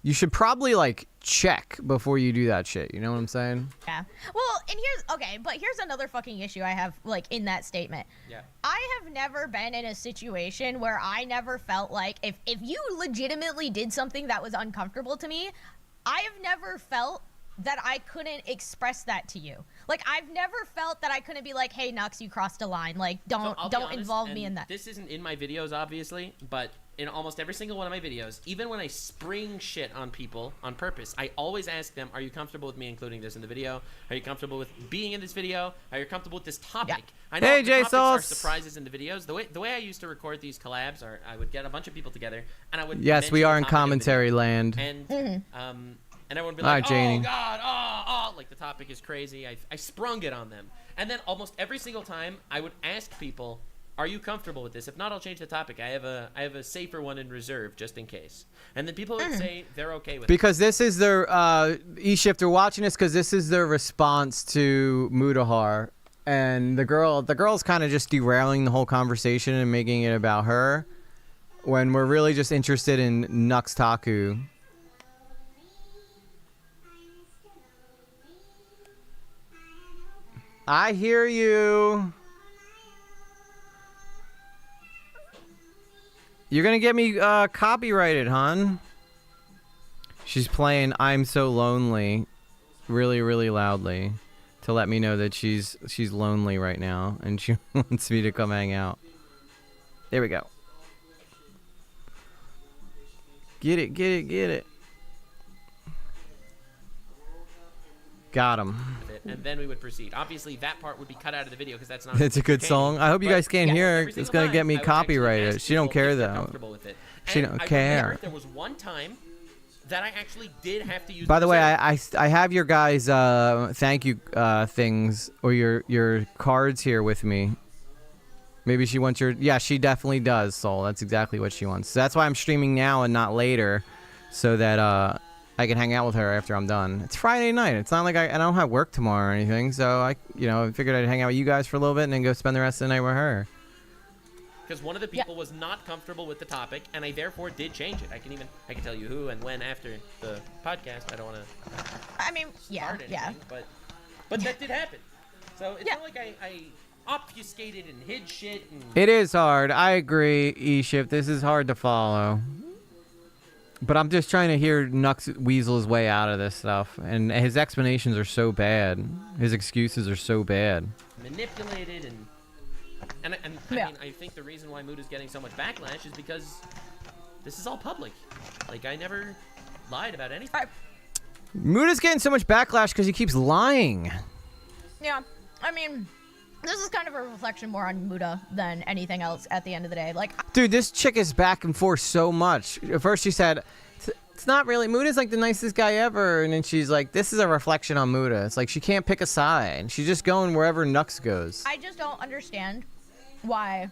You should probably like check before you do that shit. You know what I'm saying? Yeah. Well, and here's another fucking issue I have, like, in that statement. Yeah. I have never been in a situation where I never felt like if you legitimately did something that was uncomfortable to me, I have never felt that I couldn't express that to you. Like, I've never felt that I couldn't be like, hey, Nux, you crossed a line. Like, So I'll be don't honest, involve and me in that. This isn't in my videos, obviously, but in almost every single one of my videos, even when I spring shit on people on purpose, I always ask them, are you comfortable with me including this in the video? Are you comfortable with being in this video? Are you comfortable with this topic? I know Hey, the topics are JSauce. surprises in the videos. The way I used to record these collabs, are I would get a bunch of people together, and I would Yes, we mention are the in topic of the commentary video. land. And everyone would be All like, right, Janie. oh god, oh, like the topic is crazy. I sprung it on them, and then almost every single time I would ask people, are you comfortable with this? If not, I'll change the topic. I have a safer one in reserve just in case. And then people would say they're okay with it. Because this is their E-Shift, they're watching this because this is their response to Mutahar. And the girl's kind of just derailing the whole conversation and making it about her when we're really just interested in nuxtaku. I hear you. You're gonna get me copyrighted, hon. She's playing "I'm So Lonely" really, really loudly to let me know that she's lonely right now and she wants me to come hang out. There we go. Get it, get it, get it. Got him. And then we would proceed. Obviously, that part would be cut out of the video because that's not. It's a good song. I hope you guys can't hear every it. It's single gonna time, get me I would actually copyrighted. ask She don't people care if they're though. comfortable with it. She And don't I care. remember there was one time that I actually did have to use. By the way, reserve. I have your guys' thank you things or your cards here with me. Maybe she wants your... Yeah, she definitely does, Soul. That's exactly what she wants. So that's why I'm streaming now and not later, so that I can hang out with her after I'm done. It's Friday night. It's not like I don't have work tomorrow or anything, so I figured I'd hang out with you guys for a little bit and then go spend the rest of the night with her. Because one of the people was not comfortable with the topic, and I therefore did change it. I can tell you who and when after the podcast. I don't want to. I mean, yeah, But that did happen. So it's not like I obfuscated and hid shit. And... It is hard. I agree, E-Shift. This is hard to follow. But I'm just trying to hear Nux weasel his way out of this stuff, and his explanations are so bad. His excuses are so bad. Manipulated and I mean, I think the reason why Mood is getting so much backlash is because this is all public. Like, I never lied about anything. Muda's getting so much backlash because he keeps lying. Yeah, I mean, this is kind of a reflection more on Muda than anything else at the end of the day. Like, Dude, this chick is back and forth so much. At first she said, it's not really, Muda's like the nicest guy ever. And then she's like, this is a reflection on Muda. It's like she can't pick a side. She's just going wherever Nux goes. I just don't understand why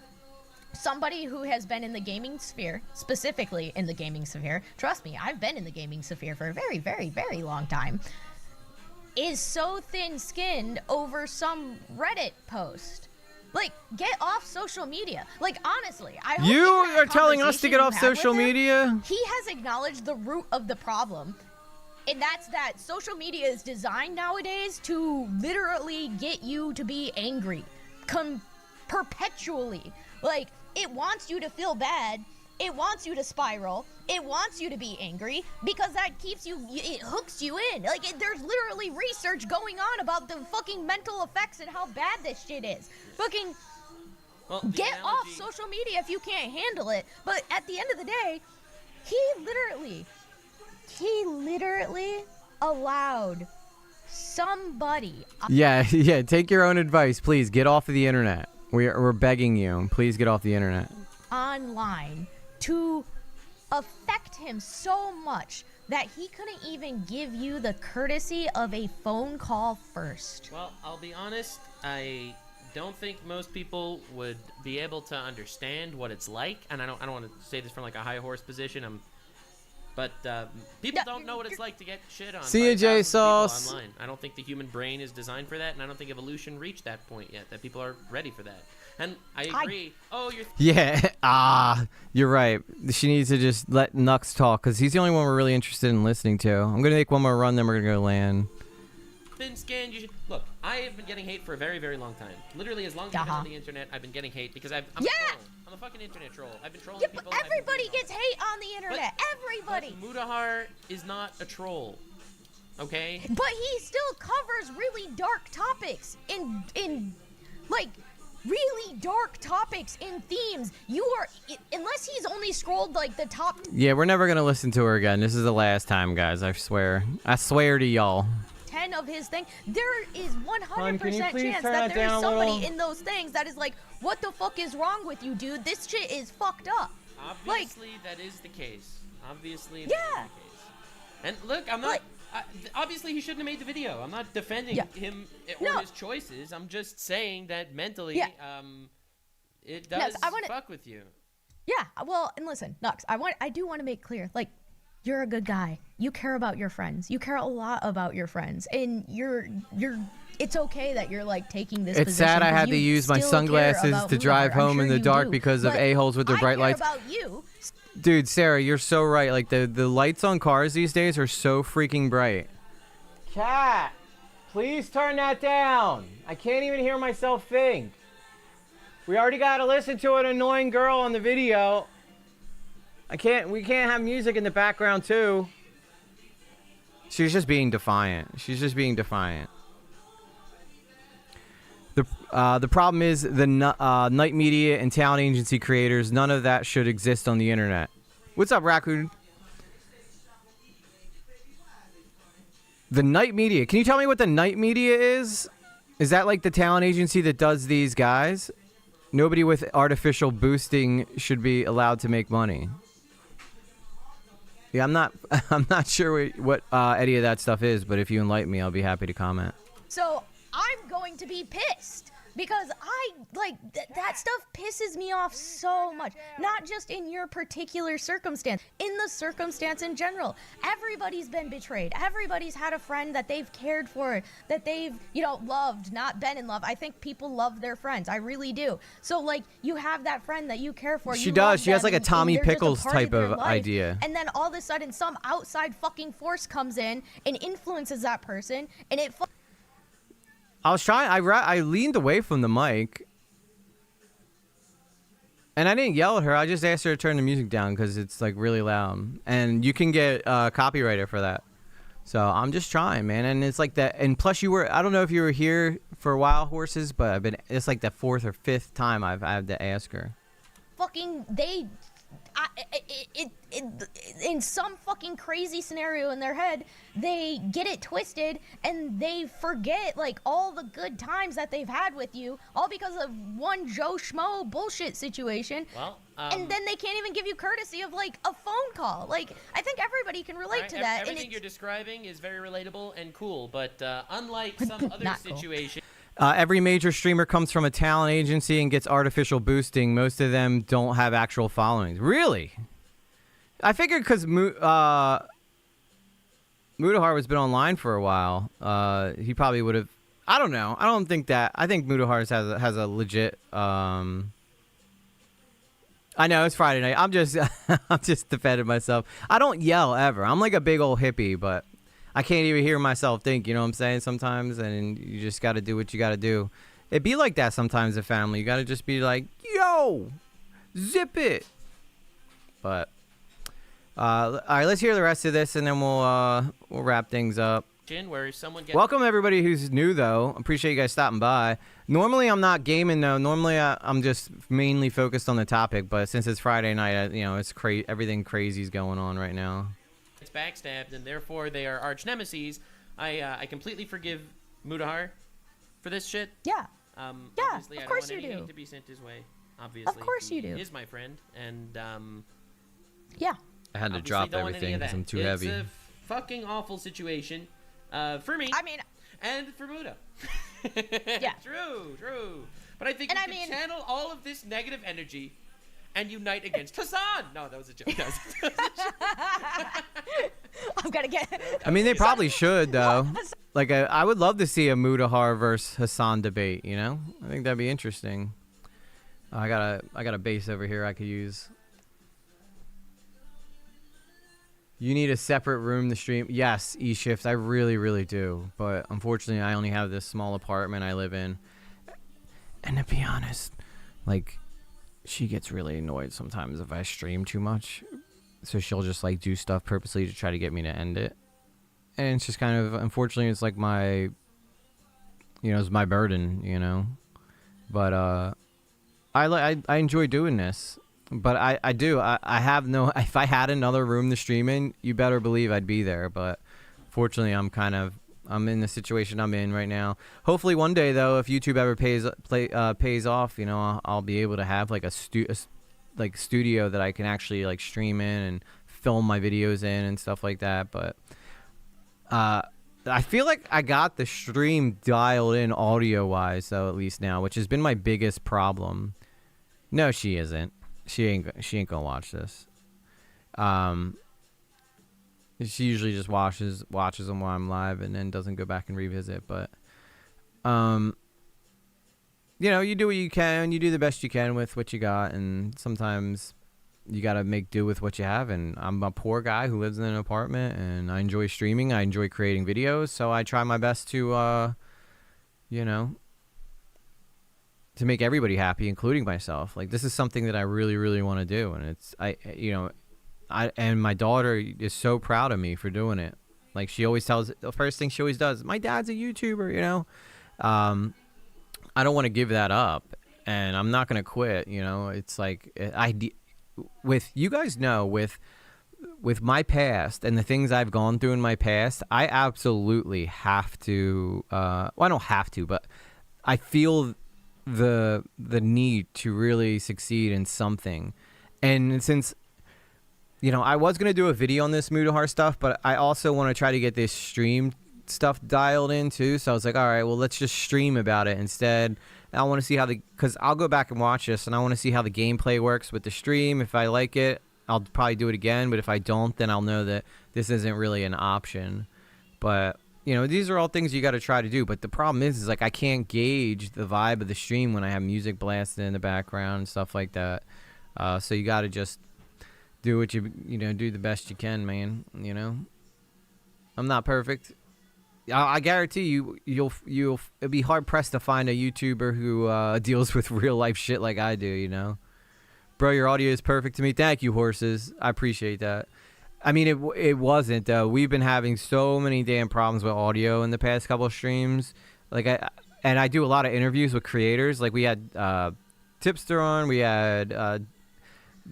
somebody who has been in the gaming sphere, specifically in the gaming sphere, trust me, I've been in the gaming sphere for a very, very, very long time, is so thin-skinned over some Reddit post. Like, get off social media. Like, honestly, I hope You in that are telling us to conversation get you off had with social him, media? He has acknowledged the root of the problem. And that's that social media is designed nowadays to literally get you to be angry. Perpetually. Like, it wants you to feel bad. It wants you to spiral. It wants you to be angry because that keeps you, it hooks you in. Like, there's literally research going on about the fucking mental effects and how bad this shit is. Fucking get off social media if you can't handle it. But at the end of the day, he literally allowed somebody. Yeah, take your own advice. Please, get off of the internet. We're begging you. Please get off the internet. Online to affect him so much that he couldn't even give you the courtesy of a phone call first. Well, I'll be honest, I don't think most people would be able to understand what it's like, and I don't want to say this from like a high horse position. But people don't know what it's like to get shit on. See ya, by thousands of people JSauce. online. I don't think the human brain is designed for that, and I don't think evolution reached that point yet, that people are ready for that. And I agree. Yeah, you're right. She needs to just let Nux talk, because he's the only one we're really interested in listening to. I'm going to make one more run, then we're going to go land. Thin skin, you should... Look, I have been getting hate for a very, very long time. Literally, as long as I've been on the internet, I've been getting hate, because I'm a troll. I'm a fucking internet troll. I've been trolling people. But everybody gets hate on the internet. Everybody. But Mutahar is not a troll. Okay? But he still covers really dark topics in like really dark topics and themes. You are, unless he's only scrolled like the top Yeah, we're never gonna listen to her again. This is the last time, guys. I swear. I swear to y'all. 10 of his thing, there is 100% can you please chance turn that that there is down a somebody little? in those things that is like, what the fuck is wrong with you, dude? This shit is fucked up. Obviously, that is the case. Obviously, that Yeah. is the case. And look, I'm not. Like- Obviously, he shouldn't have made the video. I'm not defending Yeah. him or No. his choices. I'm just saying that mentally, Yeah. it Nux, does I wanna- fuck with you. Yeah, well, and listen, Nux, I do want to make clear, like, you're a good guy. You care about your friends. You care a lot about your friends, and you're. It's okay that you're like taking this. It's position sad I 'cause had to you use my still care sunglasses about to drive Mutahar. I'm home in sure the you dark do, because of but a-holes with their bright lights. I care about you. Dude, Sarah, you're so right. Like the lights on cars these days are so freaking bright. Cat, please turn that down. I can't even hear myself think. We already got to listen to an annoying girl on the video. We can't have music in the background too. She's just being defiant. The problem is the night media and talent agency creators, none of that should exist on the internet. What's up, Raccoon? The night media. Can you tell me what the night media is? Is that like the talent agency that does these guys? Nobody with artificial boosting should be allowed to make money. Yeah, I'm not sure what any of that stuff is, but if you enlighten me, I'll be happy to comment. So I'm going to be pissed because that stuff pisses me off so much. Not just in your particular circumstance, in the circumstance in general. Everybody's been betrayed. Everybody's had a friend that they've cared for, that they've, loved, not been in love. I think people love their friends. I really do. So, like, you have that friend that you care for. She you does. love She has them, like a and Tommy they're just a Pickles part type their of life. idea. And then all of a sudden, some outside fucking force comes in and influences that person, and it I was trying. I leaned away from the mic, and I didn't yell at her. I just asked her to turn the music down because it's like really loud, and you can get copyrighted for that. So I'm just trying, man. And it's like that. And plus, I don't know if you were here for Wild Horses, but it's like the 4th or 5th time I've had to ask her. fucking in some fucking crazy scenario in their head, they get it twisted and they forget like all the good times that they've had with you, all because of one Joe Schmo bullshit situation. Well, and then they can't even give you courtesy of like a phone call. Like, I think everybody can relate to that. Everything you're describing is very relatable and cool, but unlike some other Not cool. situations. Every major streamer comes from a talent agency and gets artificial boosting. Most of them don't have actual followings. Really? I figured because Mutahar has been online for a while. He probably would have. I don't know. I don't think that. I think Mutahar has a legit. I know it's Friday night. I'm just defending myself. I don't yell ever. I'm like a big old hippie, but I can't even hear myself think, you know what I'm saying, sometimes, and you just got to do what you got to do. It be like that sometimes in family. You got to just be like, yo, zip it. But, all right, let's hear the rest of this, and then we'll wrap things up. Where someone gets Welcome, everybody who's new, though. Appreciate you guys stopping by. Normally, I'm not gaming, though. Normally, I'm just mainly focused on the topic, but since it's Friday night, it's everything crazy's going on right now. backstabbed, and therefore they are arch nemesis. I completely forgive Mutahar for this shit. Yeah. Yeah, of obviously, I don't course want you any do. hate to be sent his way. Obviously, Of course you he do. is my friend, and Yeah. I had to obviously drop don't want any everything of because that. I'm too It's heavy. a fucking awful situation for me. I mean, and for Muta. Yeah. True. But I think And we I can mean- channel all of this negative energy and unite against Hassan. No, that was a joke. That was a joke. I'm gonna get. I mean, they probably should, though. Like, I would love to see a Mutahar versus Hassan debate, you know? I think that'd be interesting. I got a base over here I could use. You need a separate room to stream. Yes, E-Shift, I really, really do. But unfortunately, I only have this small apartment I live in. And to be honest, like, she gets really annoyed sometimes if I stream too much. So she'll just, like, do stuff purposely to try to get me to end it. And it's just kind of, unfortunately, it's like my, it's my burden, But I enjoy doing this. But I have no. If I had another room to stream in, you better believe I'd be there. But fortunately, I'm in the situation I'm in right now. Hopefully one day though, if YouTube ever pays off, you know, I'll be able to have like a studio that I can actually like stream in and film my videos in and stuff like that. But I feel like I got the stream dialed in audio wise though, at least now, which has been my biggest problem. No, she isn't. She ain't gonna watch this. She usually just watches them while I'm live and then doesn't go back and revisit. But, you know, you do what you can. You do the best you can with what you got. And sometimes you got to make do with what you have. And I'm a poor guy who lives in an apartment. And I enjoy streaming. I enjoy creating videos. So I try my best to, you know, to make everybody happy, including myself. Like, this is something that I really, really want to do. And and my daughter is so proud of me for doing it. Like, she always tells, the first thing she always does, my dad's a YouTuber, you know? I don't want to give that up, and I'm not going to quit, you know? It's like, with, you guys know, with my past and the things I've gone through in my past, I absolutely have to, well, I don't have to, but I feel the need to really succeed in something. And since, you know, I was going to do a video on this Mutahar stuff, but I also want to try to get this stream stuff dialed in too. So I was like, all right, well, let's just stream about it instead. I want to see how because I'll go back and watch this and I want to see how the gameplay works with the stream. If I like it, I'll probably do it again. But if I don't, then I'll know that this isn't really an option. But, you know, these are all things you got to try to do. But the problem is like I can't gauge the vibe of the stream when I have music blasted in the background and stuff like that. So you got to just do what you know, do the best you can, man. You know, I'm not perfect. I guarantee you'll it'll be hard pressed to find a YouTuber who deals with real life shit like I do. You know, bro, your audio is perfect to me. Thank you, horses. I appreciate that. I mean, it wasn't though. We've been having so many damn problems with audio in the past couple of streams. Like I do a lot of interviews with creators. Like we had Tipster on. We had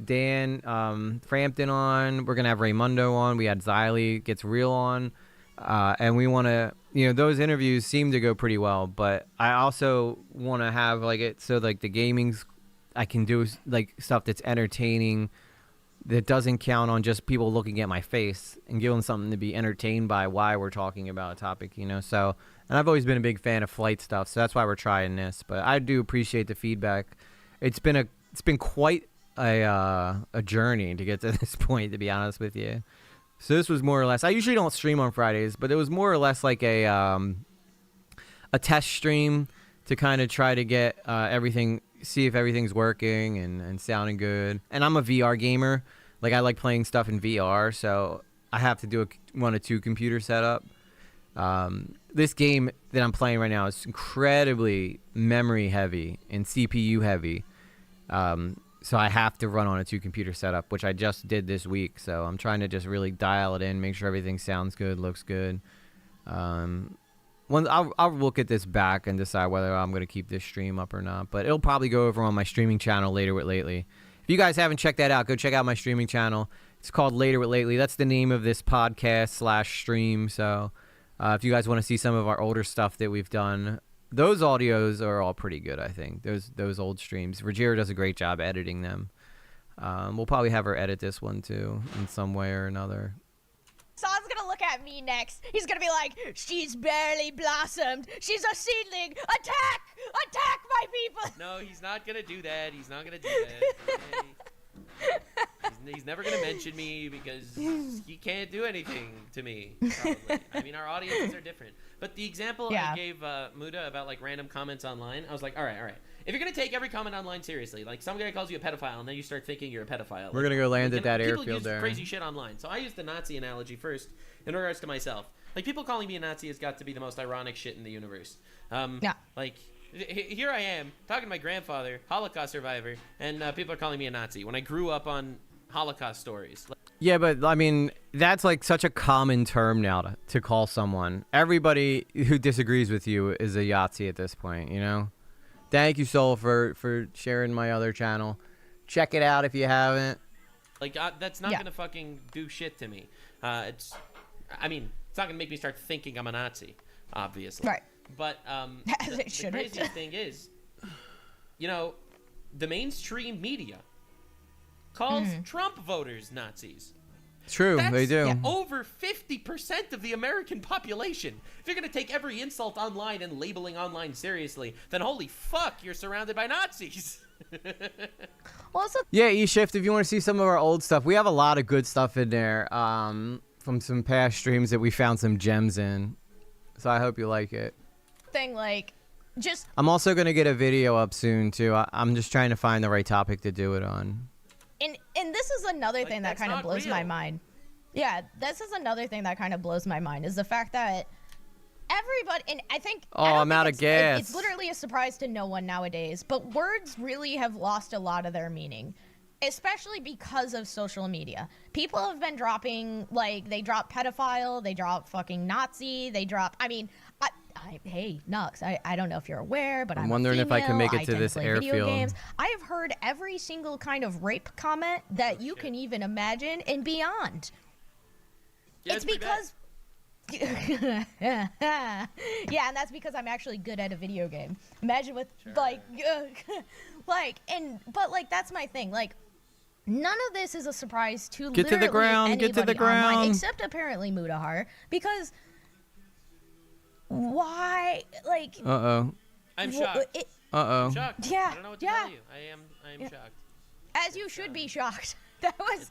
Dan Frampton on. We're gonna have Raymundo on. We had Xylee Gets Real on. And we want to, you know, those interviews seem to go pretty well, but I also want to have like it so like the gaming's, I can do like stuff that's entertaining, that doesn't count on just people looking at my face, and give them something to be entertained by why we're talking about a topic, you know. So, and I've always been a big fan of flight stuff, so that's why we're trying this. But I do appreciate the feedback. It's been quite a journey to get to this point, to be honest with you. So this was more or less, I usually don't stream on Fridays, but it was more or less like a test stream to kind of try to get everything, see if everything's working and sounding good. And I'm a VR gamer. Like, I like playing stuff in VR, so I have to do one or two computer setup. This game that I'm playing right now is incredibly memory heavy and CPU heavy. So I have to run on a 2-computer setup, which I just did this week. So I'm trying to just really dial it in, make sure everything sounds good, looks good. I'll look at this back and decide whether I'm going to keep this stream up or not. But it'll probably go over on my streaming channel, Later with Lately. If you guys haven't checked that out, go check out my streaming channel. It's called Later with Lately. That's the name of this podcast / stream. So if you guys want to see some of our older stuff that we've done, those audios are all pretty good, I think. Those old streams. Rogero does a great job editing them. We'll probably have her edit this one too in some way or another. Son's gonna look at me next. He's gonna be like, she's barely blossomed. She's a seedling. Attack! Attack, my people! No, he's not gonna do that. He's not gonna do that. He's never gonna mention me because he can't do anything to me. Probably. I mean, our audiences are different. But the example I gave Muda about like random comments online, I was like, all right. If you're gonna take every comment online seriously, like some guy calls you a pedophile, and then you start thinking you're a pedophile. We're gonna go land at that people airfield use there. Crazy shit online. So I use the Nazi analogy first in regards to myself. Like, people calling me a Nazi has got to be the most ironic shit in the universe. Like, here I am talking to my grandfather, Holocaust survivor, and people are calling me a Nazi when I grew up on Holocaust stories. Yeah, but I mean, that's like such a common term now to call someone. Everybody who disagrees with you is a Yahtzee at this point, you know? Thank you, Soul, for sharing my other channel. Check it out if you haven't. Like that's not Yeah. gonna fucking do shit to me. It's not gonna make me start thinking I'm a Nazi, obviously. Right. But As the it shouldn't. craziest thing is, the mainstream media calls Trump voters Nazis. True, That's they do. over 50% of the American population. If you're gonna take every insult online and labeling online seriously, then holy fuck, you're surrounded by Nazis. Well, it's a Yeah, eShift, if you want to see some of our old stuff, we have a lot of good stuff in there from some past streams that we found some gems in. So I hope you like it. thing, like, just I'm also going to get a video up soon, too. I'm just trying to find the right topic to do it on. and this is another Like, thing that that's kind of not blows my real. mind. Yeah, this is another thing that kind of blows my mind is the fact that everybody, and I think Oh, I don't I'm think out of gas. It's literally a surprise to no one nowadays, but words really have lost a lot of their meaning, especially because of social media. People have been dropping, like, they drop pedophile, they drop fucking Nazi, they drop, hey, Nux, I don't know if you're aware, but I'm wondering if I can make it to tend this play video airfield. games. I have heard every single kind of rape comment that you can even imagine and beyond. Yeah, It's pretty bad. because yeah, and that's because I'm actually good at a video game. Imagine with but that's my thing. Like, none of this is a surprise to Get to the literally ground, get to the anybody online, ground. except apparently Mutahar, because why? Like, Uh-oh. I'm wh- shocked. it- Uh-oh. I'm shocked. Yeah, I don't know what to yeah. tell you. I am shocked. as you should be shocked. That was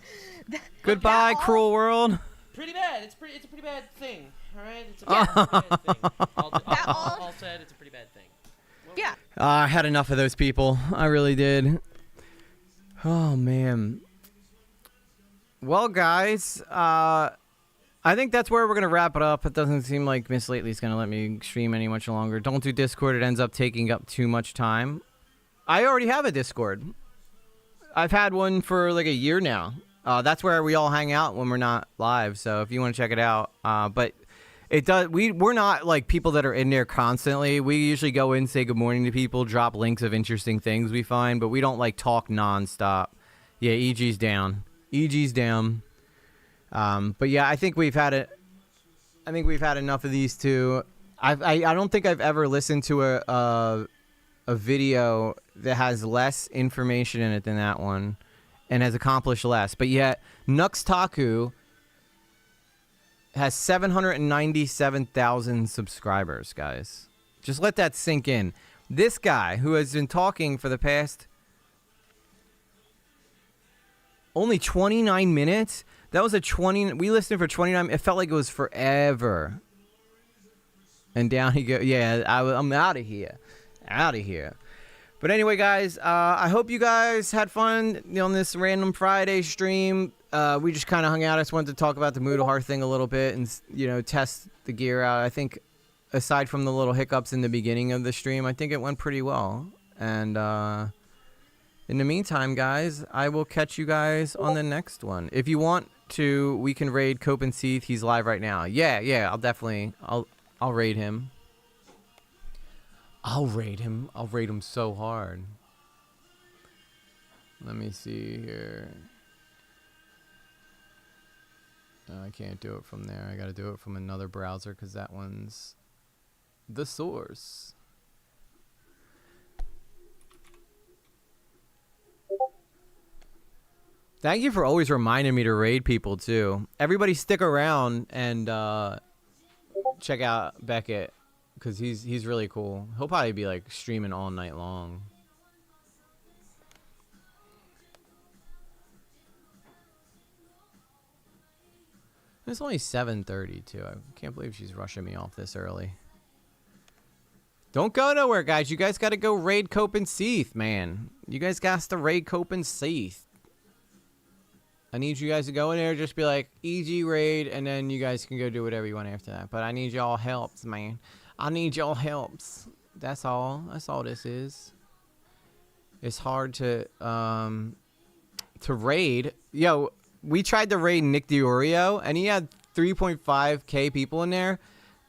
Goodbye, that all- cruel world. Pretty bad. It's a pretty bad thing. All right. It's a pretty bad thing. All said, it's a pretty bad thing. Yeah. I had enough of those people. I really did. Oh, man. Well, guys, I think that's where we're going to wrap it up. It doesn't seem like Miss Lately's going to let me stream any much longer. Don't do Discord. It ends up taking up too much time. I already have a Discord. I've had one for like a year now. That's where we all hang out when we're not live. So if you want to check it out, but it does. We're not like people that are in there constantly. We usually go in, say good morning to people, drop links of interesting things we find, but we don't like talk nonstop. Yeah, EG's down. EG's down. But yeah, I think we've had it. I think we've had enough of these two. I don't think I've ever listened to a video that has less information in it than that one, and has accomplished less. But yet, Nuxtaku has 797,000 subscribers, guys. Just let that sink in. This guy, who has been talking for the past only 29 minutes, that was we listened for 29, it felt like it was forever. And down he goes. Yeah, I'm out of here. Out of here. But anyway, guys, I hope you guys had fun on this random Friday stream. We just kind of hung out. I just wanted to talk about the Mutahar thing a little bit and, test the gear out. I think aside from the little hiccups in the beginning of the stream, I think it went pretty well. And in the meantime, guys, I will catch you guys on the next one. If you want to, we can raid Cope and Seath. He's live right now. Yeah, I'll raid him. I'll raid him. I'll raid him so hard. Let me see here. No, I can't do it from there. I gotta do it from another browser because that one's the source. Thank you for always reminding me to raid people too. Everybody stick around and check out Beckett. Because he's really cool. He'll probably be like streaming all night long. It's only 7:30 too. I can't believe she's rushing me off this early. Don't go nowhere, guys. You guys got to go raid Cope and Seath, man. You guys got to raid Cope and Seath. I need you guys to go in there, just be like, EG raid, and then you guys can go do whatever you want after that. But I need y'all helps, man. I need y'all helps. That's all. That's all this is. It's hard to raid. Yo, we tried to raid Nick DiOrio, and he had 3.5k people in there.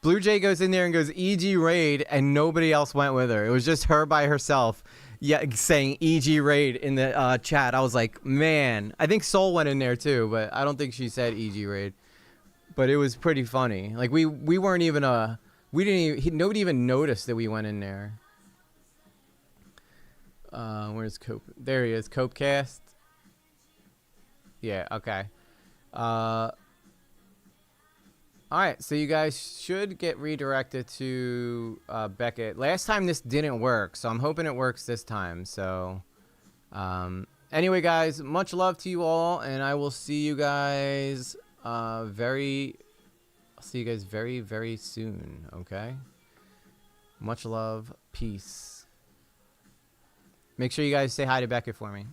Blue Jay goes in there and goes EG raid, and nobody else went with her. It was just her by herself, yeah, saying EG raid in the chat. I was like, man. I think Soul went in there too, but I don't think she said EG raid. But it was pretty funny. Like we weren't even nobody even noticed that we went in there. Where's Cope? There he is, Copecast. Yeah, okay. Alright, so you guys should get redirected to Beckett. Last time this didn't work, so I'm hoping it works this time. So, anyway, guys, much love to you all, and I will see you guys very, very soon, okay? Much love. Peace. Make sure you guys say hi to Beckett for me.